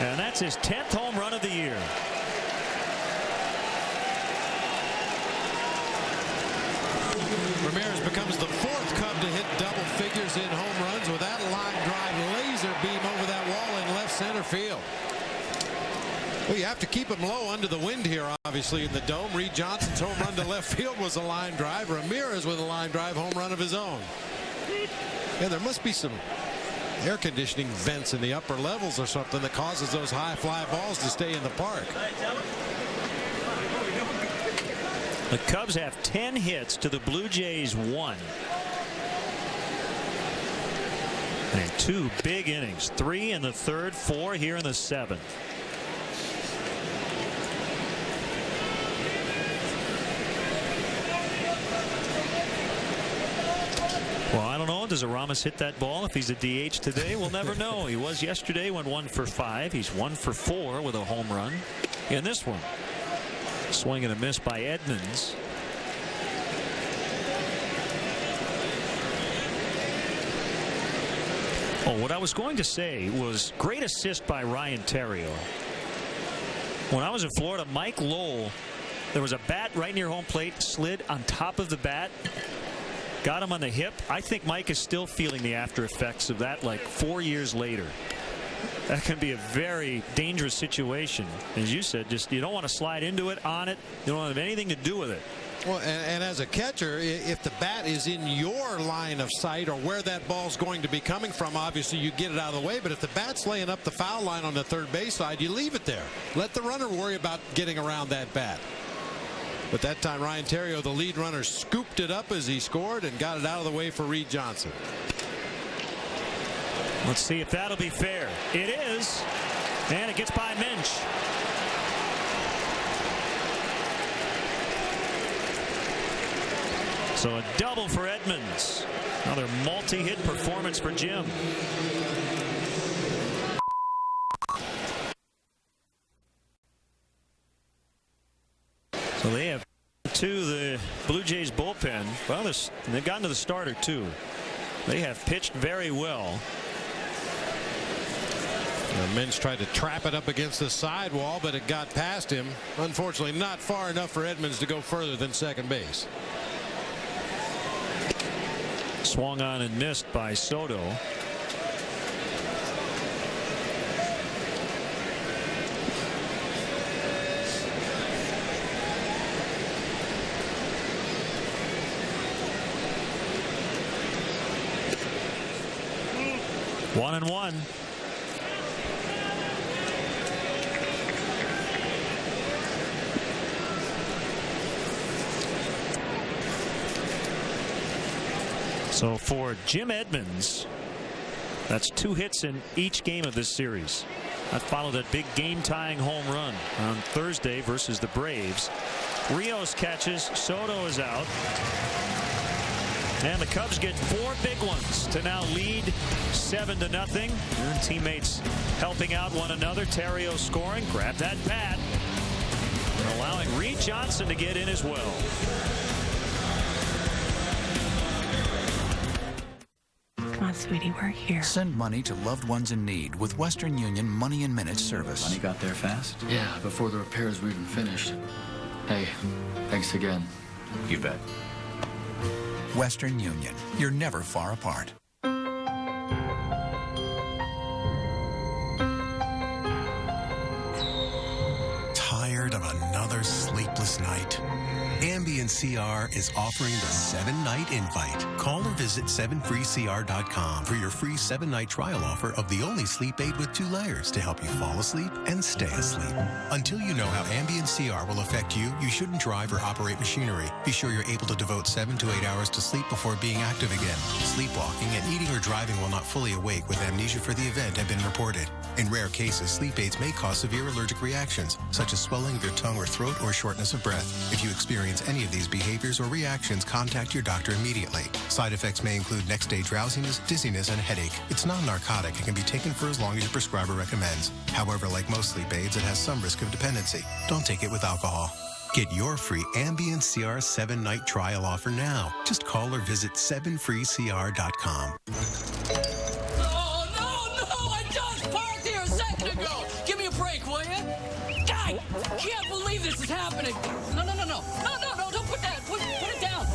And that's his 10th home run of the year. Ramirez becomes the 4th Cub to hit double figures in home runs with that line drive laser beam over that wall in left center field. Well, you have to keep him low under the wind here, obviously, in the dome. Reed Johnson's home run to left field was a line drive. Ramirez with a line drive home run of his own. Yeah, there must be some air conditioning vents in the upper levels or something that causes those high fly balls to stay in the park. The Cubs have 10 hits to the Blue Jays 1. And 2 big innings. 3 in the 3rd, 4 here in the 7th. Well, I don't know. Does Aramis hit that ball if he's a DH today? We'll never know. He was yesterday, went 1 for 5. He's 1 for 4 with a home run in this one. Swing and a miss by Edmonds. Oh, what I was going to say was great assist by Ryan Terrio. When I was in Florida, Mike Lowell, there was a bat right near home plate, slid on top of the bat, got him on the hip. I think Mike is still feeling the after effects of that like 4 years later. That can be a very dangerous situation. As you said, just you don't want to slide into it, on it. You don't want to have anything to do with it. Well, and as a catcher, if the bat is in your line of sight or where that ball's going to be coming from, obviously you get it out of the way. But if the bat's laying up the foul line on the third base side, you leave it there. Let the runner worry about getting around that bat. But that time, Ryan Terrio, the lead runner, scooped it up as he scored and got it out of the way for Reed Johnson. Let's see if that'll be fair. It is. And it gets by Minch. So a double for Edmonds. Another multi-hit performance for Jim. So they have to the Blue Jays bullpen. Well, they've gotten to the starter too. They have pitched very well. Minch tried to trap it up against the sidewall, but it got past him. Unfortunately, not far enough for Edmonds to go further than second base. Swung on and missed by Soto. One and one. So for Jim Edmonds, that's 2 hits in each game of this series. That followed a big game-tying home run on Thursday versus the Braves. Rios catches. Soto is out. And the Cubs get 4 big ones to now lead 7-0. Their teammates helping out one another. Terrio scoring. Grab that bat. And allowing Reed Johnson to get in as well. Come on, sweetie, we're here. Send money to loved ones in need with Western Union Money in Minutes service. Money got there fast? Yeah, before the repairs were even finished. Hey, thanks again. You bet. Western Union. You're never far apart. Tired of another sleepless night? Ambien CR is offering the 7-night invite. Call or visit 7freecr.com for your free 7-night trial offer of the only sleep aid with 2 layers to help you fall asleep and stay asleep. Until you know how Ambien CR will affect you, you shouldn't drive or operate machinery. Be sure you're able to devote 7 to 8 hours to sleep before being active again. Sleepwalking and eating or driving while not fully awake with amnesia for the event have been reported. In rare cases, sleep aids may cause severe allergic reactions, such as swelling of your tongue or throat or shortness of breath. If you experience any of these behaviors or reactions, contact your doctor immediately. Side effects may include next-day drowsiness, dizziness, and headache. It's non-narcotic and can be taken for as long as your prescriber recommends. However, like most sleep aids, it has some risk of dependency. Don't take it with alcohol. Get your free Ambien CR 7-night trial offer now. Just call or visit 7freecr.com. Can't believe this is happening. No, don't put that. Put it down.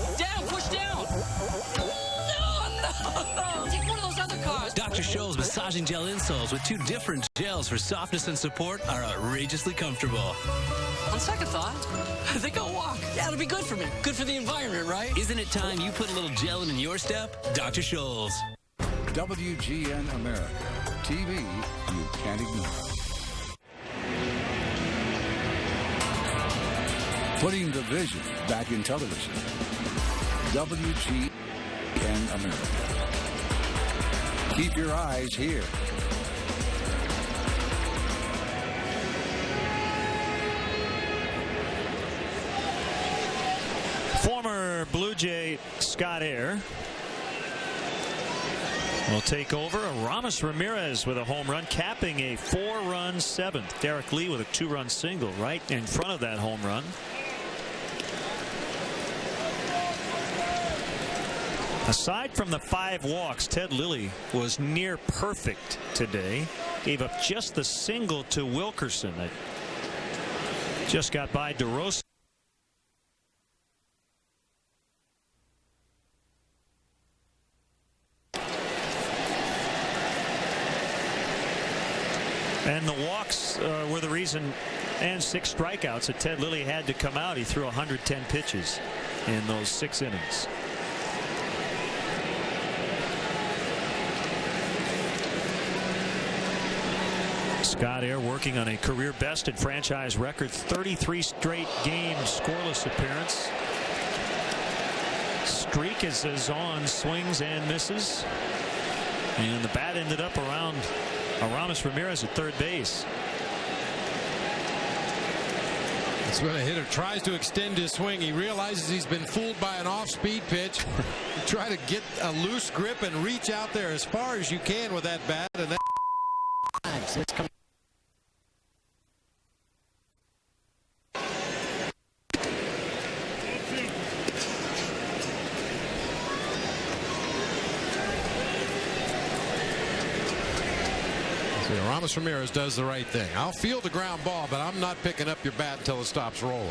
Push down. No. Take one of those other cars. Dr. Scholl's massaging gel insoles with 2 different gels for softness and support are outrageously comfortable. On second thought, I think I'll walk. Yeah, it'll be good for me. Good for the environment, right? Isn't it time you put a little gel in your step? Dr. Scholl's. WGN America. TV you can't ignore. Putting the vision back in television. WGN America. Keep your eyes here. Former Blue Jay Scott Air will take over. Aramis Ramirez with a home run, capping a 4-run 7th. Derek Lee with a 2-run single right in front of that home run. Aside from the 5 walks, Ted Lilly was near perfect today. Gave up just the single to Wilkerson that just got by DeRosa. And the walks were the reason, and 6 strikeouts, that Ted Lilly had to come out. He threw 110 pitches in those 6 innings. Scott Air working on a career best and franchise record 33 straight game scoreless appearance. Streak is on swings and misses. And the bat ended up around Aramis Ramirez at third base. That's when a hitter tries to extend his swing. He realizes he's been fooled by an off-speed pitch. Try to get a loose grip and reach out there as far as you can with that bat. And that it's coming. Aramis Ramirez does the right thing. I'll field the ground ball, but I'm not picking up your bat until it stops rolling.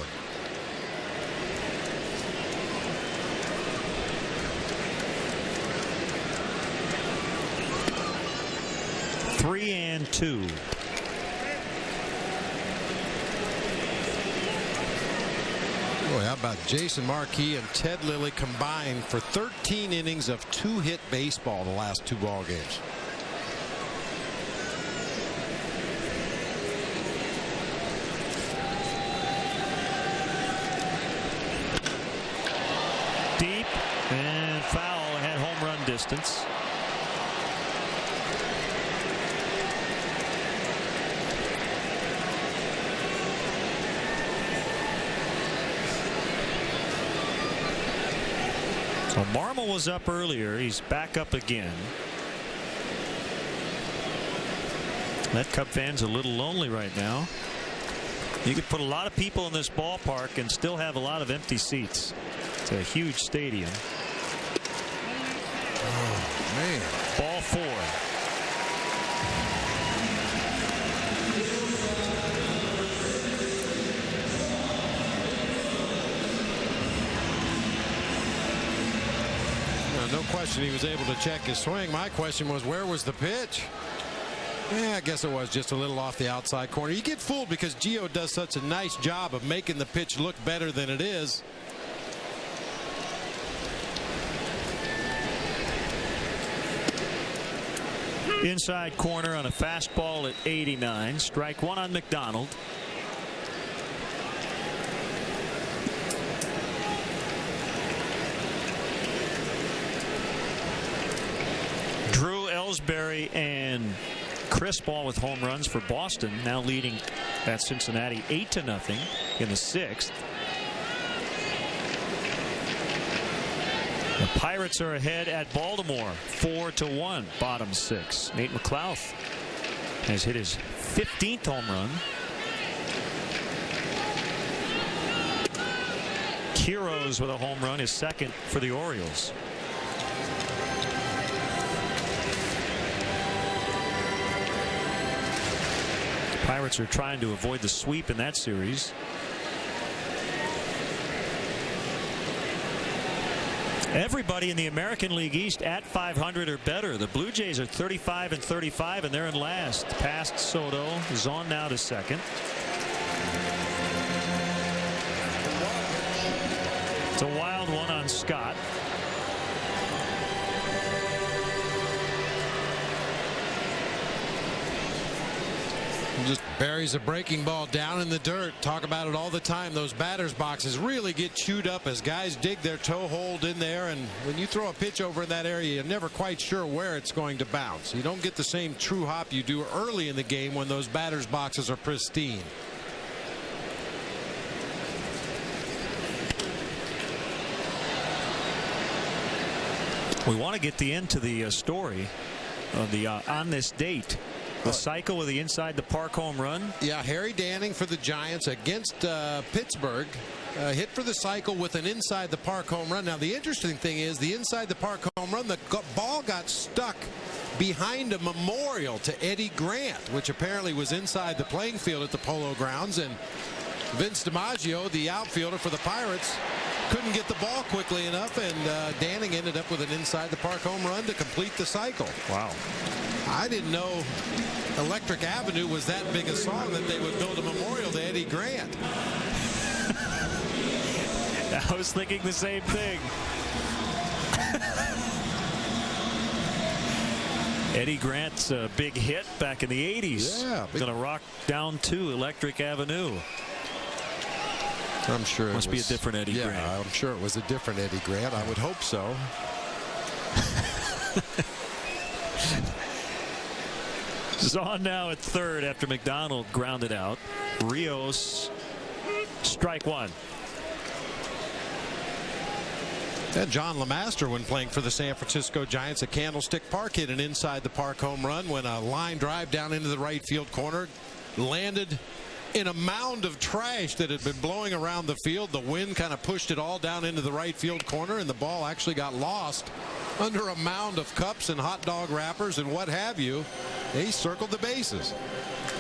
Three and 2. Boy, how about Jason Marquis and Ted Lilly combined for 13 innings of 2-hit baseball the last 2 ball games. Deep and foul at home run distance. So Marmol was up earlier. He's back up again. That Cub fan's a little lonely right now. You could put a lot of people in this ballpark and still have a lot of empty seats. It's a huge stadium. Oh, man. Ball 4. No question he was able to check his swing. My question was, where was the pitch? Yeah, I guess it was just a little off the outside corner. You get fooled because Gio does such a nice job of making the pitch look better than it is. Inside corner on a fastball at 89. Strike 1 on McDonald. Drew Ellsbury and Chris Ball with home runs for Boston, now leading at Cincinnati 8-0 in the 6th. The Pirates are ahead at Baltimore 4-1, bottom 6. Nate McLouth has hit his 15th home run. Quiroz with a home run, his 2nd for the Orioles. Pirates are trying to avoid the sweep in that series. Everybody in the American League East at 500 or better. The Blue Jays are 35-35, and they're in last. Past Soto is on now to 2nd. It's a wild one on Scott. Just buries a breaking ball down in the dirt. Talk about it all the time. Those batters boxes really get chewed up as guys dig their toe hold in there, and when you throw a pitch over in that area, you're never quite sure where it's going to bounce. You don't get the same true hop you do early in the game when those batters boxes are pristine. We want to get the end to the story of the on this date. The cycle with the inside the park home run. Yeah, Harry Danning for the Giants against Pittsburgh. Hit for the cycle with an inside the park home run. Now the interesting thing is the inside the park home run, the ball got stuck behind a memorial to Eddie Grant, which apparently was inside the playing field at the Polo Grounds, and Vince DiMaggio, the outfielder for the Pirates, couldn't get the ball quickly enough, and Danning ended up with an inside the park home run to complete the cycle. Wow. I didn't know Electric Avenue was that big a song that they would build a memorial to Eddie Grant. I was thinking the same thing. Eddie Grant's big hit back in the 80s. Yeah. Going to rock down to Electric Avenue. I'm sure Must be a different Eddie Grant. Yeah, I'm sure it was a different Eddie Grant. I would hope so. Zahn now at 3rd after McDonald grounded out. Rios, strike 1. And John Lemaster, when playing for the San Francisco Giants at Candlestick Park, hit an inside the park home run when a line drive down into the right field corner landed in a mound of trash that had been blowing around the field. The wind kind of pushed it all down into the right field corner, and the ball actually got lost under a mound of cups and hot dog wrappers and what have you. They circled the bases.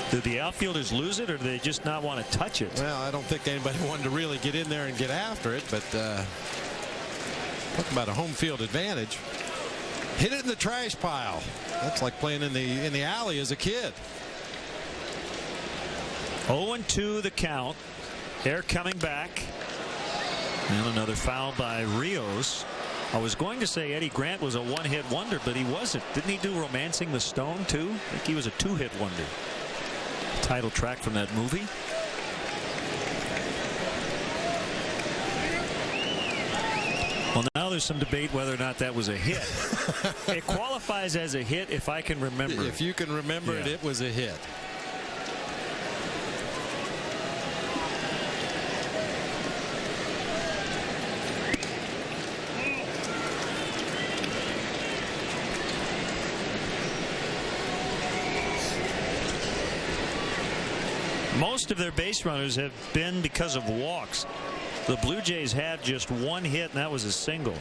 Did the outfielders lose it, or did they just not want to touch it? Well, I don't think anybody wanted to really get in there and get after it, but talk about a home field advantage. Hit it in the trash pile. That's like playing in the alley as a kid. 0-2 the count. They're coming back. And another foul by Rios. I was going to say Eddie Grant was a one-hit wonder, but he wasn't. Didn't he do Romancing the Stone too? I think he was a 2-hit wonder. Title track from that movie. Well, now there's some debate whether or not that was a hit. It qualifies as a hit if I can remember. If you can remember it, it was a hit. Most of their base runners have been because of walks. The Blue Jays had just one hit, and that was a single.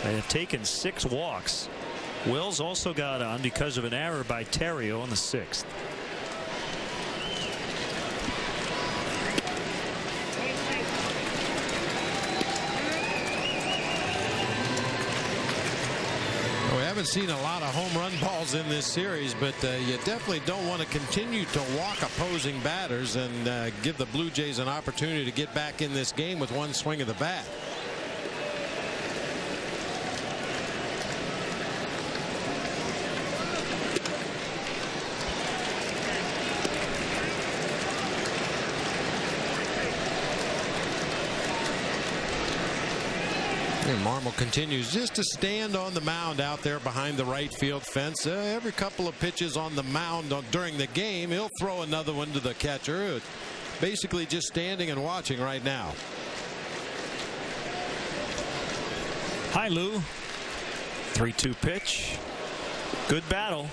They have taken 6 walks. Wills also got on because of an error by Terrio in the 6th. We haven't seen a lot of home run balls in this series, but you definitely don't want to continue to walk opposing batters and give the Blue Jays an opportunity to get back in this game with one swing of the bat. And Marmol continues just to stand on the mound out there behind the right field fence. Every couple of pitches on the mound during the game, he'll throw another one to the catcher. Basically just standing and watching right now. Hi, Lou. 3-2 pitch. Good battle.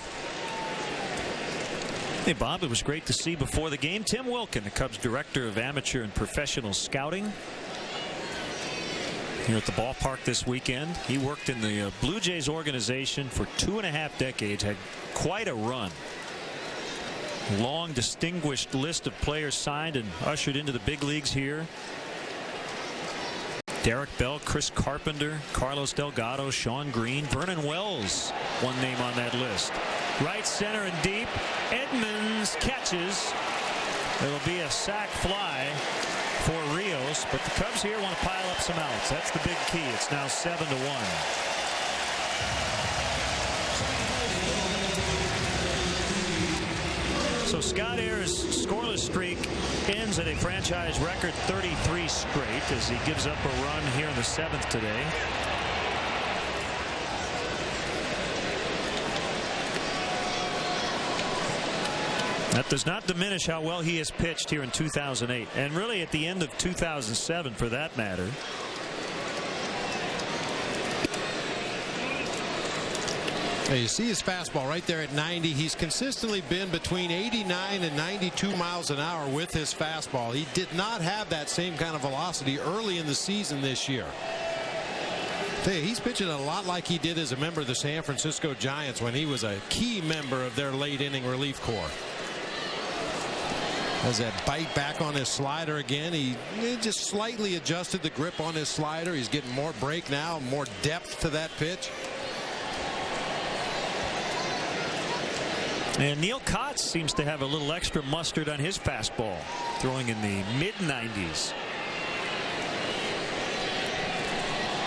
Hey, Bob, it was great to see before the game Tim Wilkin, the Cubs Director of Amateur and Professional Scouting, here at the ballpark this weekend. He worked in the Blue Jays organization for 2.5 decades, had quite a run. Long, distinguished list of players signed and ushered into the big leagues here. Derek Bell, Chris Carpenter, Carlos Delgado, Sean Green, Vernon Wells, one name on that list. Right center and deep. Edmonds catches. It'll be a sac fly for Rios, but the Cubs here want to pile up some outs. That's the big key. It's now 7-1. So Scott Ayers' scoreless streak ends at a franchise record 33 straight as he gives up a run here in the 7th today. That does not diminish how well he has pitched here in 2008, and really at the end of 2007 for that matter. Now you see his fastball right there at 90. He's consistently been between 89 and 92 miles an hour with his fastball. He did not have that same kind of velocity early in the season this year. He's pitching a lot like he did as a member of the San Francisco Giants when he was a key member of their late inning relief corps. Has that bite back on his slider again. He just slightly adjusted the grip on his slider. He's getting more break now, more depth to that pitch. And Neil Kotz seems to have a little extra mustard on his fastball, throwing in the mid-90s.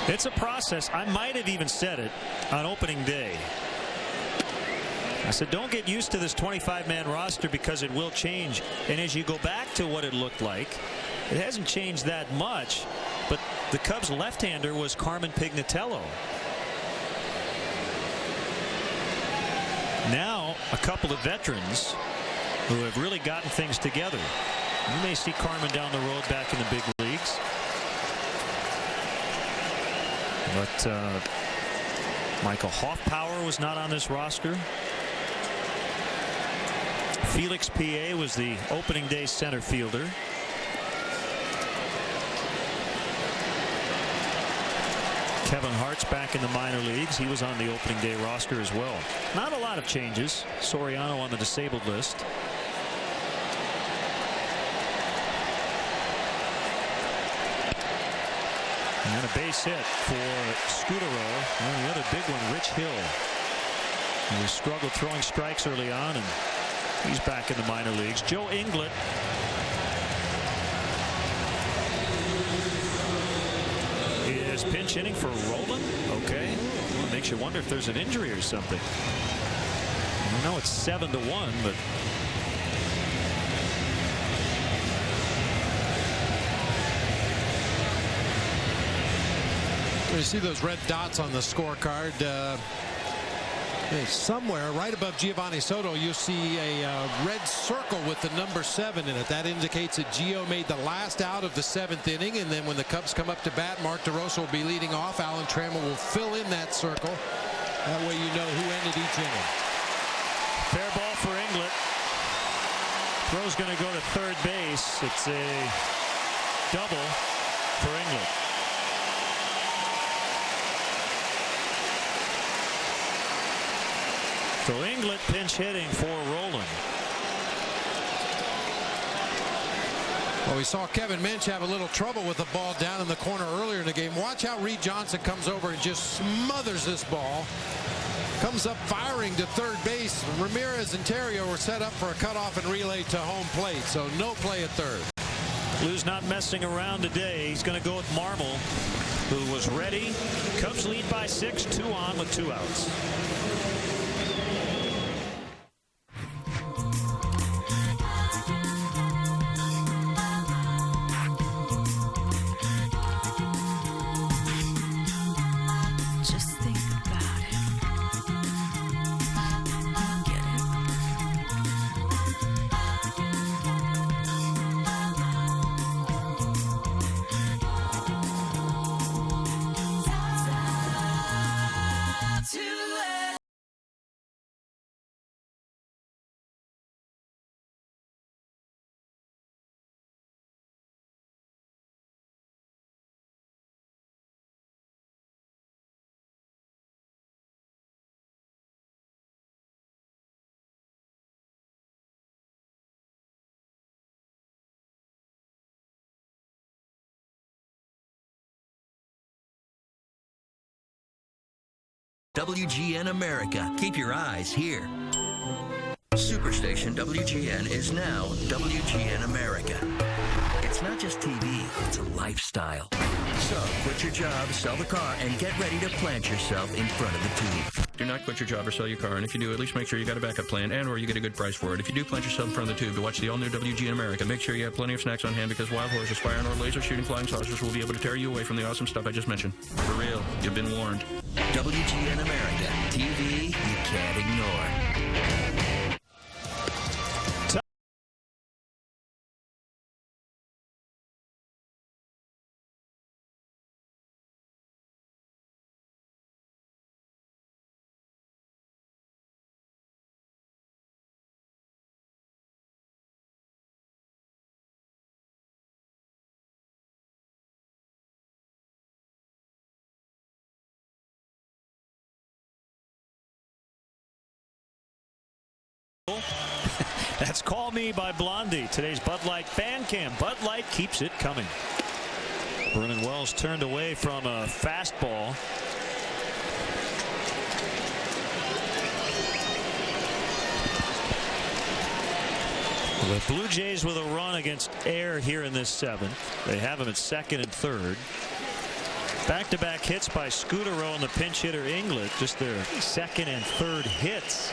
It's a process. I might have even said it on opening day. I said, don't get used to this 25-man roster because it will change. And as you go back to what it looked like, it hasn't changed that much. But the Cubs left-hander was Carmen Pignatello. Now a couple of veterans who have really gotten things together. You may see Carmen down the road back in the big leagues. But Michael Hoffpower was not on this roster. Felix P.A. was the opening day center fielder. Kevin Hart's back in the minor leagues. He was on the opening day roster as well. Not a lot of changes. Soriano on the disabled list. And a base hit for Scudero. And the other big one, Rich Hill. He struggled throwing strikes early on, and he's back in the minor leagues. Joe Inglet is pinch hitting for Roland. Okay. Well, it makes you wonder if there's an injury or something. I know it's 7-1, but you see those red dots on the scorecard. Somewhere right above Giovanni Soto, you'll see a red circle with the number 7 in it. That indicates that Gio made the last out of the 7th inning, and then when the Cubs come up to bat, Mark DeRosa will be leading off. Alan Trammell will fill in that circle. That way you know who ended each inning. Fair ball for Inglet. Throw's going to go to third base. It's a double for England. So England pinch hitting for Roland. Well, we saw Kevin Minch have a little trouble with the ball down in the corner earlier in the game. Watch how Reed Johnson comes over and just smothers this ball. Comes up firing to third base. Ramirez and Terrio were set up for a cutoff and relay to home plate, so no play at third. Lou's not messing around today. He's going to go with Marmol, who was ready. Cubs lead by 6, 2 on with 2 outs. WGN America. Keep your eyes here. Superstation WGN is now WGN America. It's not just TV, it's a lifestyle. So quit your job, sell the car, and get ready to plant yourself in front of the tube. Do not quit your job or sell your car, and if you do, at least make sure you got a backup plan and or you get a good price for it. If you do plant yourself in front of the tube to watch the all-new WGN America, make sure you have plenty of snacks on hand because wild horses, fire, or laser shooting flying saucers will be able to tear you away from the awesome stuff I just mentioned. For real, you've been warned. WGN America. TV you can't ignore. That's Call Me by Blondie. Today's Bud Light fan cam. Bud Light keeps it coming. Vernon Wells turned away from a fastball. The Blue Jays with a run against Air here in this 7th. They have him at 2nd and 3rd. Back-to-back hits by Scudero and the pinch hitter Inglet. Just their 2nd and 3rd hits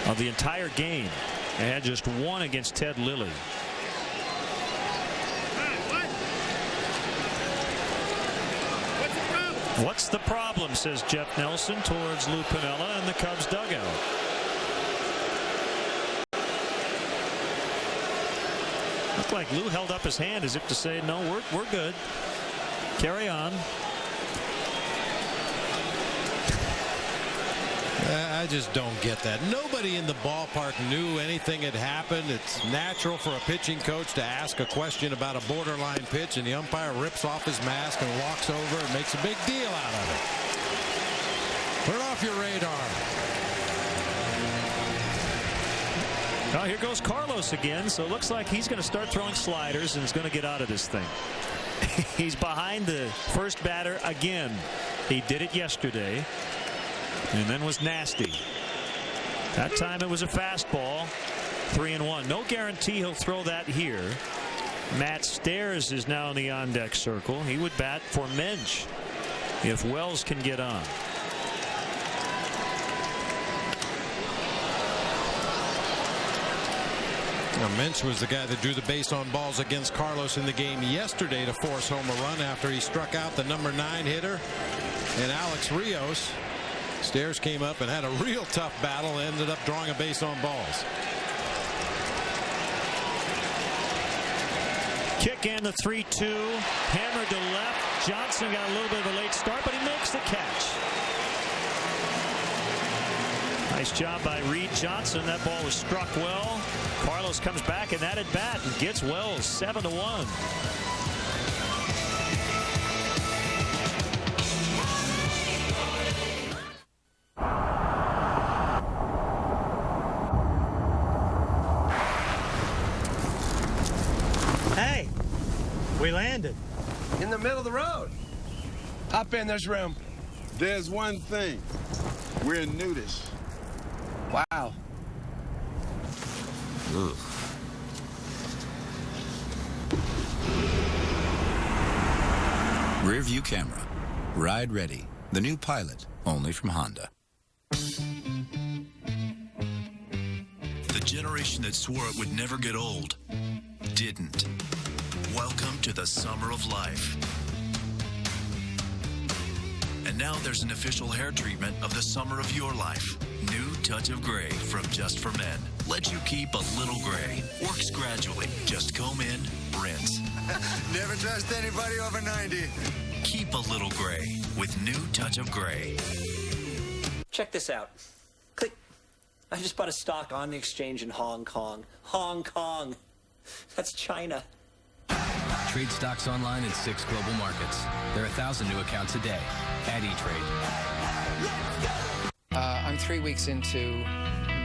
of the entire game. They had just one against Ted Lilly. What's the problem, says Jeff Nelson towards Lou Piniella and the Cubs dugout. Looked like Lou held up his hand as if to say, no, we're good. Carry on. I just don't get that. Nobody in the ballpark knew anything had happened. It's natural for a pitching coach to ask a question about a borderline pitch, and the umpire rips off his mask and walks over and makes a big deal out of it. Turn off your radar. Now here goes Carlos again, so it looks like he's going to start throwing sliders and is going to get out of this thing. He's behind the first batter again. He did it yesterday and then was nasty. That time it was a fastball. 3-1. No guarantee he'll throw that here. Matt Stairs is now in the on-deck circle. He would bat for Mensch if Wells can get on. Now, Mensch was the guy that drew the base on balls against Carlos in the game yesterday to force home a run after he struck out the number 9 hitter and Alex Rios. Stairs came up and had a real tough battle and ended up drawing a base on balls. Kick and the 3-2. Hammered to left. Johnson got a little bit of a late start, but he makes the catch. Nice job by Reed Johnson. That ball was struck well. Carlos comes back in that at bat and gets Wells 7-1. Hey, we landed. In the middle of the road. Hop in, there's room. There's one thing. We're nudish. Wow. Ugh. Rear view camera. Ride ready. The new Pilot, only from Honda. The generation that swore it would never get old didn't. Welcome to the summer of life. And now there's an official hair treatment of the summer of your life. New Touch of Gray from Just for Men. Lets you keep a little gray. Works gradually. Just comb in, rinse. Never trust anybody over 90. Keep a little gray with New Touch of Gray. Check this out. Click. I just bought a stock on the exchange in Hong Kong. Hong Kong. That's China. Trade stocks online in 6 global markets. There are 1,000 new accounts a day at E-Trade. I'm 3 weeks into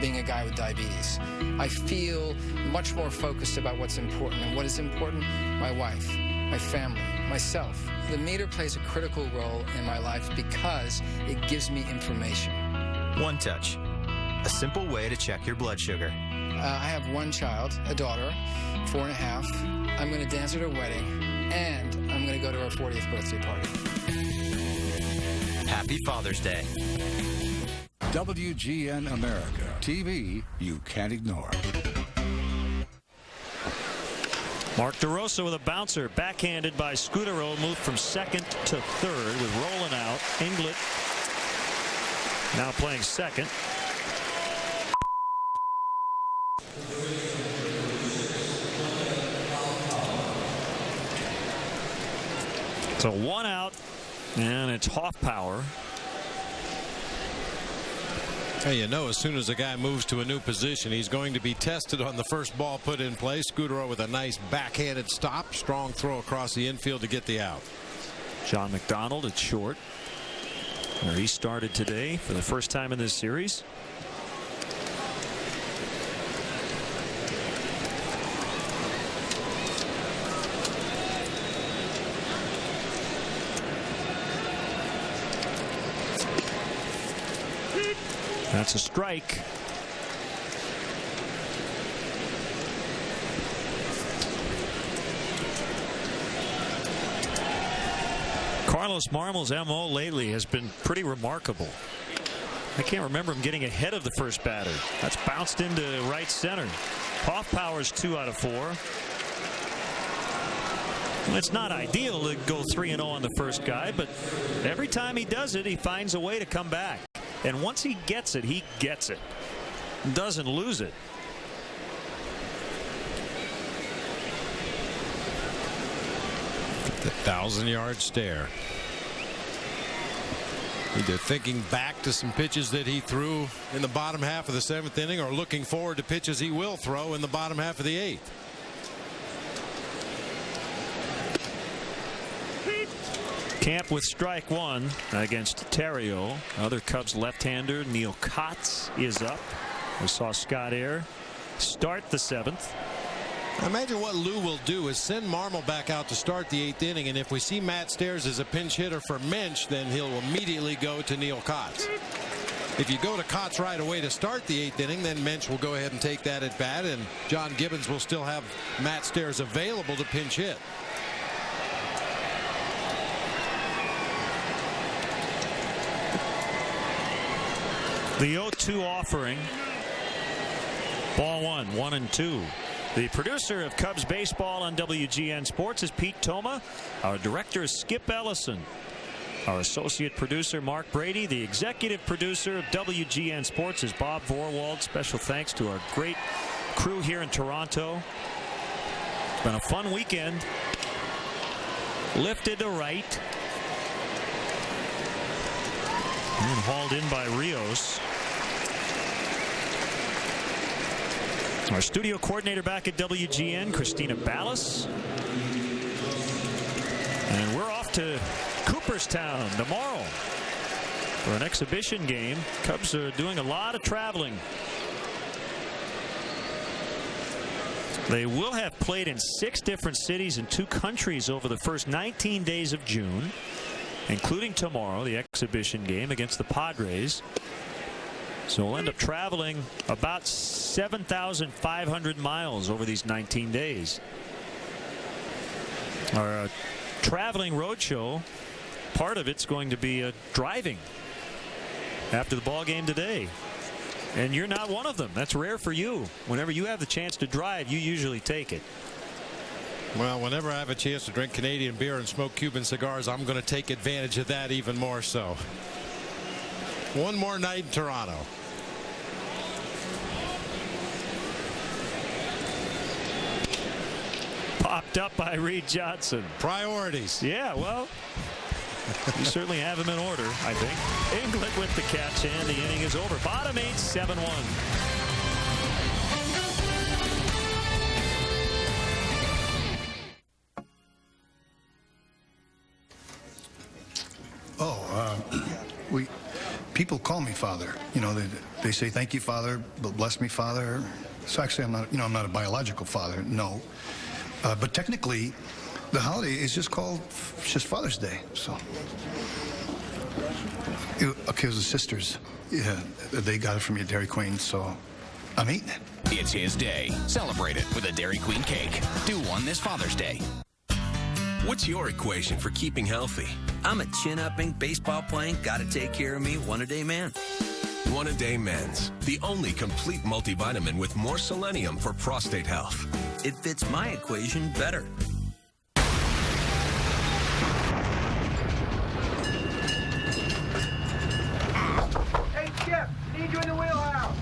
being a guy with diabetes. I feel much more focused about what's important. And what is important? My wife, my family, myself. The meter plays a critical role in my life because it gives me information. One Touch, a simple way to check your blood sugar. I have one child, a daughter, 4.5. I'm going to dance at her wedding, and I'm going to go to her 40th birthday party. Happy Father's Day. WGN America. TV you can't ignore. Mark DeRosa with a bouncer, backhanded by Scudero, moved from second to third with rolling out. Inglet now playing second. So 1 out, and it's Hoffpower. Hey, you know, as soon as a guy moves to a new position, he's going to be tested on the first ball put in play. Scudero with a nice backhanded stop. Strong throw across the infield to get the out. John McDonald at short, where he started today for the first time in this series. That's a strike. Carlos Marmol's MO lately has been pretty remarkable. I can't remember him getting ahead of the first batter. That's bounced into right center. Hoffpower's 2 out of 4. Well, it's not ideal to go 3-0 on the first guy, but every time he does it, he finds a way to come back. And once he gets it, he gets it. Doesn't lose it. The 1,000-yard stare. Either thinking back to some pitches that he threw in the bottom half of the 7th inning or looking forward to pitches he will throw in the bottom half of the 8th. Camp with strike 1 against Terrio. Other Cubs left-hander Neil Kotz is up. We saw Scott Air start the 7th. I imagine what Lou will do is send Marmol back out to start the 8th inning, and if we see Matt Stairs as a pinch hitter for Minch, then he'll immediately go to Neil Kotz. If you go to Kotz right away to start the 8th inning, then Minch will go ahead and take that at bat, and John Gibbons will still have Matt Stairs available to pinch hit. The 0-2 offering. Ball 1, 1-2. The producer of Cubs baseball on WGN Sports is Pete Toma. Our director is Skip Ellison. Our associate producer Mark Brady. The executive producer of WGN Sports is Bob Vorwald. Special thanks to our great crew here in Toronto. It's been a fun weekend. Lifted to right. And hauled in by Rios. Our studio coordinator back at WGN, Christina Ballas. And we're off to Cooperstown tomorrow for an exhibition game. Cubs are doing a lot of traveling. They will have played in 6 different cities in 2 countries over the first 19 days of June, including tomorrow, the exhibition game against the Padres. So we'll end up traveling about 7,500 miles over these 19 days. Our traveling roadshow, part of it's going to be driving after the ball game today. And you're not one of them. That's rare for you. Whenever you have the chance to drive, you usually take it. Well, whenever I have a chance to drink Canadian beer and smoke Cuban cigars, I'm going to take advantage of that even more so. One more night in Toronto. Popped up by Reed Johnson. Priorities. Yeah, well, you certainly have him in order, I think. England with the catch, and the inning is over. Bottom 8, 7-1. People call me Father. You know, they say, thank you, Father, bless me, Father. So actually, I'm not, I'm not a biological father, no. But technically, the holiday is just Father's Day, so. Okay, it was the sisters. Yeah, they got it from me at Dairy Queen, so I'm eating it. It's his day. Celebrate it with a Dairy Queen cake. Do one this Father's Day. What's your equation for keeping healthy? I'm a chin-upping, baseball-playing, gotta-take-care-of-me, one-a-day man. One-a-day men's, the only complete multivitamin with more selenium for prostate health. It fits my equation better. Hey, Skip, need you in the wheelhouse.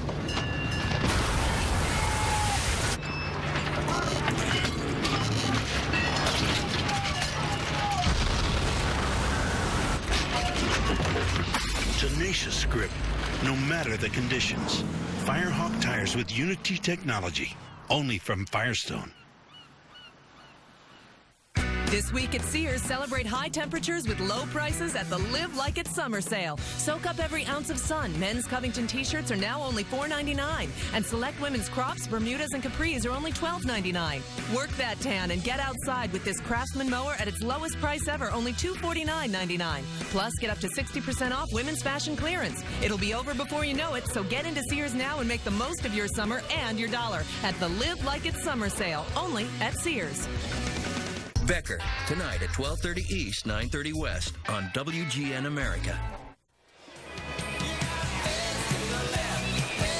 Tenacious grip, no matter the conditions. Firehawk tires with Unity technology, only from Firestone. This week at Sears, celebrate high temperatures with low prices at the Live Like It Summer Sale. Soak up every ounce of sun. Men's Covington t-shirts are now only $4.99. And select women's crops, Bermudas, and capris are only $12.99. Work that tan and get outside with this Craftsman mower at its lowest price ever, only $249.99. Plus, get up to 60% off women's fashion clearance. It'll be over before you know it, so get into Sears now and make the most of your summer and your dollar at the Live Like It Summer Sale, only at Sears. Becker, tonight at 12:30 East, 9:30 West on WGN America.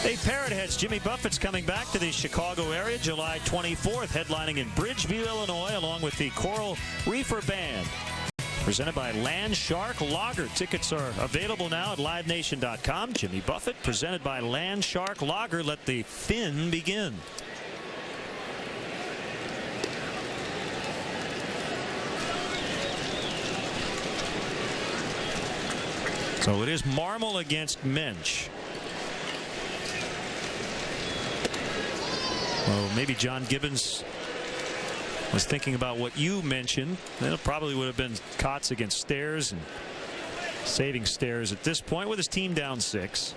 Hey, Parrot Heads, Jimmy Buffett's coming back to the Chicago area July 24th, headlining in Bridgeview, Illinois, along with the Coral Reefer Band. Presented by Land Shark Lager. Tickets are available now at livenation.com. Jimmy Buffett, presented by Land Shark Lager. Let the fin begin. So it is Marmol against Mensch. Well, maybe John Gibbons was thinking about what you mentioned. Then it probably would have been Kotz against Stairs, and saving Stairs at this point with his team down 6.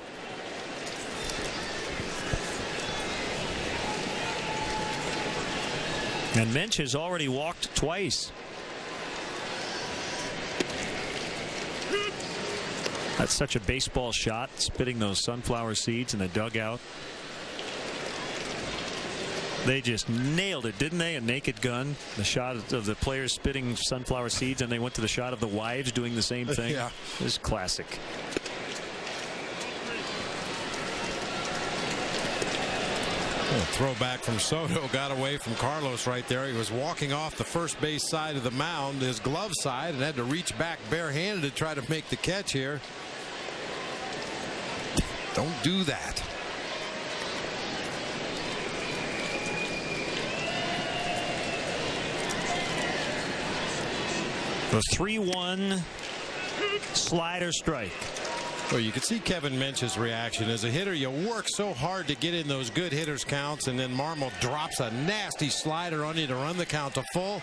And Mensch has already walked twice. That's such a baseball shot, spitting those sunflower seeds in the dugout. They just nailed it, didn't they? A naked gun, the shot of the players spitting sunflower seeds, and they went to the shot of the wives doing the same thing. Yeah. This is classic. A throwback from Soto, got away from Carlos right there. He was walking off the first base side of the mound, his glove side, and had to reach back barehanded to try to make the catch here. Don't do that. The 3-1 slider strike. Well, you can see Kevin Mench's reaction. As a hitter, you work so hard to get in those good hitters counts, and then Marmol drops a nasty slider on you to run the count to full.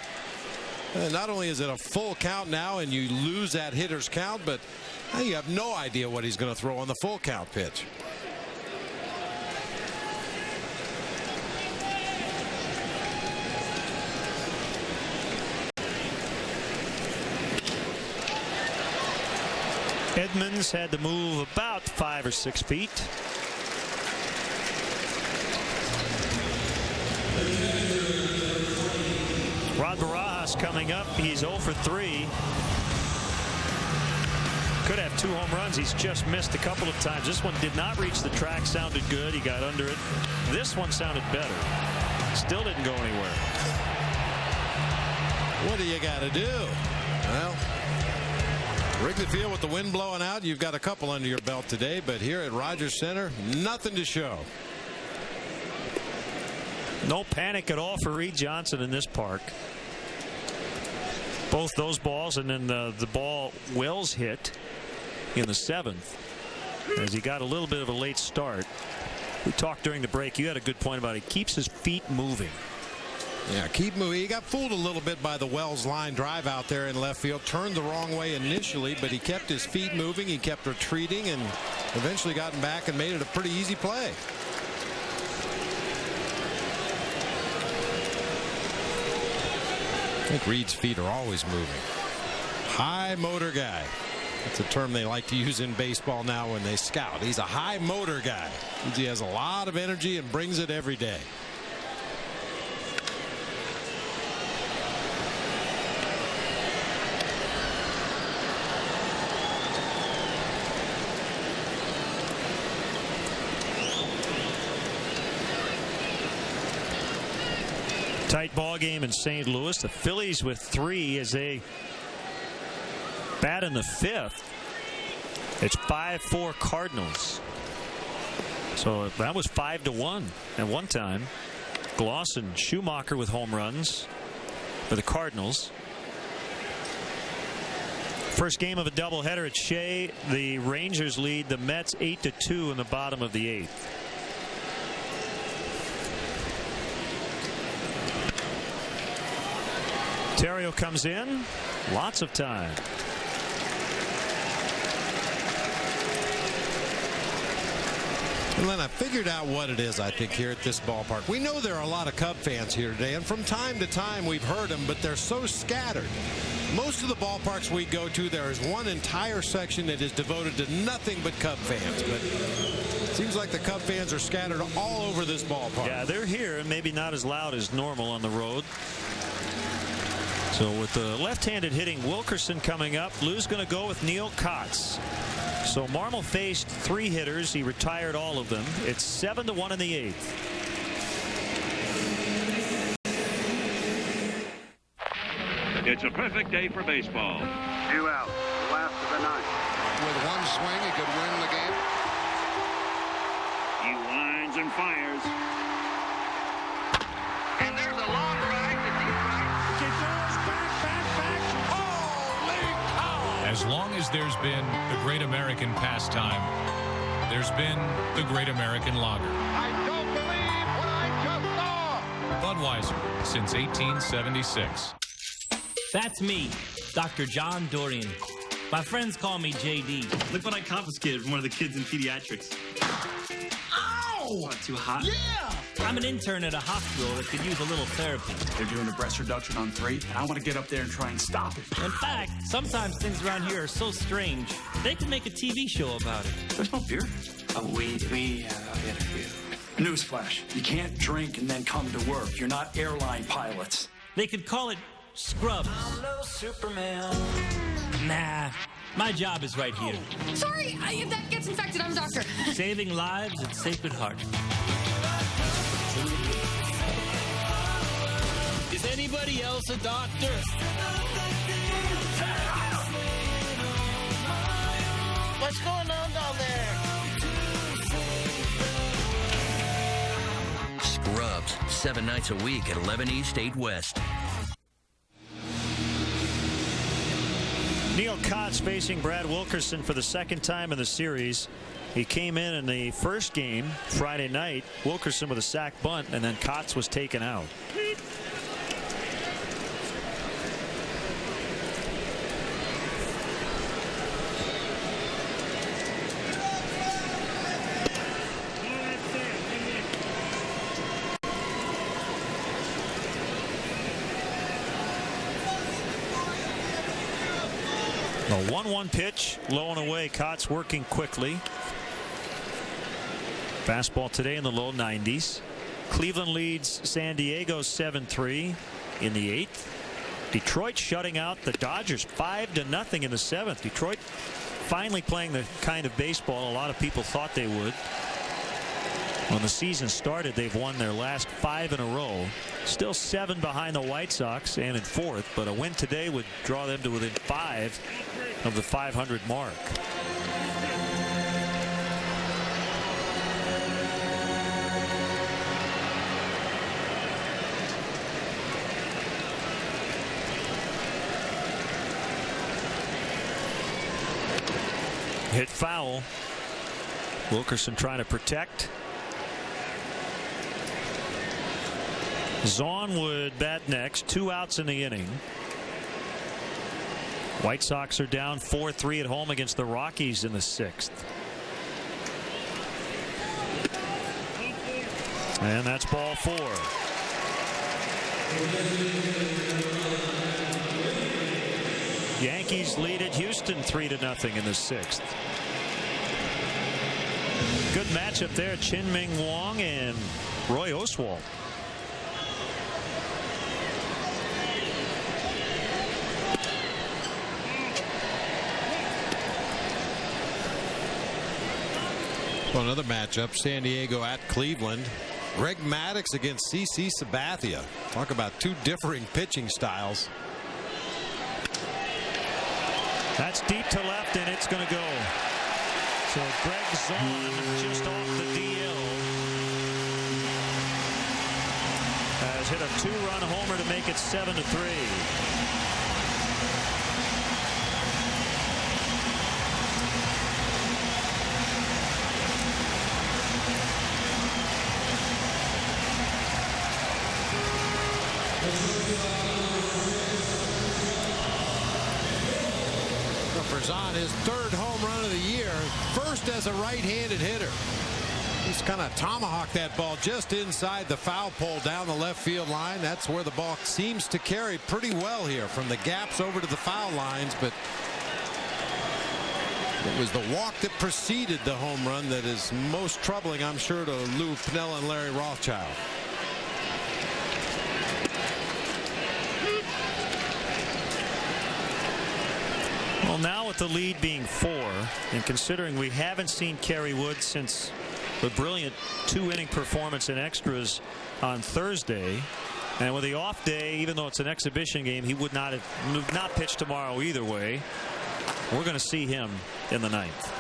And not only is it a full count now and you lose that hitter's count, but you have no idea what he's going to throw on the full count pitch. Edmonds had to move about 5 or 6 feet. Rod Barajas coming up. He's 0 for 3. Could have 2 home runs. He's just missed a couple of times. This one did not reach the track. Sounded good. He got under it. This one sounded better. Still didn't go anywhere. What do you got to do? Well, Wrigley Field with the wind blowing out, you've got a couple under your belt today, but here at Rogers Center, nothing to show. No panic at all for Reed Johnson in this park. Both those balls and then the ball Wells hit in the 7th as he got a little bit of a late start. We talked during the break. You had a good point about it. He keeps his feet moving. Yeah, keep moving. He got fooled a little bit by the Wells line drive out there in left field. Turned the wrong way initially, but he kept his feet moving. He kept retreating and eventually got him back and made it a pretty easy play. I think Reed's feet are always moving. High motor guy. That's a term they like to use in baseball now when they scout. He's a high motor guy. He has a lot of energy and brings it every day. Tight ball game in St. Louis. The Phillies with 3 as they bat in the 5th. It's 5-4 Cardinals. So that was 5-1 at one time. Gloss and Schumacher with home runs for the Cardinals. First game of a doubleheader at Shea. The Rangers lead the Mets 8-2 in the bottom of the 8th. Terrio comes in. Lots of time. And then I figured out what it is, I think, here at this ballpark. We know there are a lot of Cub fans here today, and from time to time we've heard them, but they're so scattered. Most of the ballparks we go to, there is one entire section that is devoted to nothing but Cub fans. But it seems like the Cub fans are scattered all over this ballpark. Yeah, they're here, and maybe not as loud as normal on the road. So with the left-handed hitting Wilkerson coming up, Lou's going to go with Neil Kotz. So Marmol faced 3 hitters. He retired all of them. It's 7-1 in the 8th. It's a perfect day for baseball. 2 out, last of the 9th. With one swing, he could win the game. He winds and fires. And there's a long drive to deep right. Back. Holy cow! As long as there's been the great American pastime, there's been the great American lager. I don't believe what I just saw! Budweiser since 1876. That's me, Dr. John Dorian. My friends call me JD. Look what I confiscated from one of the kids in pediatrics. Ow! What, too hot? Yeah! I'm an intern at a hospital that could use a little therapy. They're doing a breast reduction on 3, and I want to get up there and try and stop it. In fact, sometimes things around here are so strange, they could make a TV show about it. There's no beer. We have interview. Newsflash, you can't drink and then come to work. You're not airline pilots. They could call it Scrubs. I'm no Superman. Nah, my job is right here. Sorry, if that gets infected, I'm a doctor. Saving lives at Sacred Heart. Is anybody else a doctor? What's going on down there? Scrubs, 7 nights a week at 11 East, 8 West. Neil Kotz facing Brad Wilkerson for the second time in the series. He came in the first game Friday night, Wilkerson with a sac bunt, and then Kotz was taken out. A 1-1 pitch, low and away. Kotz working quickly. Fastball today in the low 90s. Cleveland leads San Diego 7-3 in the 8th. Detroit shutting out the Dodgers 5-0 in the 7th. Detroit finally playing the kind of baseball a lot of people thought they would. When the season started, they've won their last 5 in a row. Still 7 behind the White Sox and in 4th, but a win today would draw them to within 5 of the 500 mark. Hit foul. Wilkerson trying to protect. Zahn would bat next. 2 outs in the inning. White Sox are down 4-3 at home against the Rockies in the 6th. And that's ball 4. Yankees lead at Houston 3-0 in the 6th. Good matchup there. Chin-Ming Wong and Roy Oswalt. Well, another matchup, San Diego at Cleveland. Greg Maddux against CC Sabathia. Talk about 2 differing pitching styles. That's deep to left, and it's going to go. So Greg Zahn just off the DL has hit a 2-run homer to make it 7-3. For Zahn, his 3rd home run of the year, first as a right-handed hitter. He's kind of tomahawked that ball just inside the foul pole down the left field line. That's where the ball seems to carry pretty well here, from the gaps over to the foul lines. But it was the walk that preceded the home run that is most troubling, I'm sure, to Lou Piniella and Larry Rothschild. Well, now with the lead being 4, and considering we haven't seen Kerry Wood since the brilliant 2-inning performance in extras on Thursday, and with the off day, even though it's an exhibition game, he would not pitch tomorrow either way. We're going to see him in the 9th.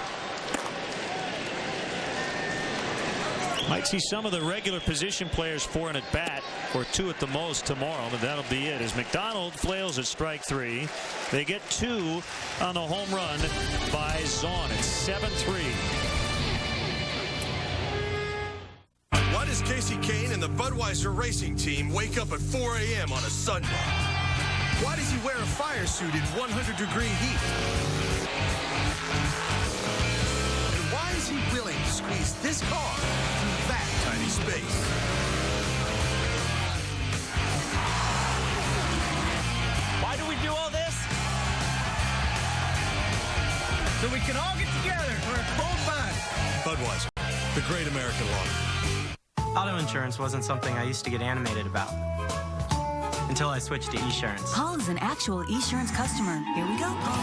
Might see some of the regular position players 4 in at bat, or 2 at the most tomorrow, but that'll be it. As McDonald flails at strike 3, they get 2 on the home run by Zahn. It's 7-3. Why does Casey Kane and the Budweiser racing team wake up at 4 a.m. on a Sunday? Why does he wear a fire suit in 100-degree heat? And why is he willing to squeeze this car through that tiny space? Why do we do all this? So we can all get together for a cold fun. Budweiser, the great American lager. Auto insurance wasn't something I used to get animated about until I switched to Esurance. Paul is an actual Esurance customer. Here we go, Paul.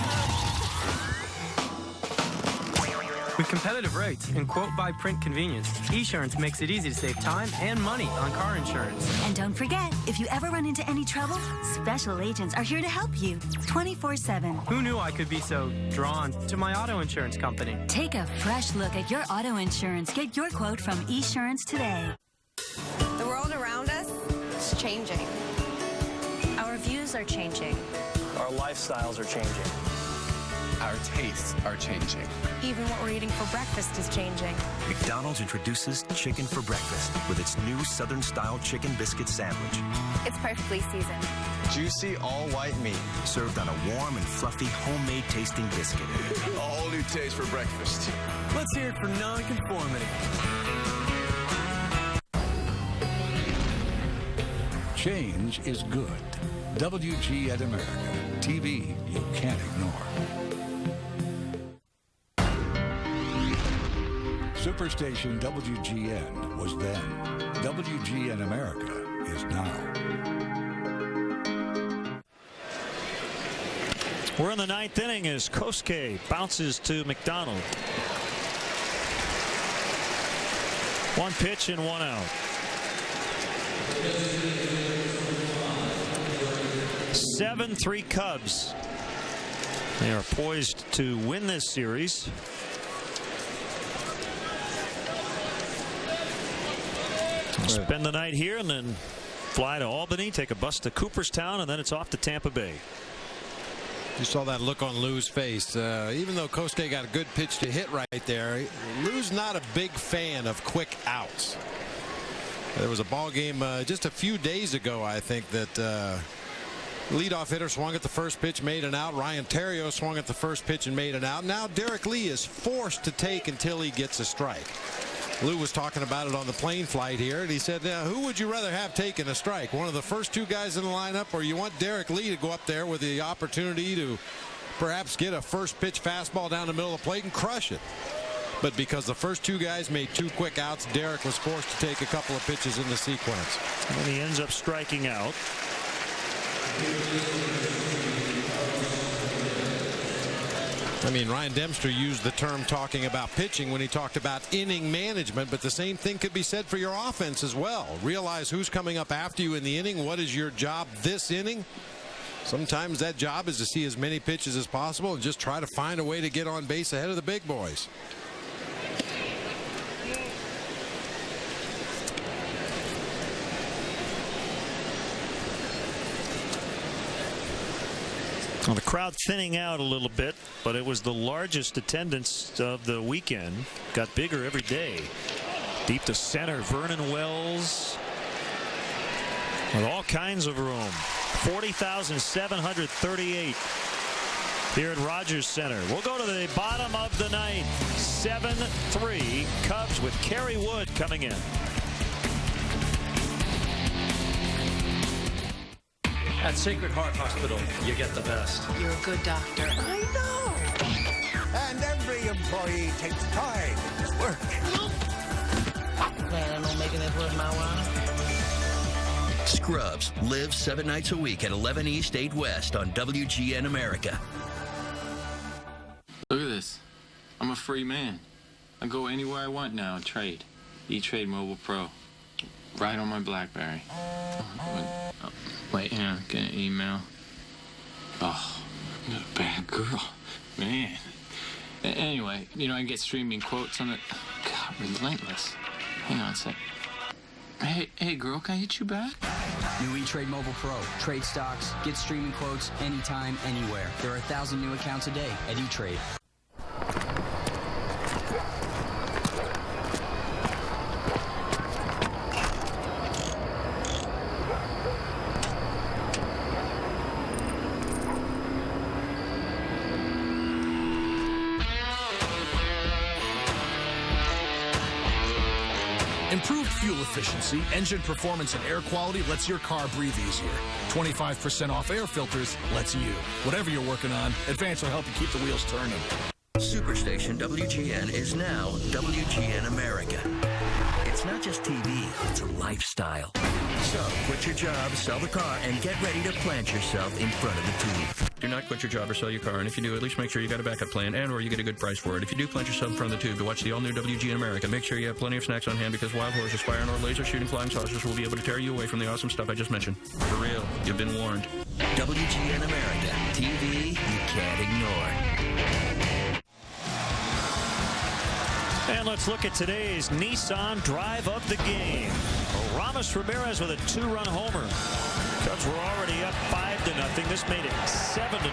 With competitive rates and quote-by-print convenience, Esurance makes it easy to save time and money on car insurance. And don't forget, if you ever run into any trouble, special agents are here to help you 24/7. Who knew I could be so drawn to my auto insurance company? Take a fresh look at your auto insurance. Get your quote from Esurance today. The world around us is changing. Our views are changing. Our lifestyles are changing. Our tastes are changing. Even what we're eating for breakfast is changing. McDonald's introduces chicken for breakfast with its new Southern-style chicken biscuit sandwich. It's perfectly seasoned. Juicy, all-white meat. Served on a warm and fluffy homemade-tasting biscuit. A whole new taste for breakfast. Let's hear it for nonconformity. Change is good. WGN America. TV you can't ignore. Superstation WGN was then. WGN America is now. We're in the ninth inning as Kosuke bounces to McDonald. 1 pitch and 1 out. 7-3 Cubs. They are poised to win this series. Spend the night here and then fly to Albany, take a bus to Cooperstown, and then it's off to Tampa Bay. You saw that look on Lou's face. Even though Kosuke got a good pitch to hit right there, Lou's not a big fan of quick outs. There was a ball game just a few days ago, I think, that leadoff hitter swung at the first pitch, made an out. Ryan Theriot swung at the first pitch and made an out. Now Derek Lee is forced to take until he gets a strike. Lou was talking about it on the plane flight here, and he said, who would you rather have taking a strike? One of the first two guys in the lineup, or you want Derek Lee to go up there with the opportunity to perhaps get a first pitch fastball down the middle of the plate and crush it? But because the first two guys made 2 quick outs, Derek was forced to take a couple of pitches in the sequence. And he ends up striking out. I mean, Ryan Dempster used the term talking about pitching when he talked about inning management, but the same thing could be said for your offense as well. Realize who's coming up after you in the inning. What is your job this inning? Sometimes that job is to see as many pitches as possible and just try to find a way to get on base ahead of the big boys. Well, the crowd thinning out a little bit, but it was the largest attendance of the weekend. Got bigger every day. Deep to center, Vernon Wells with all kinds of room. 40,738 here at Rogers Center. We'll go to the bottom of the ninth. 7-3 Cubs with Kerry Wood coming in. At Sacred Heart Hospital, you get the best. You're a good doctor. I know. And every employee takes pride in his work. Man, I'm not making this worth my while. Scrubs live 7 nights a week at 11 East 8 West on WGN America. Look at this. I'm a free man. I go anywhere I want now and trade. E-Trade Mobile Pro. Right on my BlackBerry. Wait, yeah, get an email. Oh, I'm a bad girl. Man. Anyway, you know, I get streaming quotes on it. God, relentless. Hang on a sec. Hey, girl, can I hit you back? New E-Trade Mobile Pro. Trade stocks, get streaming quotes anytime, anywhere. There are 1,000 new accounts a day at E-Trade. Improved fuel efficiency, engine performance, and air quality lets your car breathe easier. 25% off air filters lets you. Whatever you're working on, Advance will help you keep the wheels turning. Superstation WGN is now WGN America. It's not just TV, it's a lifestyle. So quit your job, sell the car, and get ready to plant yourself in front of the tube. Do not quit your job or sell your car, and if you do, at least make sure you got a backup plan and or you get a good price for it. If you do plant yourself in front of the tube to watch the all-new WGN America, make sure you have plenty of snacks on hand because wild horses, fire, and or laser shooting flying saucers will be able to tear you away from the awesome stuff I just mentioned. For real, you've been warned. WGN America, TV you can't ignore. And let's look at today's Nissan drive of the game. Ramos Ramirez with a 2-run homer. Cubs were already up 5-0. This made it 7-0.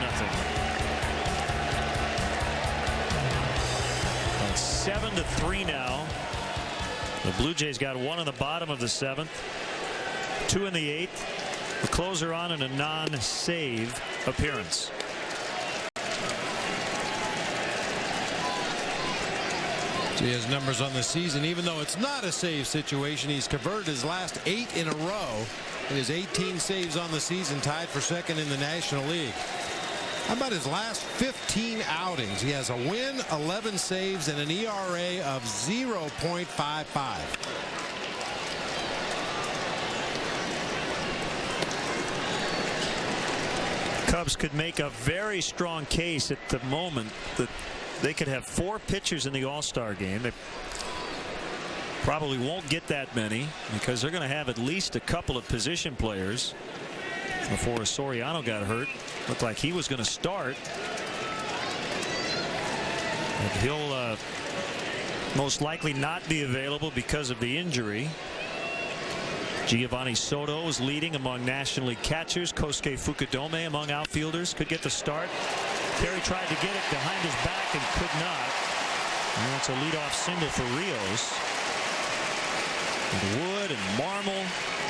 7-3 now. The Blue Jays got one in the bottom of the 7th, 2 in the 8th. The closer on in a non-save appearance. See his numbers on the season. Even though it's not a save situation, he's converted his last 8 in a row. He has 18 saves on the season, tied for second in the National League. How about his last 15 outings? He has a win, 11 saves, and an ERA of 0.55. Cubs could make a very strong case at the moment that they could have 4 pitchers in the All-Star game. They probably won't get that many because they're going to have at least a couple of position players. Before Soriano got hurt, looked like he was going to start. And he'll most likely not be available because of the injury. Giovanni Soto is leading among National League catchers. Kosuke Fukudome among outfielders could get the start. Perry tried to get it behind his back and could not. And that's a leadoff single for Rios. And Wood and Marmol,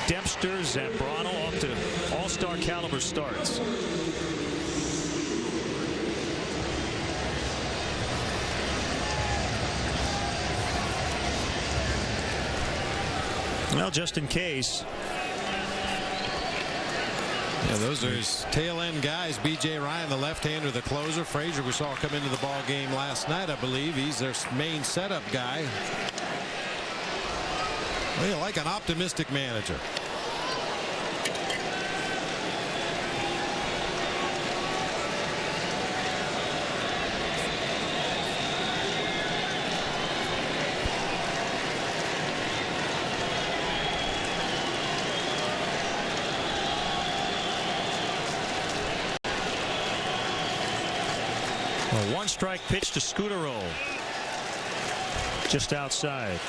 Dempster, Zambrano off to all-star caliber starts. Well, just in case. Yeah, those are his tail end guys. B.J. Ryan, the left-hander, the closer. Frazier, we saw come into the ball game last night, I believe. He's their main setup guy. Well, you like an optimistic manager. A one-strike pitch to Scudero. Just outside.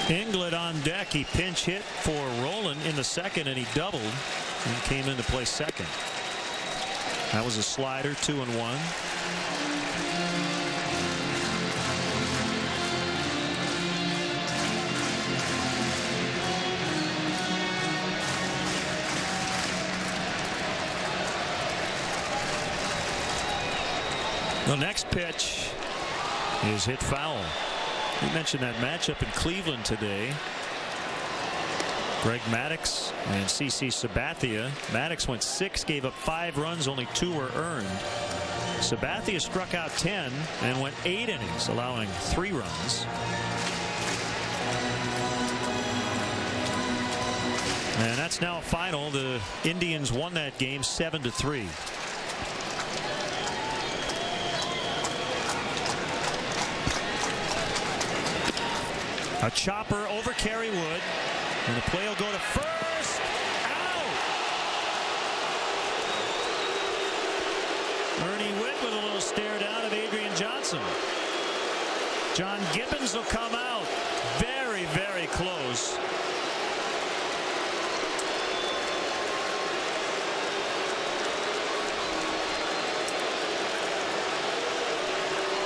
Inglett on deck. He pinch hit for Roland in the second, and he doubled and came in to play second. That was a slider, 2-1. The next pitch is hit foul. We mentioned that matchup in Cleveland today. Greg Maddux and CC Sabathia. Maddux went 6, gave up 5 runs, only 2 were earned. Sabathia struck out 10 and went 8 innings, allowing 3 runs. And that's now a final. The Indians won that game 7-3. A chopper over Kerry Wood, and the play will go to first. Out! Ernie Witt with a little stare down of Adrian Johnson. John Gibbons will come out. Very, very close.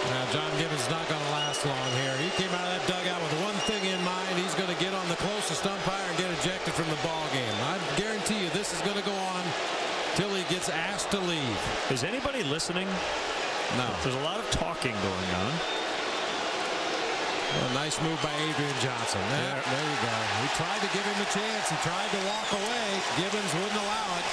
Now, John Gibbons not going to last long here. He came out of that dugout with one thing in mind. He's going to get on the closest umpire and get ejected from the ball game. I guarantee you this is going to go on till he gets asked to leave. Is anybody listening? No. There's a lot of talking going on. Well, nice move by Adrian Johnson. There you go. He tried to give him a chance. He tried to walk away. Gibbons wouldn't allow it.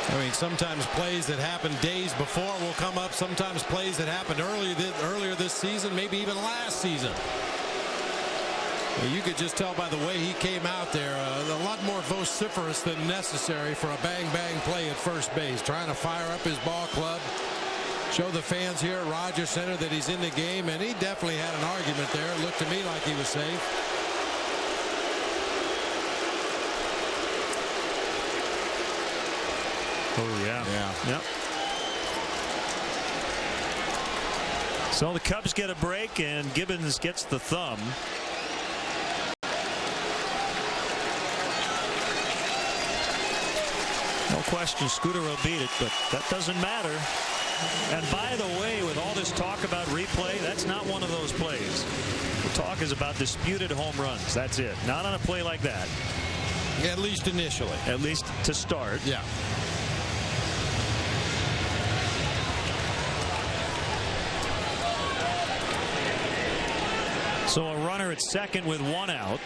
I mean, sometimes plays that happened days before will come up. Sometimes plays that happened earlier this season, maybe even last season. You could just tell by the way he came out there, a lot more vociferous than necessary for a bang-bang play at first base, trying to fire up his ball club, show the fans here at Rogers Center that he's in the game, and he definitely had an argument there. It looked to me like he was safe. Oh, yeah. Yeah. Yep. So the Cubs get a break, and Gibbons gets the thumb. No question, Scooter will beat it, but that doesn't matter. And by the way, with all this talk about replay, that's not one of those plays. The talk is about disputed home runs. That's it. Not on a play like that. Yeah, at least initially. At least to start. Yeah. So a runner at second with one out.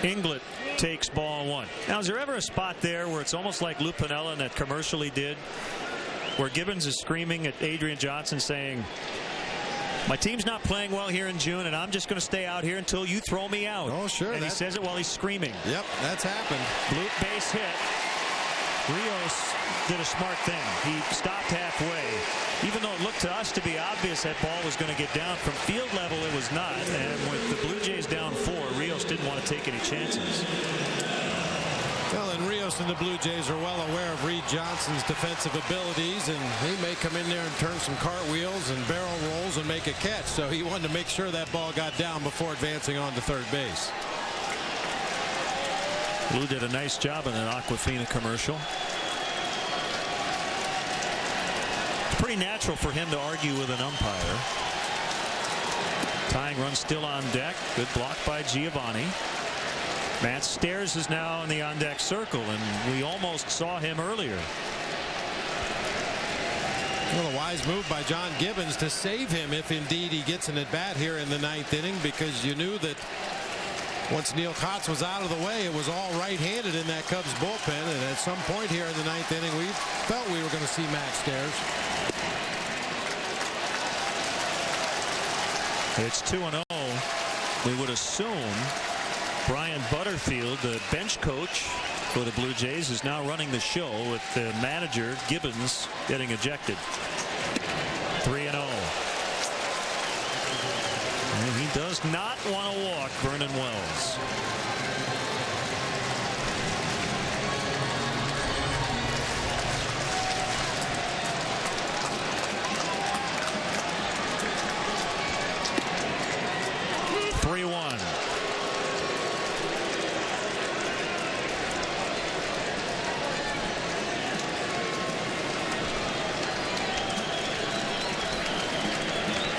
Inglet takes ball one. Now, is there ever a spot there where it's almost like Lou Piniella in that commercial he did, where Gibbons is screaming at Adrian Johnson saying, my team's not playing well here in June, and I'm just going to stay out here until you throw me out. Oh, sure. And he says it while he's screaming. Yep, that's happened. Bloop base hit. Rios did a smart thing. He stopped halfway. Even though it looked to us to be obvious that ball was going to get down, from field level it was not. And with the Blue Jays down 4, Rios didn't want to take any chances. Well, and Rios and the Blue Jays are well aware of Reed Johnson's defensive abilities, and he may come in there and turn some cartwheels and barrel rolls and make a catch. So he wanted to make sure that ball got down before advancing on to third base. Lou did a nice job in an Aquafina commercial. It's pretty natural for him to argue with an umpire. Tying run still on deck. Good block by Giovanni. Matt Stairs is now in the on-deck circle, and we almost saw him earlier. Well, a wise move by John Gibbons to save him if indeed he gets an at-bat here in the 9th inning, because you knew that once Neil Kotz was out of the way, it was all right-handed in that Cubs bullpen, and at some point here in the 9th inning, we felt we were going to see Matt Stairs. It's 2-0. We would assume Brian Butterfield, the bench coach for the Blue Jays, is now running the show with the manager, Gibbons, getting ejected. 3-0. And he does not want to walk Vernon Wells.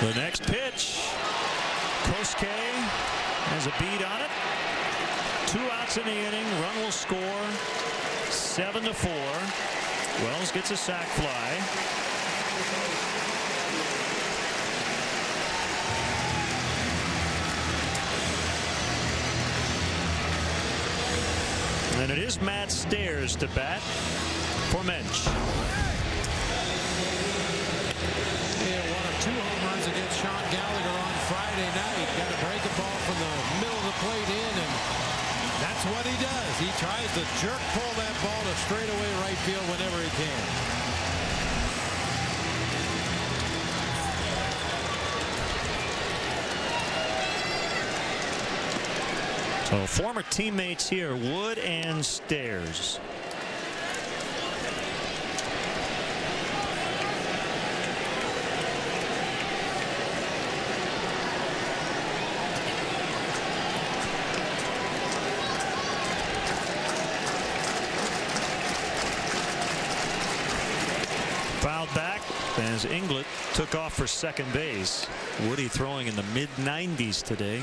The next pitch, Kosuke has a beat on it. 2 outs in the inning. Run will score. 7-4. Wells gets a sac fly. And it is Matt Stairs to bat for Mensch. Two home runs against Sean Gallagher on Friday night. Got to break a ball from the middle of the plate in, and that's what he does. He tries to jerk pull that ball to straightaway right field whenever he can. So former teammates here, Wood and Stairs. Fouled back as Inglet took off for second base. Woody throwing in the mid-90s today.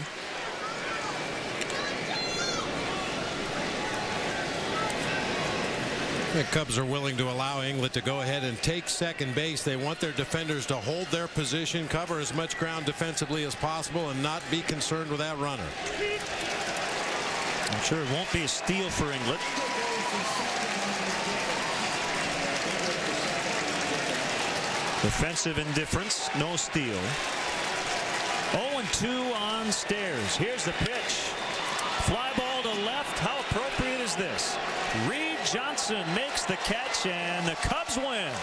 The Cubs are willing to allow Inglet to go ahead and take second base. They want their defenders to hold their position, cover as much ground defensively as possible, and not be concerned with that runner. I'm sure it won't be a steal for Inglet. Defensive indifference, no steal. 0-2 on Stairs. Here's the pitch. Fly ball to left. How appropriate is this? Reed Johnson makes the catch, and the Cubs win.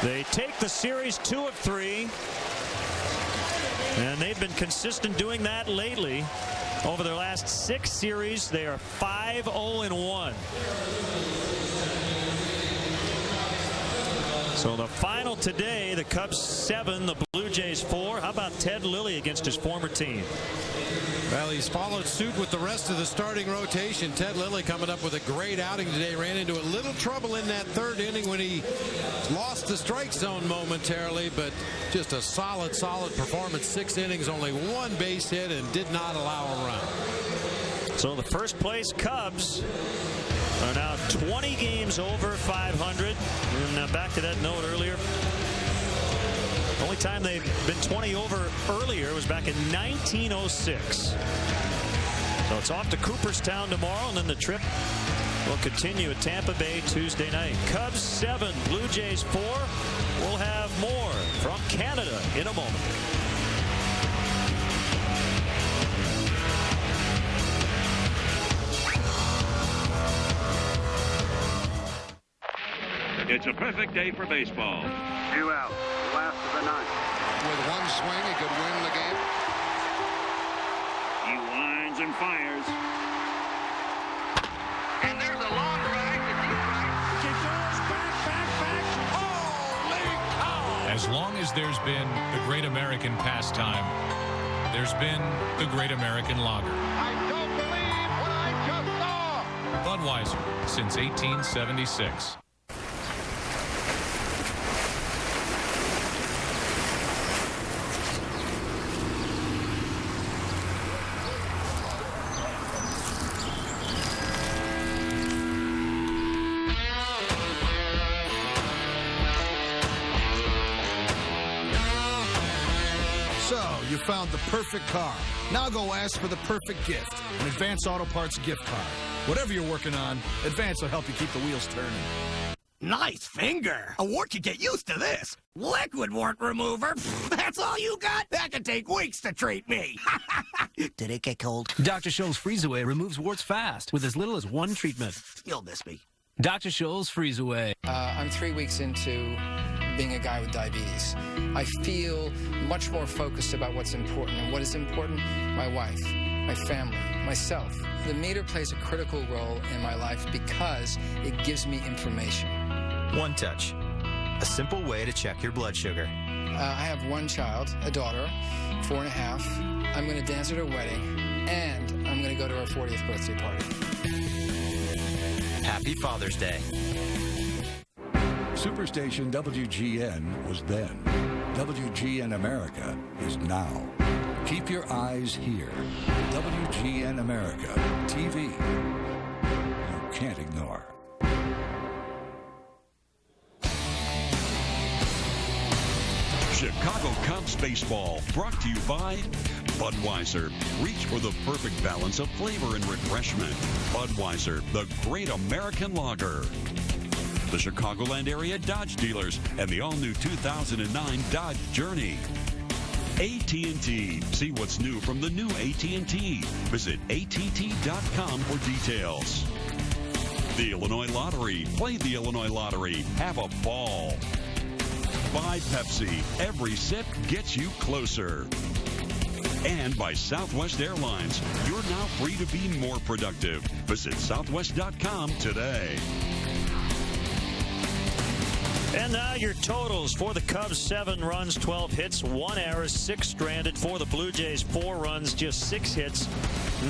They take the series 2 of 3. And they've been consistent doing that lately. Over their last 6 series, they are 5-0-1. So the final today, the Cubs 7, the Blue Jays 4. How about Ted Lilly against his former team? Well, he's followed suit with the rest of the starting rotation. Ted Lilly coming up with a great outing today. Ran into a little trouble in that third inning when he lost the strike zone momentarily, but just a solid performance. 6 innings, only 1 base hit, and did not allow a run. So the first place Cubs are now 20 games over 500. And back to that note earlier. The only time they've been 20 over earlier was back in 1906. So it's off to Cooperstown tomorrow, and then the trip will continue at Tampa Bay Tuesday night. Cubs 7, Blue Jays 4. We'll have more from Canada in a moment. It's a perfect day for baseball. 2 outs, last of the 9th. With 1 swing, he could win the game. He winds and fires. And there's a long drive to deep right. It goes back. Holy cow! As long as there's been the great American pastime, there's been the great American lager. I don't believe what I just saw! Budweiser since 1876. You found the perfect car. Now go ask for the perfect gift. An Advance Auto Parts gift card. Whatever you're working on, Advance will help you keep the wheels turning. Nice finger. A wart could get used to this. Liquid wart remover. That's all you got? That could take weeks to treat me. Did it get cold? Dr. Scholl's Freeze Away removes warts fast with as little as 1 treatment. You'll miss me. Dr. Scholl's Freeze Away. I'm 3 weeks into being a guy with diabetes. I feel much more focused about what's important. And what is important? My wife, my family, myself. The meter plays a critical role in my life because it gives me information. One Touch, a simple way to check your blood sugar. I have 1 child, a daughter, 4.5. I'm going to dance at her wedding, and I'm going to go to her 40th birthday party. Happy Father's Day. Superstation WGN was then. WGN America is now. Keep your eyes here. WGN America TV. You can't ignore. Chicago Cubs baseball, brought to you by Budweiser. Reach for the perfect balance of flavor and refreshment. Budweiser, the great American lager. The Chicagoland area Dodge dealers and the all-new 2009 Dodge Journey. AT&T. See what's new from the new AT&T. Visit att.com for details. The Illinois Lottery. Play the Illinois Lottery. Have a ball. By Pepsi. Every sip gets you closer. And by Southwest Airlines. You're now free to be more productive. Visit southwest.com today. And now your totals for the Cubs: 7 runs, 12 hits, 1 error, 6 stranded. For the Blue Jays, 4 runs, just 6 hits,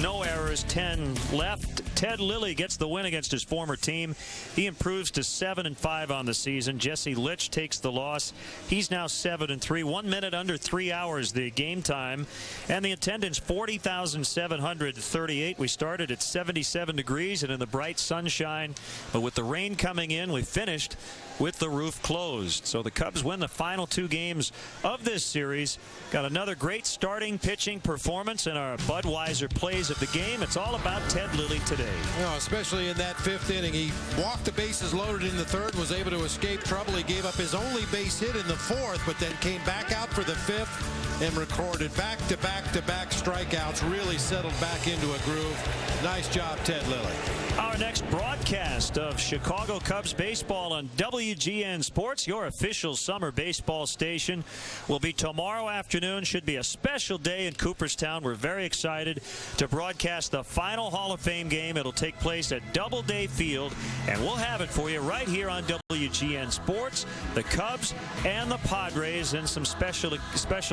no errors, 10 left. Ted Lilly gets the win against his former team. He improves to 7-5 on the season. Jesse Litch takes the loss. He's now 7-3. 1 minute under 3 hours the game time. And the attendance, 40,738. We started at 77 degrees and in the bright sunshine. But with the rain coming in, we finished with the roof closed. So the Cubs win the final 2 games of this series. Got another great starting pitching performance in our Budweiser plays of the game. It's all about Ted Lilly today. You know, especially in that 5th inning. He walked the bases loaded in the 3rd, was able to escape trouble. He gave up his only base hit in the 4th, but then came back out for the 5th and recorded back-to-back-to-back strikeouts, really settled back into a groove. Nice job, Ted Lilly. Our next broadcast of Chicago Cubs baseball on WGN Sports, your official summer baseball station, will be tomorrow afternoon. Should be a special day in Cooperstown. We're very excited to broadcast the final Hall of Fame game. It'll take place at Doubleday Field, and we'll have it for you right here on WGN Sports. The Cubs and the Padres and some special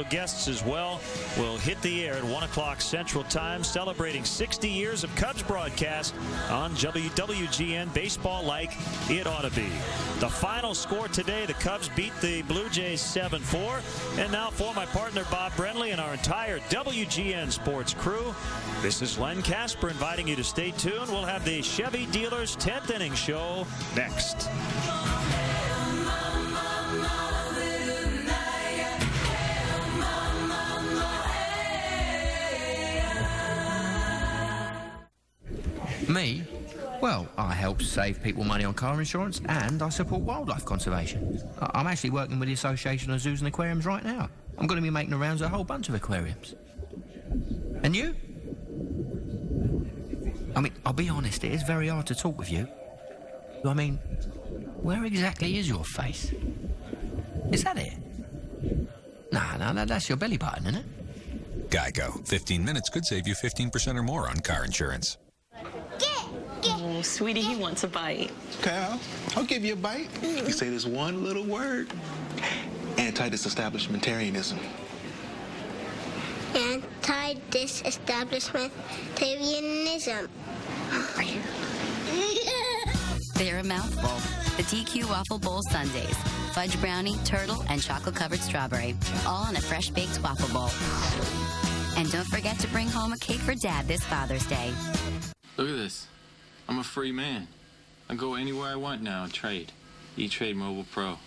guests as well will hit the air at 1 o'clock Central Time, celebrating 60 years of Cubs broadcast on WGN, baseball like it ought to be. The final score today, the Cubs beat the Blue Jays 7-4. And now for my partner Bob Brenly and our entire WGN Sports crew, this is Len Casper inviting you to stay tuned. We'll have the Chevy Dealers 10th Inning Show next. Me? Well, I help save people money on car insurance and I support wildlife conservation. I'm actually working with the Association of Zoos and Aquariums right now. I'm going to be making the rounds at a whole bunch of aquariums. And you? I mean, I'll be honest, it is very hard to talk with you. I mean, where exactly is your face? Is that it? No, that's your belly button, isn't it? Geico. 15 minutes could save you 15% or more on car insurance. Oh, sweetie, he wants a bite. Okay, I'll give you a bite. You say this one little word. Anti-disestablishmentarianism. Anti-disestablishmentarianism. They're a mouthful. The DQ Waffle Bowl Sundays. Fudge brownie, turtle, and chocolate-covered strawberry. All in a fresh-baked waffle bowl. And don't forget to bring home a cake for Dad this Father's Day. Look at this. I'm a free man. I go anywhere I want now and trade. E-Trade Mobile Pro.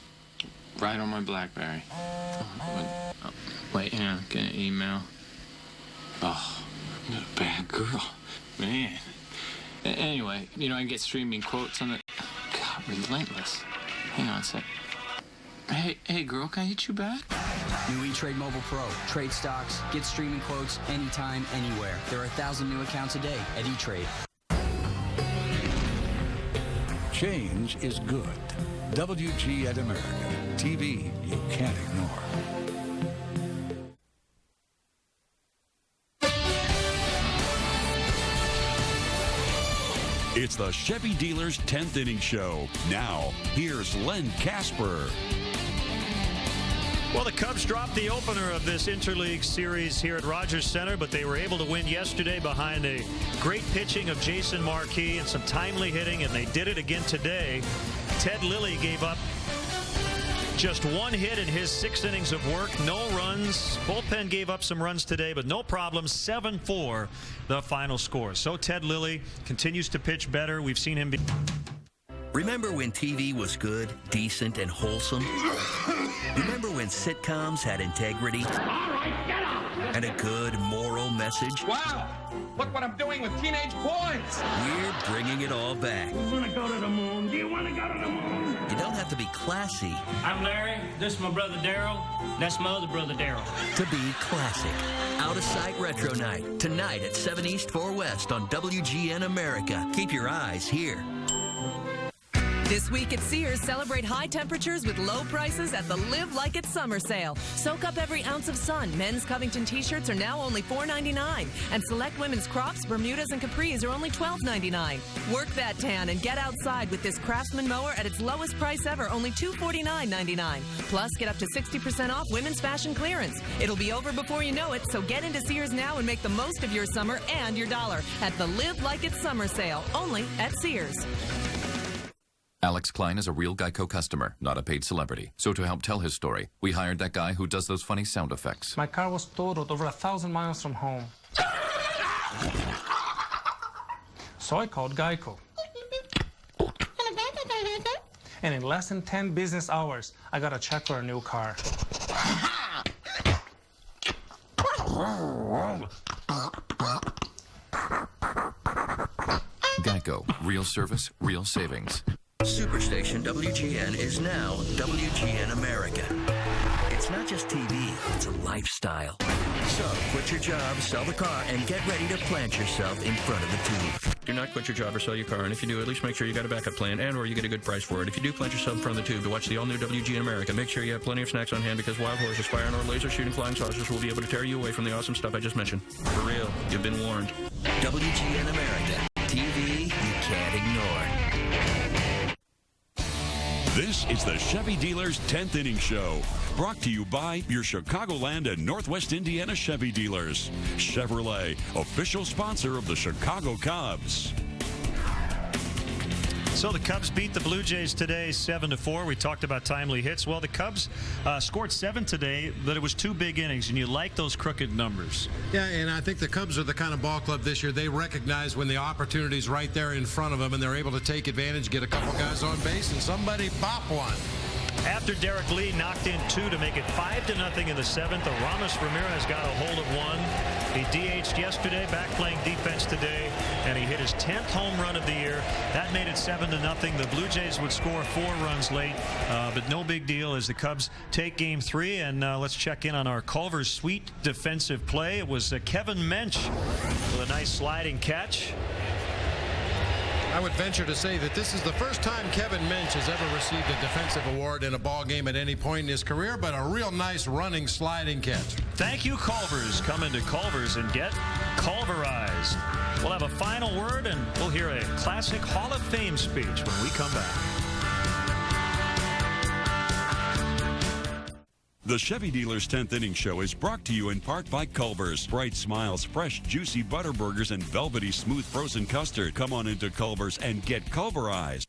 Right on my BlackBerry. Wait, hang on. Get an email. Oh, I'm a bad girl. Man. Anyway, I can get streaming quotes on the... God, relentless. Hang on a sec. Hey, girl, can I hit you back? New E-Trade Mobile Pro. Trade stocks, get streaming quotes anytime, anywhere. There are 1,000 new accounts a day at E-Trade. Change is good. WGN America. TV you can't ignore. It's the Chevy Dealers 10th Inning Show. Now, here's Len Casper. Well, the Cubs dropped the opener of this interleague series here at Rogers Center, but they were able to win yesterday behind a great pitching of Jason Marquis and some timely hitting, and they did it again today. Ted Lilly gave up just one hit in his 6 innings of work, no runs. Bullpen gave up some runs today, but no problem. 7-4, the final score. So Ted Lilly continues to pitch better. We've seen him be... Remember when TV was good, decent, and wholesome? Remember when sitcoms had integrity? All right, get up! And a good moral message? Wow! Look what I'm doing with teenage boys! We're bringing it all back. You want to go to the moon? Do you want to go to the moon? You don't have to be classy. I'm Larry. This is my brother Daryl. That's my other brother Daryl. To be classic. Out of Sight Retro Night. Tonight at 7 East 4 West on WGN America. Keep your eyes here. This week at Sears, celebrate high temperatures with low prices at the Live Like It's Summer Sale. Soak up every ounce of sun. Men's Covington t-shirts are now only $4.99. And select women's crops, Bermudas, and capris are only $12.99. Work that tan and get outside with this Craftsman mower at its lowest price ever, only $249.99. Plus, get up to 60% off women's fashion clearance. It'll be over before you know it, so get into Sears now and make the most of your summer and your dollar at the Live Like It's Summer Sale, only at Sears. Alex Klein is a real Geico customer, not a paid celebrity. So to help tell his story, we hired that guy who does those funny sound effects. My car was totaled over 1,000 miles from home. So I called Geico. And in less than 10 business hours, I got a check for a new car. Geico. Real service, real savings. Superstation WGN is now WGN America. It's It's not just TV, it's a lifestyle. So quit your job, sell the car, and get ready to plant yourself in front of the tube. Do not quit your job or sell your car, and if you do, at least make sure you got a backup plan and or you get a good price for it. If you do plant yourself in front of the tube to watch the all-new WGN America, make sure you have plenty of snacks on hand because wild horses, fire and or laser shooting flying saucers will be able to tear you away from the awesome stuff I just mentioned. For real, you've been warned. WGN America. TV you can't ignore. This is the Chevy Dealers 10th Inning Show, brought to you by your Chicagoland and Northwest Indiana Chevy dealers. Chevrolet, official sponsor of the Chicago Cubs. So the Cubs beat the Blue Jays today 7-4. We talked about timely hits. Well, the Cubs scored 7 today, but it was 2 big innings, and you like those crooked numbers. Yeah, and I think the Cubs are the kind of ball club this year. They recognize when the opportunity's right there in front of them, and they're able to take advantage, get a couple guys on base, and somebody bop one. After Derek Lee knocked in 2 to make it 5-0 in the 7th, Aramis Ramirez got a hold of 1. He DH'd yesterday, back playing defense today, and he hit his 10th home run of the year. That made it 7-0. The Blue Jays would score 4 runs late, but no big deal as the Cubs take Game 3. And let's check in on our Culver's sweet defensive play. It was Kevin Mensch with a nice sliding catch. I would venture to say that this is the first time Kevin Mensch has ever received a defensive award in a ball game at any point in his career, but a real nice running, sliding catch. Thank you, Culver's. Come into Culver's and get Culverized. We'll have a final word, and we'll hear a classic Hall of Fame speech when we come back. The Chevy Dealers 10th Inning Show is brought to you in part by Culver's. Bright smiles, fresh, juicy butter burgers, and velvety smooth frozen custard. Come on into Culver's and get Culverized.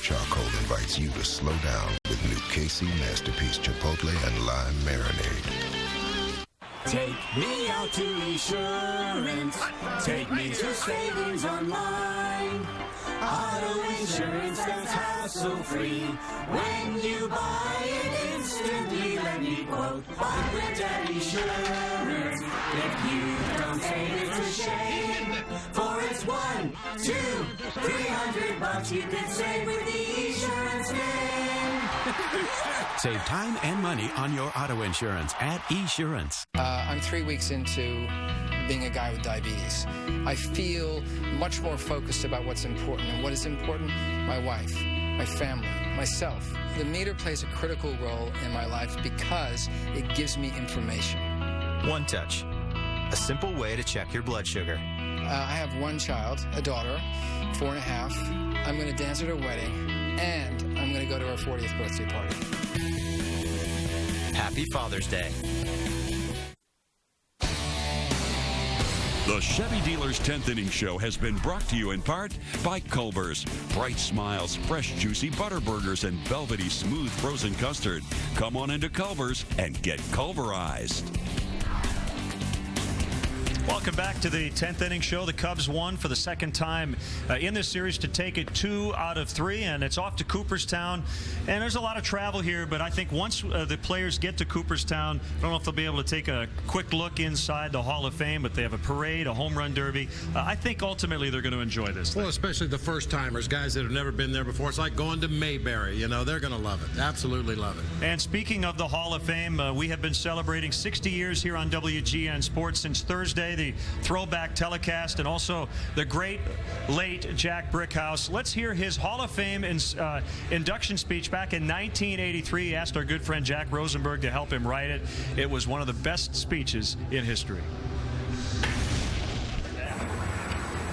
Charcoal invites you to slow down with new KC Masterpiece Chipotle and Lime Marinade. Take me out to Esurance. Take me to savings online. Auto insurance that's hassle-free. When you buy it instantly, let me quote. Buy print at Esurance. If you don't save, it's a shame. For it's $100, $200, $300 you can save with the Esurance name. Save time and money on your auto insurance at Esurance. I'm 3 weeks into being a guy with diabetes. I feel much more focused about what's important. And what is important? My wife, my family, myself. The meter plays a critical role in my life because it gives me information. One Touch, a simple way to check your blood sugar. I have one child, a daughter, 4.5. I'm going to dance at her wedding, and I'm going to go to her 40th birthday party. Happy Father's Day. The Chevy Dealers 10th Inning Show has been brought to you in part by Culver's. Bright smiles, fresh, juicy butter burgers, and velvety smooth frozen custard. Come on into Culver's and get Culverized. Welcome back to the 10th Inning Show. The Cubs won for the second time in this series to take it 2 out of 3, and it's off to Cooperstown. And there's a lot of travel here, but I think once the players get to Cooperstown, I don't know if they'll be able to take a quick look inside the Hall of Fame, but they have a parade, a home run derby. I think ultimately they're going to enjoy this thing. Well, especially the first-timers, guys that have never been there before. It's like going to Mayberry. You know, they're going to love it. Absolutely love it. And speaking of the Hall of Fame, we have been celebrating 60 years here on WGN Sports since Thursday, the throwback telecast, and also the great late Jack Brickhouse. Let's hear his Hall of Fame induction speech back in 1983. He asked our good friend Jack Rosenberg to help him write it. It was one of the best speeches in history.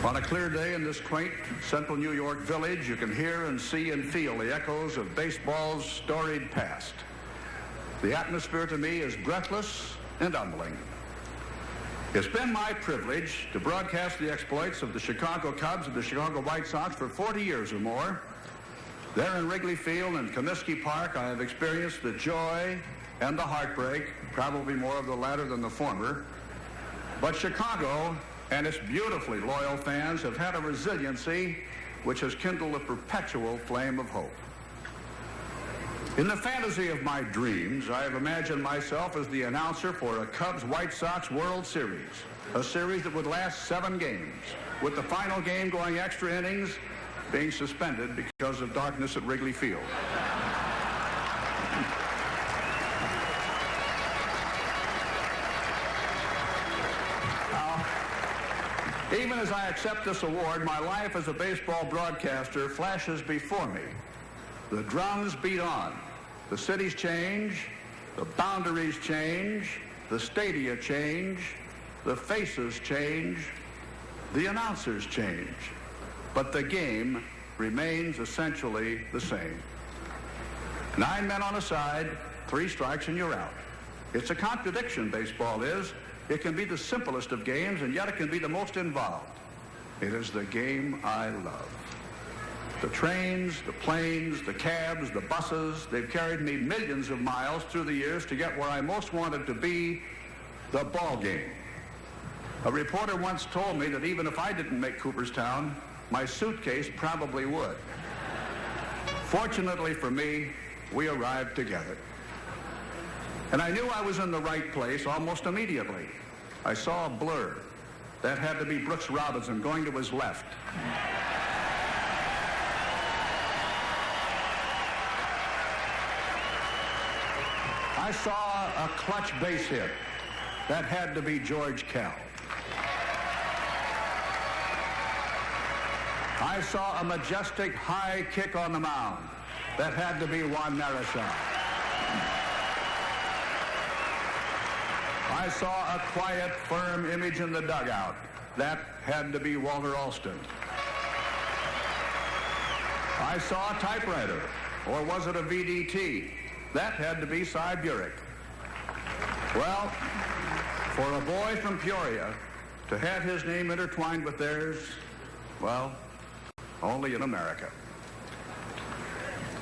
On a clear day in this quaint central New York village, you can hear and see and feel the echoes of baseball's storied past. The atmosphere to me is breathless and humbling. It's been my privilege to broadcast the exploits of the Chicago Cubs and the Chicago White Sox for 40 years or more. There in Wrigley Field and Comiskey Park, I have experienced the joy and the heartbreak, probably more of the latter than the former. But Chicago and its beautifully loyal fans have had a resiliency which has kindled a perpetual flame of hope. In the fantasy of my dreams, I have imagined myself as the announcer for a Cubs-White Sox World Series, a series that would last 7 games, with the final game going extra innings, being suspended because of darkness at Wrigley Field. Now, even as I accept this award, my life as a baseball broadcaster flashes before me. The drums beat on. The cities change. The boundaries change. The stadia change. The faces change. The announcers change. But the game remains essentially the same. 9 men on a side, 3 strikes and you're out. It's a contradiction, baseball is. It can be the simplest of games, and yet it can be the most involved. It is the game I love. The trains, the planes, the cabs, the buses, they've carried me millions of miles through the years to get where I most wanted to be, the ball game. A reporter once told me that even if I didn't make Cooperstown, my suitcase probably would. Fortunately for me, we arrived together. And I knew I was in the right place almost immediately. I saw a blur. That had to be Brooks Robinson going to his left. I saw a clutch base hit. That had to be George Kell. I saw a majestic high kick on the mound. That had to be Juan Marichal. I saw a quiet, firm image in the dugout. That had to be Walter Alston. I saw a typewriter, or was it a VDT? That had to be Cy Burek. Well, for a boy from Peoria to have his name intertwined with theirs, well, only in America.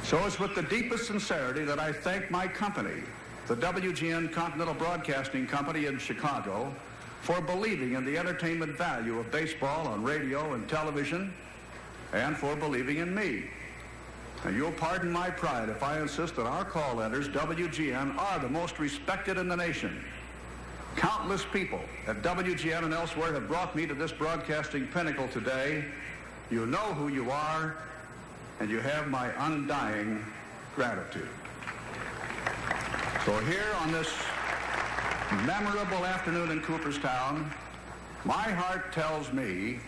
So it's with the deepest sincerity that I thank my company, the WGN Continental Broadcasting Company in Chicago, for believing in the entertainment value of baseball on radio and television, and for believing in me. Now, you'll pardon my pride if I insist that our call letters, WGN, are the most respected in the nation. Countless people at WGN and elsewhere have brought me to this broadcasting pinnacle today. You know who you are, and you have my undying gratitude. So here on this memorable afternoon in Cooperstown, my heart tells me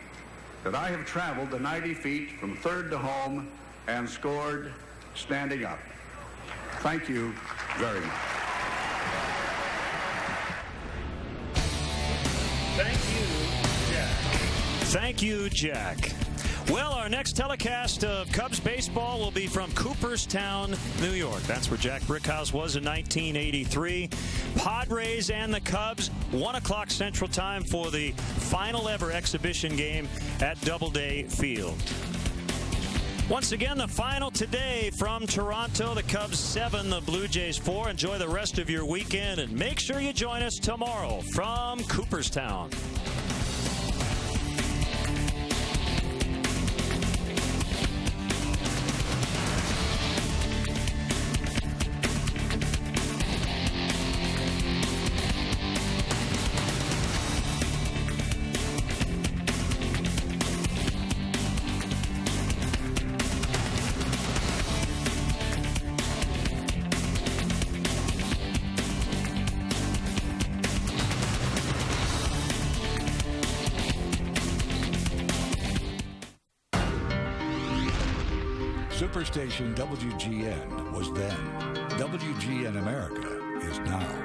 that I have traveled the 90 feet from third to home and scored standing up. Thank you very much. Thank you, Jack. Well, our next telecast of Cubs baseball will be from Cooperstown, New York. That's where Jack Brickhouse was in 1983. Padres and the Cubs, 1 o'clock Central Time for the final ever exhibition game at Doubleday Field. Once again, the final today from Toronto. The Cubs 7, the Blue Jays 4. Enjoy the rest of your weekend, and make sure you join us tomorrow from Cooperstown. Superstation WGN was then. WGN America is now.